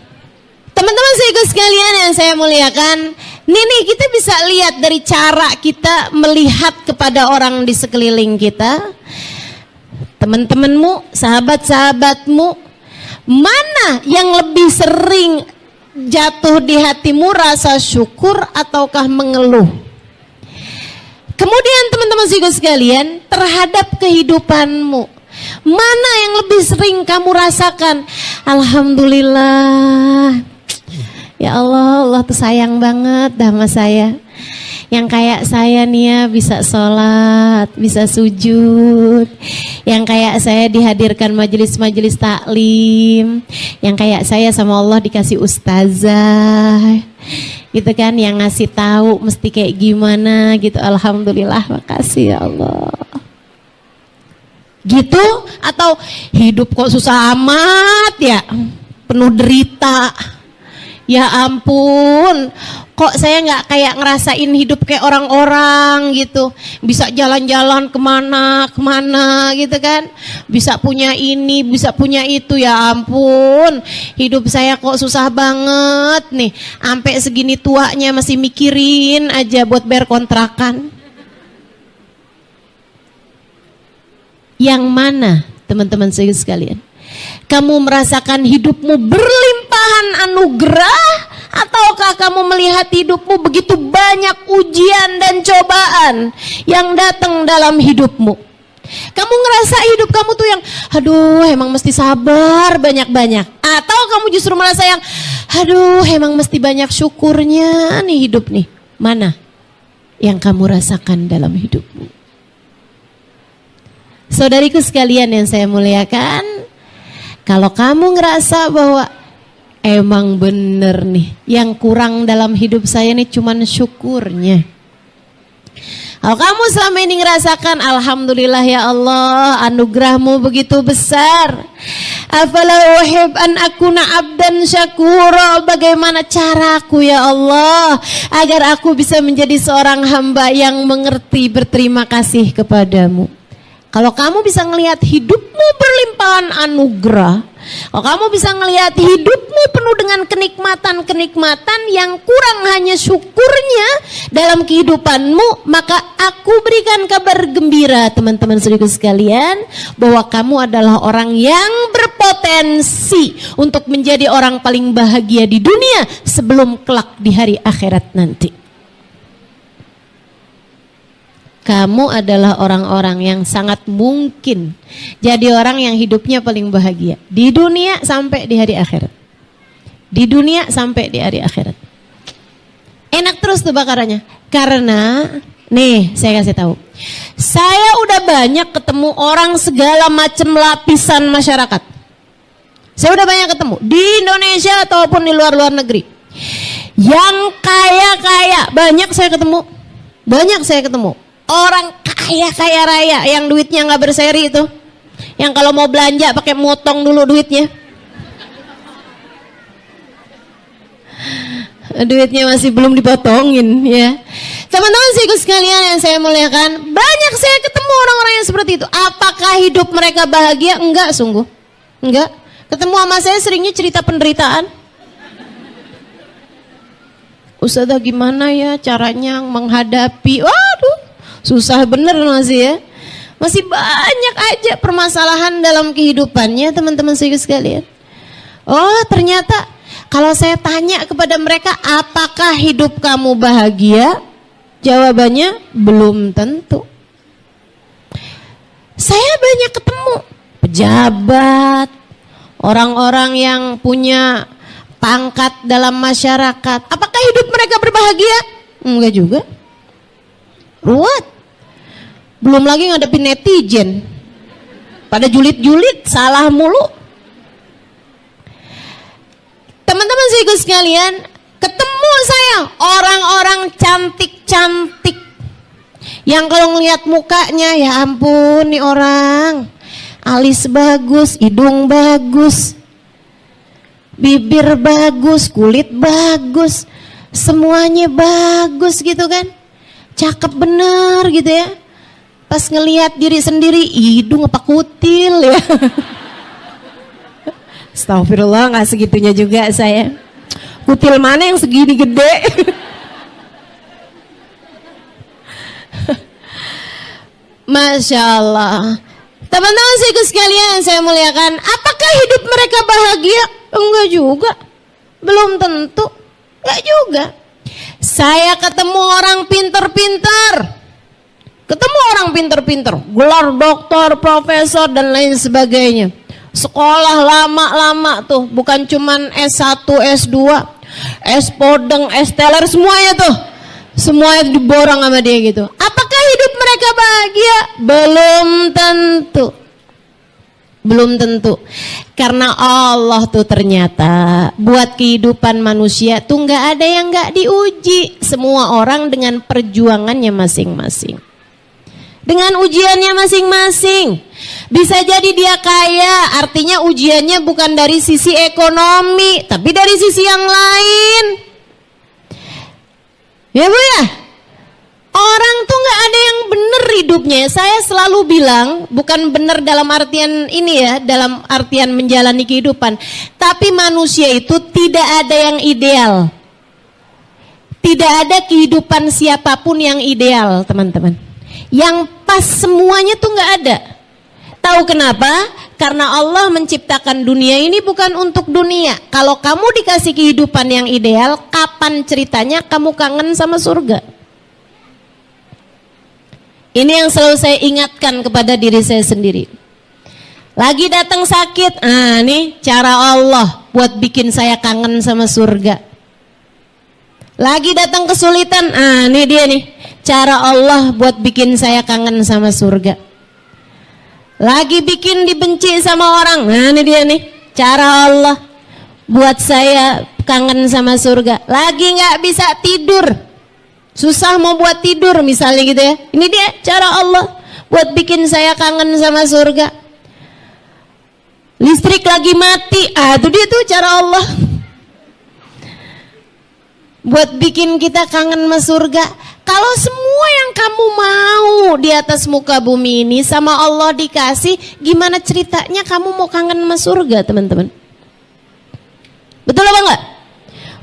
Teman-teman sekalian yang saya muliakan, nih kita bisa lihat dari cara kita melihat kepada orang di sekeliling kita. Teman-temanmu, sahabat-sahabatmu, mana yang lebih sering jatuh di hatimu rasa syukur ataukah mengeluh? Kemudian teman-teman sekalian, terhadap kehidupanmu, mana yang lebih sering kamu rasakan alhamdulillah ya Allah, Allah tuh sayang banget sama saya. Yang kayak saya nih ya bisa sholat, bisa sujud. Yang kayak saya dihadirkan majelis-majelis taklim. Yang kayak saya sama Allah dikasih ustazah. Gitu kan, yang ngasih tahu mesti kayak gimana gitu. Alhamdulillah, makasih ya Allah. Gitu, atau hidup kok susah amat ya, penuh derita. Ya ampun, kok saya nggak kayak ngerasain hidup kayak orang-orang gitu. Bisa jalan-jalan kemana gitu kan. Bisa punya ini, bisa punya itu. Ya ampun, hidup saya kok susah banget nih. Sampai segini tuanya masih mikirin aja buat bayar kontrakan. Yang mana teman-teman saya sekalian? Kamu merasakan hidupmu berlimpahan anugerah, ataukah kamu melihat hidupmu begitu banyak ujian dan cobaan yang datang dalam hidupmu? Kamu ngerasa hidup kamu tuh yang aduh emang mesti sabar banyak-banyak, atau kamu justru merasa yang aduh emang mesti banyak syukurnya nih hidup nih? Mana yang kamu rasakan dalam hidupmu? Saudariku sekalian yang saya muliakan, kalau kamu ngerasa bahwa emang bener nih, yang kurang dalam hidup saya nih cuman syukurnya. Kalau kamu selama ini ngerasakan alhamdulillah ya Allah, anugerahmu begitu besar. Afala uhib an akuna abdan syakura, bagaimana caraku ya Allah agar aku bisa menjadi seorang hamba yang mengerti berterima kasih kepadamu. Kalau kamu bisa ngelihat hidupmu berlimpahan anugerah, kalau kamu bisa ngelihat hidupmu penuh dengan kenikmatan-kenikmatan yang kurang hanya syukurnya dalam kehidupanmu, maka aku berikan kabar gembira teman-teman saudaraku sekalian, bahwa kamu adalah orang yang berpotensi untuk menjadi orang paling bahagia di dunia sebelum kelak di hari akhirat nanti. Kamu adalah orang-orang yang sangat mungkin jadi orang yang hidupnya paling bahagia di dunia sampai di hari akhirat. Di dunia sampai di hari akhirat. Enak terus tuh bakarannya. Karena nih saya kasih tahu. Saya udah banyak ketemu orang segala macam lapisan masyarakat. Saya udah banyak ketemu di Indonesia ataupun di luar negeri. Yang kaya-kaya banyak saya ketemu. Banyak saya ketemu. Orang kaya raya yang duitnya nggak berseri itu, yang kalau mau belanja pakai motong dulu duitnya, duitnya masih belum dipotongin ya. Teman-teman saudara sekalian yang saya muliakan, banyak saya ketemu orang-orang yang seperti itu. Apakah hidup mereka bahagia? Enggak, sungguh enggak. Ketemu sama saya seringnya cerita penderitaan. Ustazah gimana ya caranya menghadapi, waduh susah bener masih ya. Masih banyak aja permasalahan dalam kehidupannya teman-teman sekalian. Oh ternyata kalau saya tanya kepada mereka, apakah hidup kamu bahagia? Jawabannya belum tentu. Saya banyak ketemu pejabat, orang-orang yang punya pangkat dalam masyarakat. Apakah hidup mereka berbahagia? Enggak juga. Ruwet. Belum lagi ngadepin netizen, pada julid-julid, salah mulu. Teman-teman saudara sekalian, ketemu saya orang-orang cantik-cantik yang kalau ngelihat mukanya ya ampun nih orang, alis bagus, hidung bagus, bibir bagus, kulit bagus, semuanya bagus gitu kan, cakep bener gitu ya. Pas ngelihat diri sendiri, hidung apa kutil ya. Astagfirullah, nggak segitunya juga saya. Kutil mana yang segini gede? Masya Allah. Teman-teman sekalian yang saya muliakan, apakah hidup mereka bahagia? Enggak juga. Belum tentu. Enggak juga. Saya ketemu orang pinter-pinter. Ketemu orang pinter-pinter, gelar doktor, profesor dan lain sebagainya. Sekolah lama-lama tuh, bukan cuman S1, S2, S Podeng, S Teller semuanya tuh. Semua diborong sama dia gitu. Apakah hidup mereka bahagia? Belum tentu. Belum tentu. Karena Allah tuh ternyata buat kehidupan manusia tuh nggak ada yang nggak diuji. Semua orang dengan perjuangannya masing-masing, dengan ujiannya masing-masing. Bisa jadi dia kaya, artinya ujiannya bukan dari sisi ekonomi, tapi dari sisi yang lain. Ya Bu ya? Orang tuh nggak ada yang benar hidupnya. Saya selalu bilang, bukan benar dalam artian ini ya, dalam artian menjalani kehidupan. Tapi manusia itu tidak ada yang ideal. Tidak ada kehidupan siapapun yang ideal, teman-teman. Yang pas semuanya tuh nggak ada. Tahu kenapa? Karena Allah menciptakan dunia ini bukan untuk dunia. Kalau kamu dikasih kehidupan yang ideal, kapan ceritanya kamu kangen sama surga? Ini yang selalu saya ingatkan kepada diri saya sendiri. Lagi datang sakit, nih cara Allah buat bikin saya kangen sama surga. Lagi datang kesulitan, nih dia nih cara Allah buat bikin saya kangen sama surga. Lagi bikin dibenci sama orang, ini dia nih cara Allah buat saya kangen sama surga. Lagi nggak bisa tidur, susah mau buat tidur misalnya gitu ya. Ini dia cara Allah buat bikin saya kangen sama surga. Listrik lagi mati, itu dia tuh cara Allah buat bikin kita kangen sama surga. Kalau semua yang kamu mau di atas muka bumi ini sama Allah dikasih, gimana ceritanya kamu mau kangen sama surga, teman-teman? Betul apa enggak?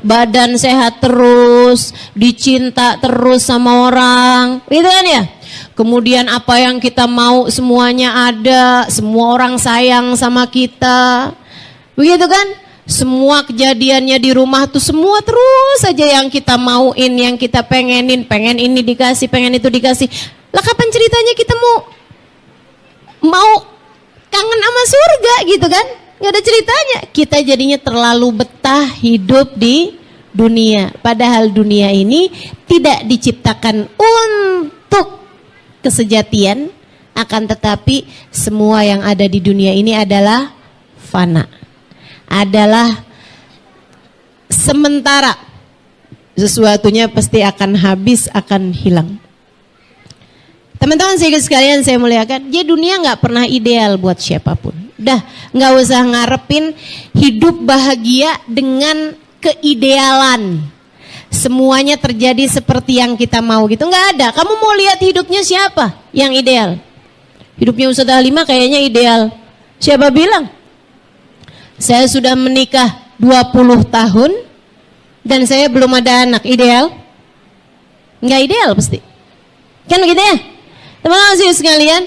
Badan sehat terus, dicinta terus sama orang, gitu kan ya? Kemudian apa yang kita mau semuanya ada, semua orang sayang sama kita, begitu kan? Semua kejadiannya di rumah tuh semua terus saja yang kita mauin, yang kita pengenin, pengen ini dikasih, pengen itu dikasih. Lah kapan ceritanya kita mau kangen sama surga gitu kan? Gak ada ceritanya. Kita jadinya terlalu betah hidup di dunia. Padahal dunia ini tidak diciptakan untuk kesejatian, akan tetapi semua yang ada di dunia ini adalah fana, adalah sementara. Sesuatunya pasti akan habis, akan hilang. Teman-teman sekalian saya muliakan, jadi dunia nggak pernah ideal buat siapapun. Udah nggak usah ngarepin hidup bahagia dengan keidealan. Semuanya terjadi seperti yang kita mau gitu, nggak ada. Kamu mau lihat hidupnya siapa yang ideal? Hidupnya Ustaz Halimah kayaknya ideal. Siapa bilang? Saya sudah menikah 20 tahun dan saya belum ada anak. Ideal? Nggak ideal pasti. Kan begitu ya? Teman-teman sekalian,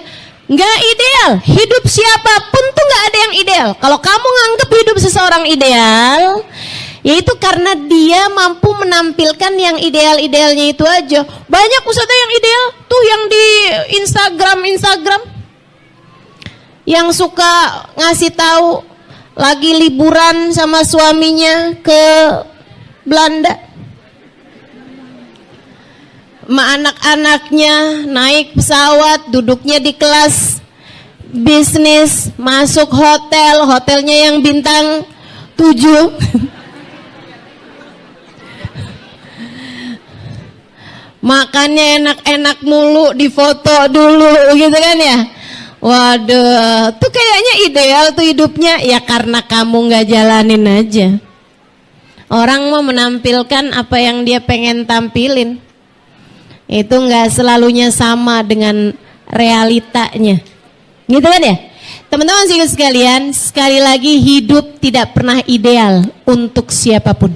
nggak ideal. Hidup siapapun tuh nggak ada yang ideal. Kalau kamu nganggap hidup seseorang ideal, yaitu karena dia mampu menampilkan yang ideal-idealnya itu aja. Banyak ustadzah yang ideal tuh yang di Instagram yang suka ngasih tahu lagi liburan sama suaminya ke Belanda, sama anak-anaknya naik pesawat, duduknya di kelas bisnis, masuk hotel, hotelnya yang bintang 7. Makannya enak-enak mulu, difoto dulu gitu kan ya. Waduh, tuh kayaknya ideal tuh hidupnya. Ya karena kamu gak jalanin aja. Orang mau menampilkan apa yang dia pengen tampilin, itu gak selalunya sama dengan realitanya, gitu kan ya. Teman-teman sekalian, sekali lagi hidup tidak pernah ideal untuk siapapun.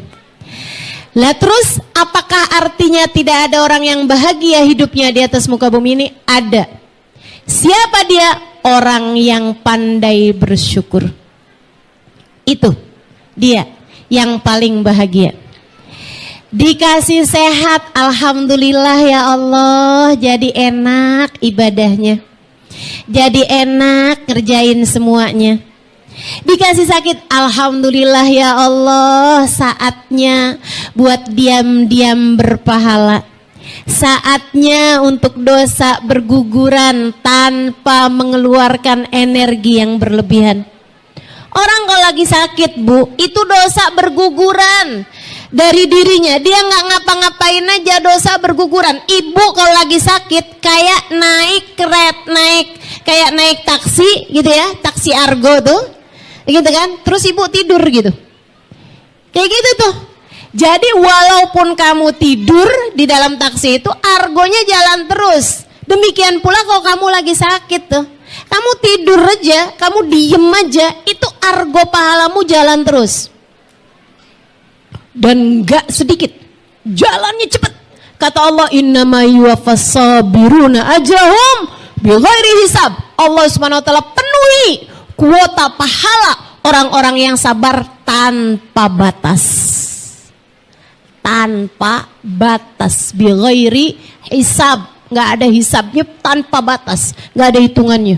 Lah terus apakah artinya tidak ada orang yang bahagia hidupnya di atas muka bumi ini? Ada. Siapa dia? Orang yang pandai bersyukur. Itu dia yang paling bahagia. Dikasih sehat, alhamdulillah ya Allah, jadi enak ibadahnya, jadi enak kerjain semuanya. Dikasih sakit, alhamdulillah ya Allah, saatnya buat diam-diam berpahala. saatnya untuk dosa berguguran tanpa mengeluarkan energi yang berlebihan. Orang kalau lagi sakit, Bu, itu dosa berguguran dari dirinya. Dia nggak ngapa-ngapain aja dosa berguguran. Ibu kalau lagi sakit kayak naik taksi gitu ya, taksi Argo tuh, gitu kan? Terus ibu tidur gitu, kayak gitu tuh. Jadi walaupun kamu tidur di dalam taksi itu, argonya jalan terus. Demikian pula kalau kamu lagi sakit tuh, kamu tidur aja, kamu diem aja, itu argo pahalamu jalan terus. Dan gak sedikit, jalannya cepet. Kata Allah, innama yuwaffas sabiruna ajrahum bighairi hisab. Allah Subhanahu wa taala penuhi kuota pahala orang-orang yang sabar tanpa batas. Tanpa batas, bighairi hisab, nggak ada hisabnya, tanpa batas, nggak ada hitungannya.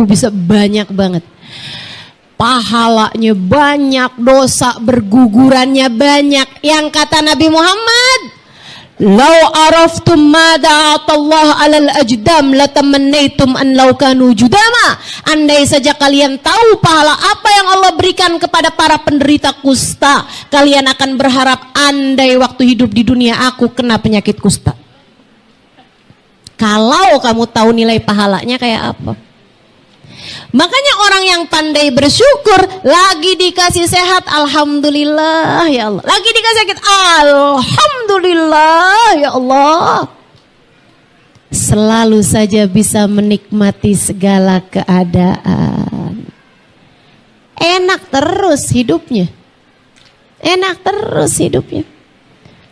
Bisa banyak banget. Pahalanya banyak, dosa bergugurannya banyak. Yang kata Nabi Muhammad, "Lau araftum ma da'atallah 'alal ajdam latamannaitum an law kanu judama." Andai saja kalian tahu pahala apa yang Allah berikan kepada para penderita kusta, kalian akan berharap andai waktu hidup di dunia aku kena penyakit kusta. Kalau kamu tahu nilai pahalanya kayak apa. Makanya orang yang pandai bersyukur, lagi dikasih sehat, alhamdulillah ya Allah. Lagi dikasih sakit, alhamdulillah ya Allah. Selalu saja bisa menikmati segala keadaan. Enak terus hidupnya. Enak terus hidupnya.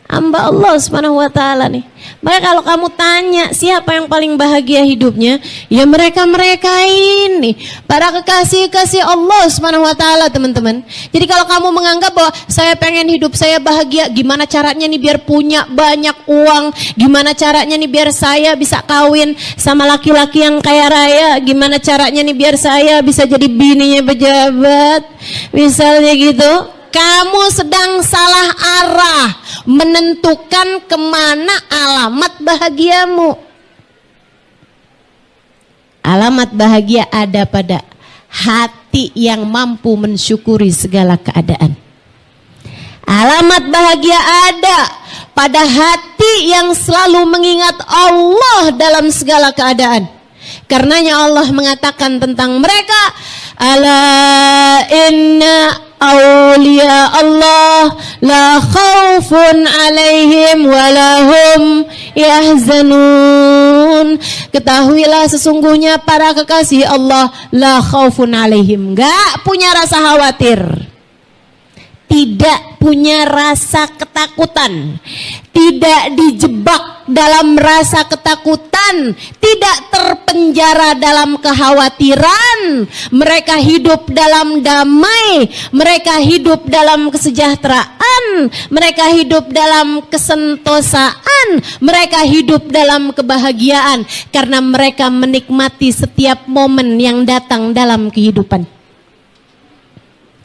Hamba Allah Subhanahu wa taala nih. Maka kalau kamu tanya siapa yang paling bahagia hidupnya, ya mereka-mereka ini, para kekasih-kasih Allah Subhanahu wa taala, teman-teman. Jadi kalau kamu menganggap bahwa saya pengen hidup saya bahagia, gimana caranya nih biar punya banyak uang, gimana caranya nih biar saya bisa kawin sama laki-laki yang kaya raya, gimana caranya nih biar saya bisa jadi bininya pejabat, misalnya gitu. Kamu sedang salah arah menentukan kemana alamat bahagiamu. Alamat bahagia ada pada hati yang mampu mensyukuri segala keadaan. Alamat bahagia ada pada hati yang selalu mengingat Allah dalam segala keadaan. Karenanya Allah mengatakan tentang mereka, ala inna awliya Allah la khaufun alaihim walahum yahzanun. Ketahuilah sesungguhnya para kekasih Allah la khaufun alaihim, gak punya rasa khawatir, tidak punya rasa ketakutan, tidak dijebak dalam rasa ketakutan, tidak terpenjara dalam kekhawatiran. Mereka hidup dalam damai, mereka hidup dalam kesejahteraan, mereka hidup dalam kesentosaan, mereka hidup dalam kebahagiaan karena mereka menikmati setiap momen yang datang dalam kehidupan.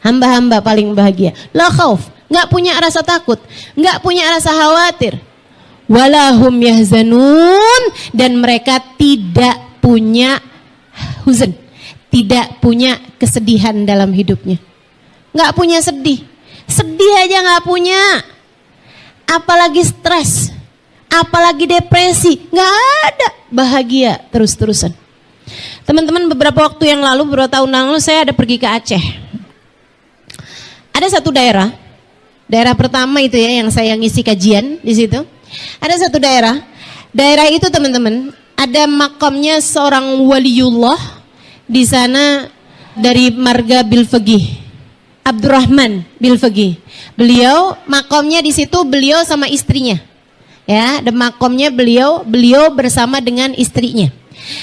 Hamba-hamba paling bahagia, la khauf, nggak punya rasa takut, nggak punya rasa khawatir, walahum yahzanun, dan mereka tidak punya huzn, tidak punya kesedihan dalam hidupnya, nggak punya sedih aja nggak punya, apalagi stres, apalagi depresi, nggak ada, bahagia terus-terusan. Teman-teman, beberapa waktu yang lalu, beberapa tahun lalu saya ada pergi ke Aceh. Ada satu daerah pertama itu ya yang saya ngisi kajian di situ. Ada satu daerah itu teman-teman, ada makamnya seorang waliullah di sana dari marga Bilfaqih, Abdurrahman Bilfaqih. Beliau makamnya di situ, beliau sama istrinya. Ya, ada makamnya beliau bersama dengan istrinya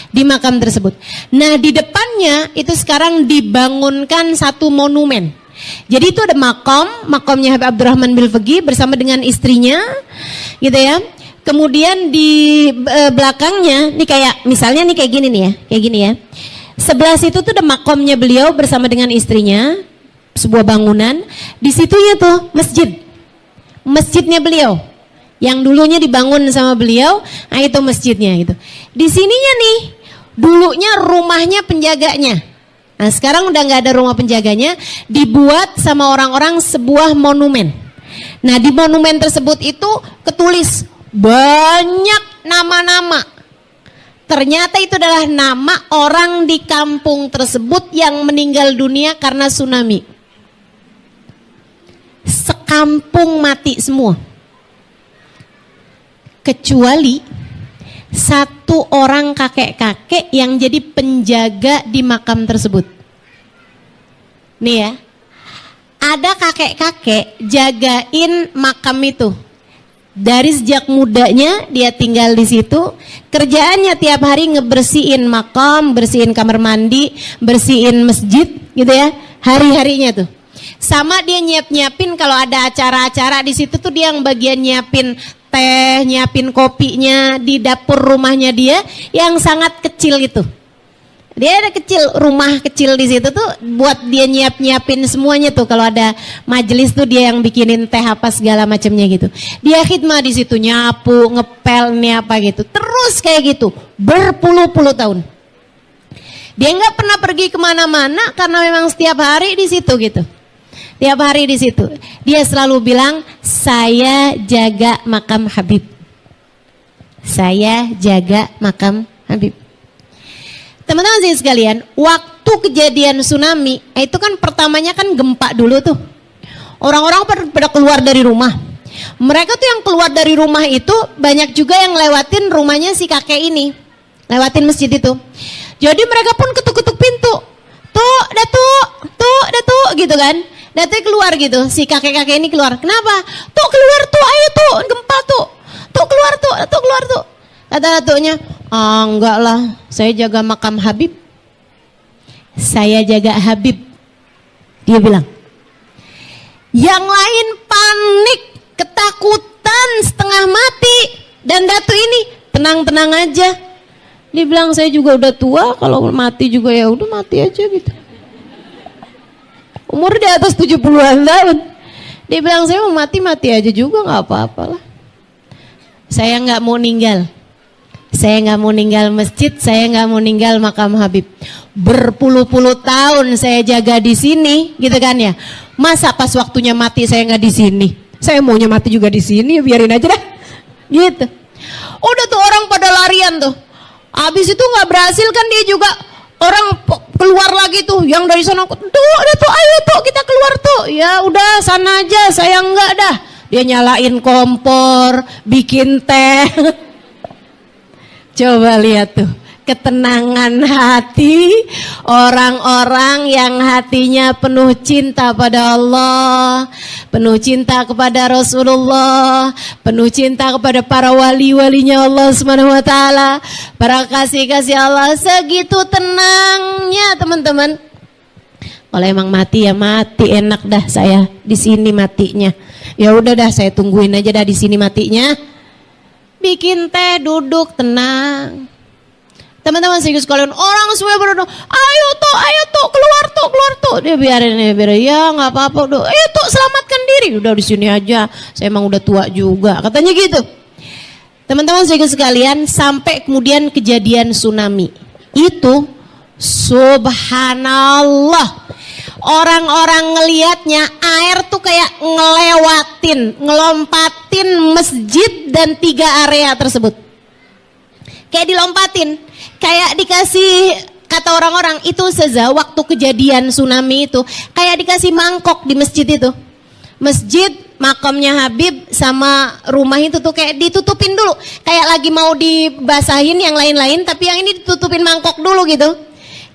di makam tersebut. Nah, di depannya itu sekarang dibangunkan satu monumen. Jadi itu ada makamnya Habib Abdurrahman Bilfaqih bersama dengan istrinya, gitu ya. Kemudian di belakangnya, nih kayak misalnya nih kayak gini ya. Sebelah situ tuh ada makamnya beliau bersama dengan istrinya, sebuah bangunan. Di situnya tuh masjidnya beliau. yang dulunya dibangun sama beliau. Nah itu masjidnya gitu. Di sininya nih dulunya rumahnya penjaganya. Nah sekarang udah nggak ada rumah penjaganya, dibuat sama orang-orang sebuah monumen. Nah di monumen tersebut itu ketulis banyak nama-nama. Ternyata itu adalah nama orang di kampung tersebut yang meninggal dunia karena tsunami. Sekampung mati semua. Kecuali satu orang kakek-kakek yang jadi penjaga di makam tersebut. Nih ya, ada kakek-kakek jagain makam itu. Dari sejak mudanya dia tinggal di situ, kerjaannya tiap hari ngebersihin makam, bersihin kamar mandi, bersihin masjid, gitu ya, hari-harinya tuh. Sama dia nyiapin kalau ada acara-acara di situ tuh dia yang bagian nyiapin teh, nyiapin kopinya di dapur rumahnya dia yang sangat kecil itu. Dia ada kecil, rumah kecil di situ tuh buat dia nyiapin semuanya tuh. Kalau ada majelis tuh dia yang bikinin teh apa segala macamnya gitu. Dia khidmah di situ, nyapu, ngepel, nih apa gitu. Terus kayak gitu, berpuluh-puluh tahun. Dia nggak pernah pergi kemana-mana karena memang setiap hari di situ gitu. Tiap hari di situ. Dia selalu bilang, saya jaga makam Habib. Saya jaga makam Habib. Teman-teman sekalian, waktu kejadian tsunami, itu kan pertamanya kan gempa dulu tuh. Orang-orang pada keluar dari rumah. Mereka tuh yang keluar dari rumah itu banyak juga yang lewatin rumahnya si kakek ini. Lewatin masjid itu. Jadi mereka pun ketuk-ketuk pintu. Tuh, Datuk, gitu kan. Datuk keluar gitu, si kakek-kakek ini keluar. Kenapa? Tuh keluar tuh, ayo tuh, gempa tuh. Tuh keluar tuh. Kata datuknya, enggak lah, saya jaga makam Habib. Saya jaga Habib. Dia bilang. Yang lain panik, ketakutan, setengah mati. Dan datuk ini, tenang-tenang aja. Dia bilang, saya juga udah tua, kalau mati juga ya udah mati aja gitu. Umur di atas 70-an tahun. Dia bilang saya mau mati aja juga nggak apa-apalah. Saya nggak mau ninggal. Saya nggak mau ninggal masjid. Saya nggak mau ninggal makam Habib. Berpuluh-puluh tahun saya jaga di sini, gitu kan ya. Masa pas waktunya mati saya nggak di sini? Saya maunya mati juga di sini, biarin aja dah. Gitu. Udah tuh orang pada larian tuh. Habis itu nggak berhasil kan dia juga. Orang keluar lagi tuh, yang dari sana, tuh ayo tuh kita keluar tuh. Ya udah sana aja, saya enggak dah. Dia nyalain kompor, bikin teh. Coba lihat tuh, ketenangan hati orang-orang yang hatinya penuh cinta pada Allah, penuh cinta kepada Rasulullah, penuh cinta kepada para wali-walinya Allah Subhanahu wa taala, para kasih-kasih Allah. Segitu tenangnya teman-teman. Kalau emang mati ya mati, enak dah saya di sini matinya. Ya udah dah saya tungguin aja dah di sini matinya. Bikin teh, duduk tenang. Teman-teman sekalian, orang semua berdoa, ayo tuh, keluar tuh. Dia biarin, ya nggak apa-apa, udah, ayo tuh selamatkan diri, udah di sini aja. Saya emang udah tua juga, katanya gitu. Teman-teman sekalian, sampai kemudian kejadian tsunami itu, subhanallah, orang-orang ngelihatnya air tuh kayak ngelompatin masjid dan 3 area tersebut. Kayak dilompatin, kayak dikasih, kata orang-orang itu Seza, waktu kejadian tsunami itu kayak dikasih mangkok di masjid itu. Masjid, makamnya Habib sama rumah itu tuh kayak ditutupin dulu, kayak lagi mau dibasahin yang lain-lain, tapi yang ini ditutupin mangkok dulu gitu.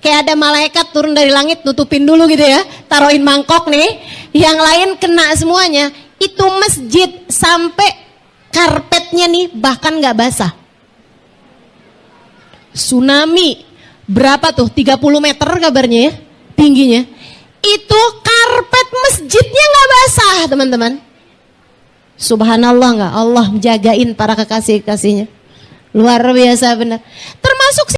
Kayak ada malaikat turun dari langit nutupin dulu gitu ya, taruhin mangkok nih, yang lain kena semuanya. Itu masjid sampai karpetnya nih bahkan nggak basah. Tsunami berapa tuh, 30 meter kabarnya ya tingginya. Itu karpet masjidnya nggak basah teman-teman. Subhanallah nggak, Allah jagain para kekasih-kekasihnya. Luar biasa benar. Termasuk